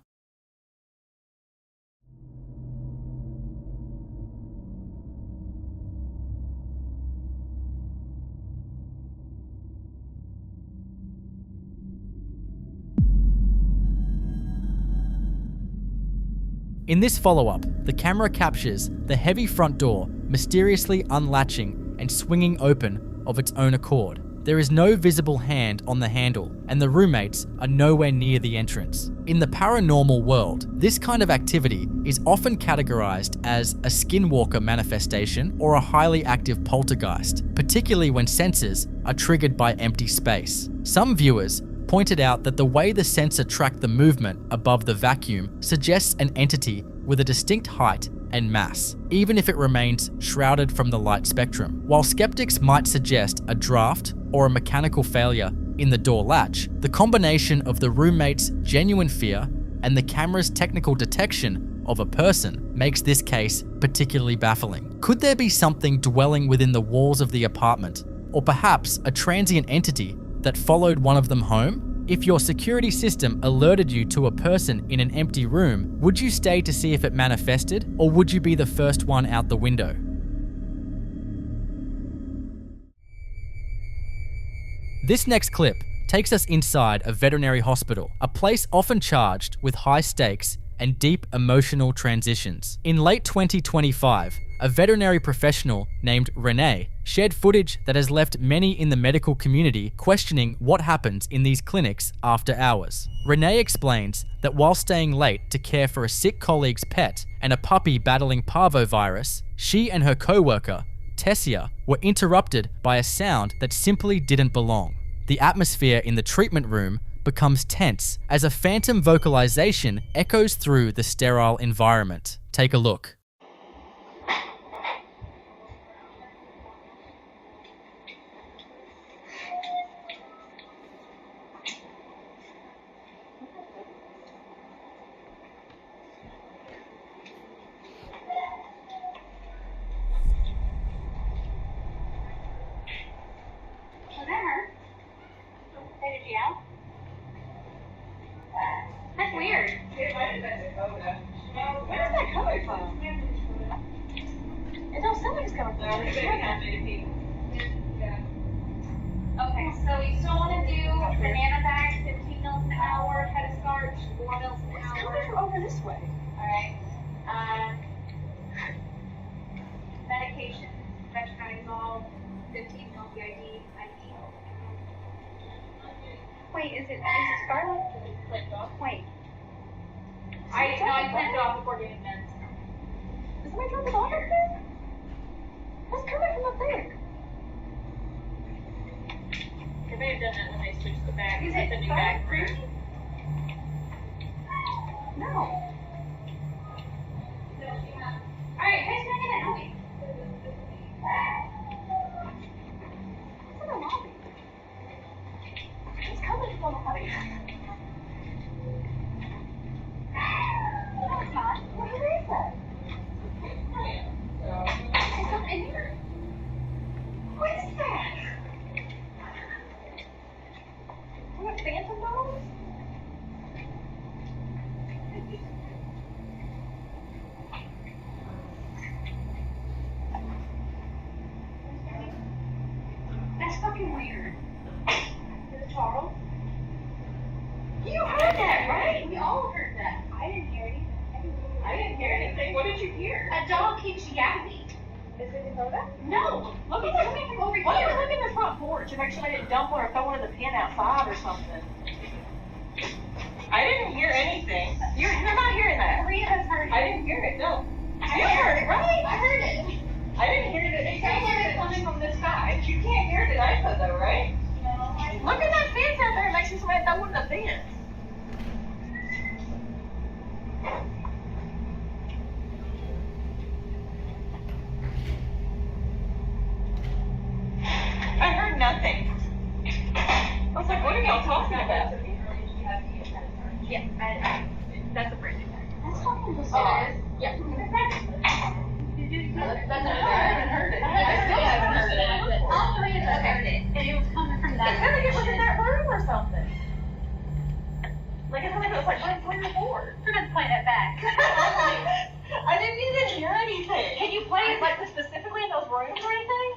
In this follow-up, the camera captures the heavy front door mysteriously unlatching and swinging open of its own accord. There is no visible hand on the handle, and the roommates are nowhere near the entrance. In the paranormal world, this kind of activity is often categorized as a skinwalker manifestation or a highly active poltergeist, particularly when senses are triggered by empty space. Some viewers pointed out that the way the sensor tracked the movement above the vacuum suggests an entity with a distinct height and mass, even if it remains shrouded from the light spectrum. While skeptics might suggest a draft or a mechanical failure in the door latch, the combination of the roommate's genuine fear and the camera's technical detection of a person makes this case particularly baffling. Could there be something dwelling within the walls of the apartment, or perhaps a transient entity that followed one of them home? If your security system alerted you to a person in an empty room, would you stay to see if it manifested, or would you be the first one out the window? This next clip takes us inside a veterinary hospital, a place often charged with high stakes and deep emotional transitions. In late 2025, a veterinary professional named Renee shared footage that has left many in the medical community questioning what happens in these clinics after hours. Renee explains that while staying late to care for a sick colleague's pet and a puppy battling parvovirus, she and her co-worker, Tessia, were interrupted by a sound that simply didn't belong. The atmosphere in the treatment room becomes tense as a phantom vocalization echoes through the sterile environment. Take a look. That's weird. Where is that coming from? It's all something's coming from. Okay, so you still want to do banana bags, 15 mils an hour, head of starch, 4 mils an hour. It's coming from over this way. Alright. Medication, Veterinary, 15 mils BID, Wait, is it Scarlet? Clipped off. Wait. I clipped it off before getting meds. Is somebody dropping off up there? What's coming from up there? They may have done that when they switched the bag. Is it the new bag for it? No. Alright, guys, can I get that help me? It's in the lobby. It's coming from the lobby. No, it's not. Where is that? It's not in here. What is that? What, phantom dolls? That's fucking weird. Is it Charles? You heard that, right? We all heard that. I didn't hear anything. I didn't hear anything. What did you hear? A dog keeps yapping. Is it Dakota? No. Look at this. Over here. Why don't you look in the front porch and make sure I didn't dump one or throw one in the pen outside or something? I didn't hear anything. You're not hearing that. Maria has heard it. I didn't hear it. No. You heard it, right? I heard it. I didn't hear it. You can't hear it coming from this side. You can't hear it at ISO though, right? No. Look at that fence out there. Make sure somebody throw one in the fence. I heard nothing. I was like, what are y'all talking about? Yeah, that's a brand new bag. That's fucking bizarre. Yeah. Did you? I haven't heard it. I still haven't heard it. All three of us heard it. And it with the board. We're gonna play that back. I didn't even hear anything. Can you play it like specifically in those rooms or anything?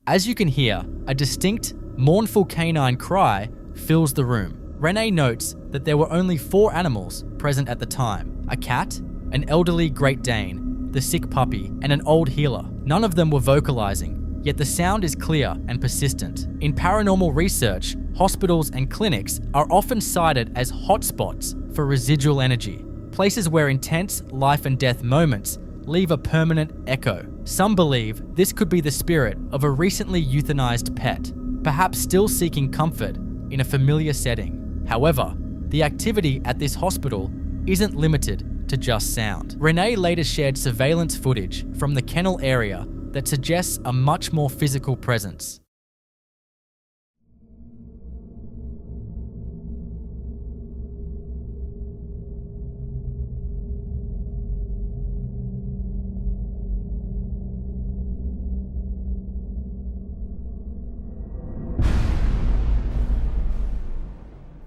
As you can hear, a distinct, mournful canine cry fills the room. Renee notes that there were only 4 animals present at the time: a cat, an elderly Great Dane, the sick puppy, and an old healer. None of them were vocalizing, yet the sound is clear and persistent. In paranormal research, hospitals and clinics are often cited as hotspots for residual energy, places where intense life and death moments leave a permanent echo. Some believe this could be the spirit of a recently euthanized pet, perhaps still seeking comfort in a familiar setting. However, the activity at this hospital isn't limited to just sound. Renee later shared surveillance footage from the kennel area that suggests a much more physical presence.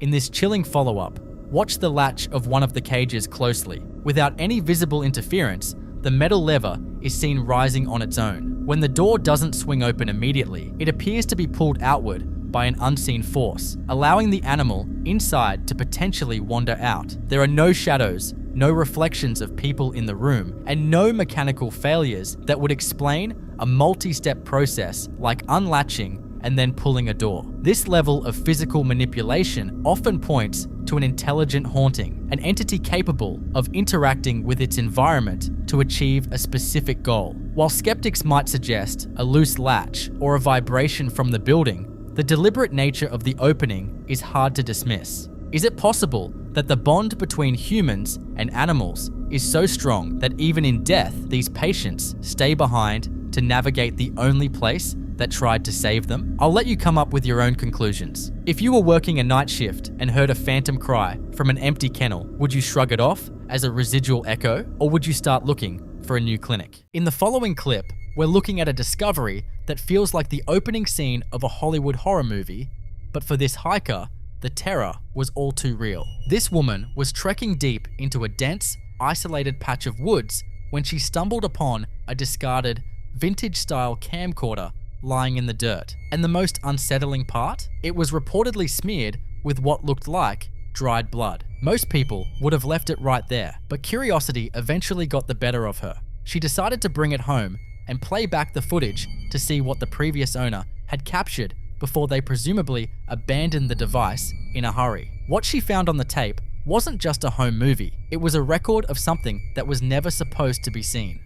In this chilling follow-up, watch the latch of one of the cages closely. Without any visible interference, the metal lever is seen rising on its own. When the door doesn't swing open immediately, it appears to be pulled outward by an unseen force, allowing the animal inside to potentially wander out. There are no shadows, no reflections of people in the room, and no mechanical failures that would explain a multi-step process like unlatching and then pulling a door. This level of physical manipulation often points to an intelligent haunting, an entity capable of interacting with its environment to achieve a specific goal. While skeptics might suggest a loose latch or a vibration from the building, the deliberate nature of the opening is hard to dismiss. Is it possible that the bond between humans and animals is so strong that even in death, these patients stay behind to navigate the only place that tried to save them? I'll let you come up with your own conclusions. If you were working a night shift and heard a phantom cry from an empty kennel, would you shrug it off as a residual echo, or would you start looking for a new clinic? In the following clip, we're looking at a discovery that feels like the opening scene of a Hollywood horror movie, but for this hiker, the terror was all too real. This woman was trekking deep into a dense, isolated patch of woods when she stumbled upon a discarded, vintage-style camcorder lying in the dirt. And the most unsettling part? It was reportedly smeared with what looked like dried blood. Most people would have left it right there, but curiosity eventually got the better of her. She decided to bring it home and play back the footage to see what the previous owner had captured before they presumably abandoned the device in a hurry. What she found on the tape wasn't just a home movie, it was a record of something that was never supposed to be seen.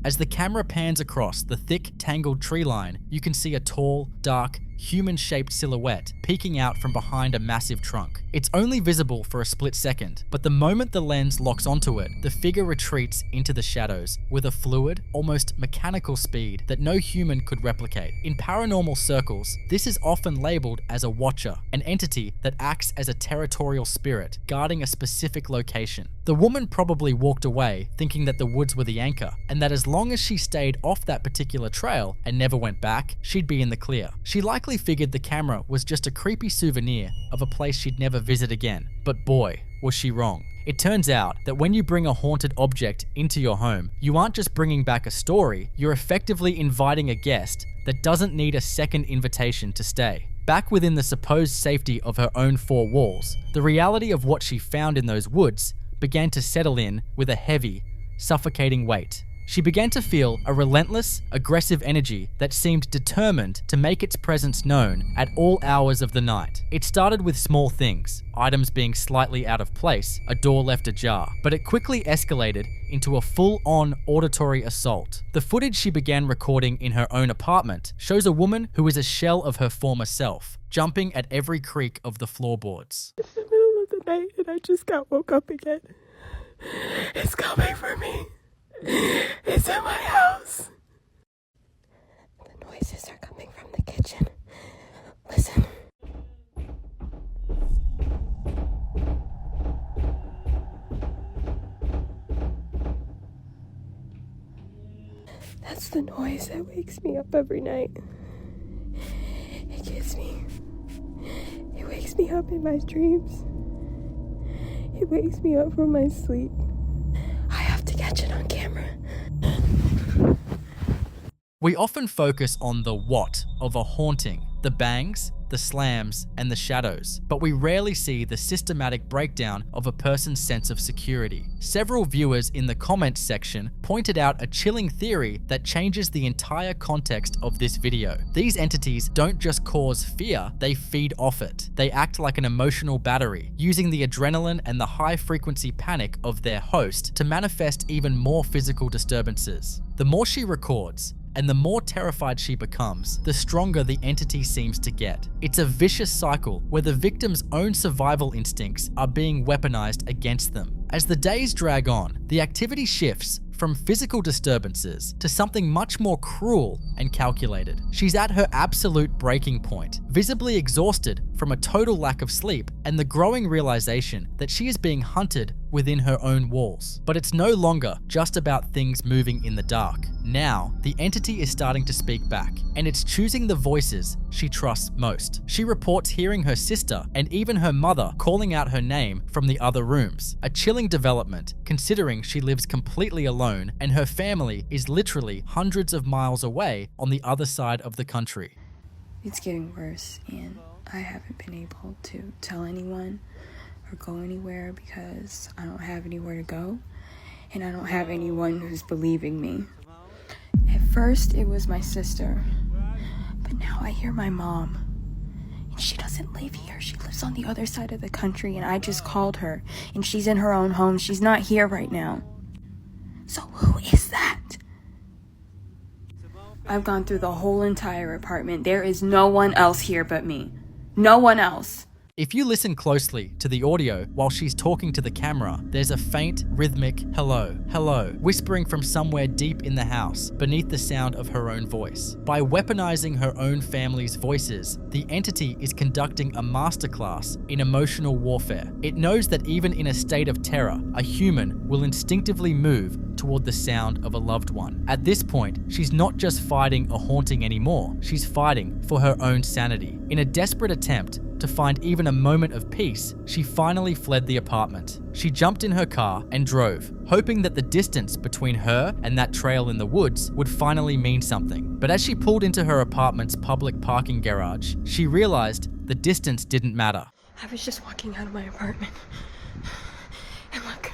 As the camera pans across the thick, tangled tree line, you can see a tall, dark, human-shaped silhouette peeking out from behind a massive trunk. It's only visible for a split second, but the moment the lens locks onto it, the figure retreats into the shadows with a fluid, almost mechanical speed that no human could replicate. In paranormal circles, this is often labeled as a watcher, an entity that acts as a territorial spirit, guarding a specific location. The woman probably walked away thinking that the woods were the anchor, and that as long as she stayed off that particular trail and never went back, she'd be in the clear. She likely figured the camera was just a creepy souvenir of a place she'd never visit again. But boy, was she wrong. It turns out that when you bring a haunted object into your home, you aren't just bringing back a story, you're effectively inviting a guest that doesn't need a second invitation to stay. Back within the supposed safety of her own 4 walls, the reality of what she found in those woods began to settle in with a heavy, suffocating weight. She began to feel a relentless, aggressive energy that seemed determined to make its presence known at all hours of the night. It started with small things, items being slightly out of place, a door left ajar, but it quickly escalated into a full-on auditory assault. The footage she began recording in her own apartment shows a woman who is a shell of her former self, jumping at every creak of the floorboards. It's the middle of the night and I just got woke up again. It's coming for me. It's in my house. The noises are coming from the kitchen. Listen. the noise that wakes me up every night. It gets me. It wakes me up in my dreams. It wakes me up from my sleep. I have to catch it on camera. We often focus on the what of a haunting, the bangs, the slams, and the shadows, but we rarely see the systematic breakdown of a person's sense of security. Several viewers in the comments section pointed out a chilling theory that changes the entire context of this video. These entities don't just cause fear, they feed off it. They act like an emotional battery, using the adrenaline and the high-frequency panic of their host to manifest even more physical disturbances. The more she records, and the more terrified she becomes, the stronger the entity seems to get. It's a vicious cycle where the victim's own survival instincts are being weaponized against them. As the days drag on, the activity shifts from physical disturbances to something much more cruel and calculated. She's at her absolute breaking point, visibly exhausted from a total lack of sleep and the growing realization that she is being hunted within her own walls. But it's no longer just about things moving in the dark. Now, the entity is starting to speak back, and it's choosing the voices she trusts most. She reports hearing her sister and even her mother calling out her name from the other rooms, a chilling development considering she lives completely alone and her family is literally hundreds of miles away on the other side of the country. It's getting worse, and I haven't been able to tell anyone or go anywhere because I don't have anywhere to go, and I don't have anyone who's believing me. At first, it was my sister, but now I hear my mom. And she doesn't live here. She lives on the other side of the country, and I just called her, and she's in her own home. She's not here right now. So who is that? I've gone through the whole entire apartment. There is no one else here but me. No one else. If you listen closely to the audio while she's talking to the camera, there's a faint, rhythmic hello, hello, whispering from somewhere deep in the house beneath the sound of her own voice. By weaponizing her own family's voices, the entity is conducting a masterclass in emotional warfare. It knows that even in a state of terror, a human will instinctively move toward the sound of a loved one. At this point, she's not just fighting a haunting anymore, she's fighting for her own sanity. In a desperate attempt to find even a moment of peace, she finally fled the apartment. She jumped in her car and drove, hoping that the distance between her and that trail in the woods would finally mean something. But as she pulled into her apartment's public parking garage, she realized the distance didn't matter. I was just walking out of my apartment. And look.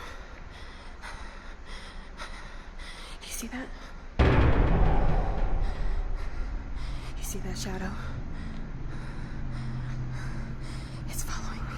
Do you see that? You see that shadow? It's following me.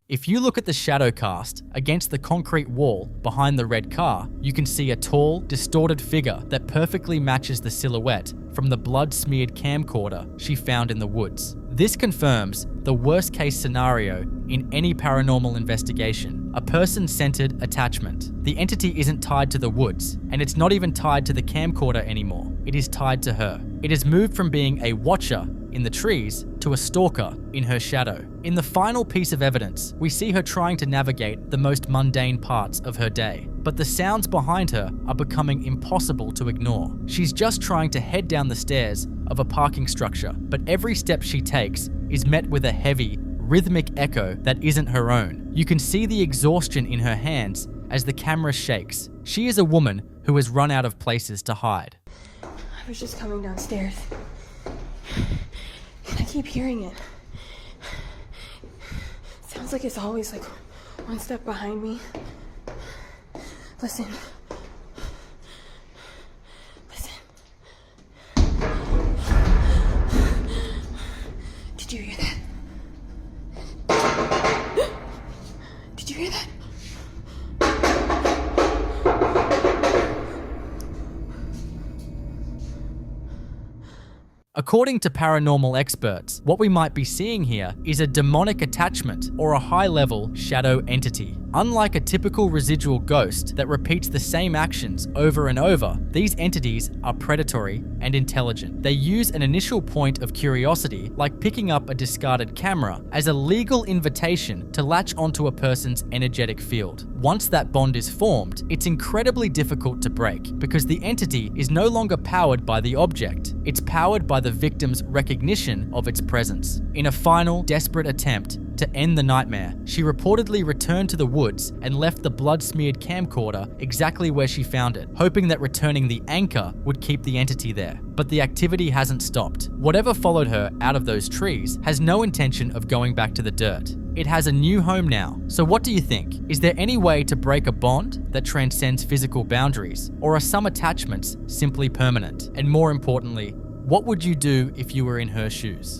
If you look at the shadow cast against the concrete wall behind the red car, you can see a tall, distorted figure that perfectly matches the silhouette from the blood-smeared camcorder she found in the woods. This confirms the worst-case scenario in any paranormal investigation, a person-centered attachment. The entity isn't tied to the woods, and it's not even tied to the camcorder anymore. It is tied to her. It has moved from being a watcher in the trees to a stalker in her shadow. In the final piece of evidence, we see her trying to navigate the most mundane parts of her day, but the sounds behind her are becoming impossible to ignore. She's just trying to head down the stairs of a parking structure, but every step she takes is met with a heavy, rhythmic echo that isn't her own. You can see the exhaustion in her hands as the camera shakes. She is a woman who has run out of places to hide. I was just coming downstairs. And I keep hearing it. Sounds like it's always like one step behind me. Listen. Listen. Did you hear that? Did you hear that? According to paranormal experts, what we might be seeing here is a demonic attachment or a high-level shadow entity. Unlike a typical residual ghost that repeats the same actions over and over, these entities are predatory and intelligent. They use an initial point of curiosity, like picking up a discarded camera, as a legal invitation to latch onto a person's energetic field. Once that bond is formed, it's incredibly difficult to break because the entity is no longer powered by the object. It's powered by the victim's recognition of its presence. In a final, desperate attempt to end the nightmare, she reportedly returned to the woods and left the blood-smeared camcorder exactly where she found it, hoping that returning the anchor would keep the entity there. But the activity hasn't stopped. Whatever followed her out of those trees has no intention of going back to the dirt. It has a new home now. So what do you think? Is there any way to break a bond that transcends physical boundaries? Or are some attachments simply permanent? And more importantly, what would you do if you were in her shoes?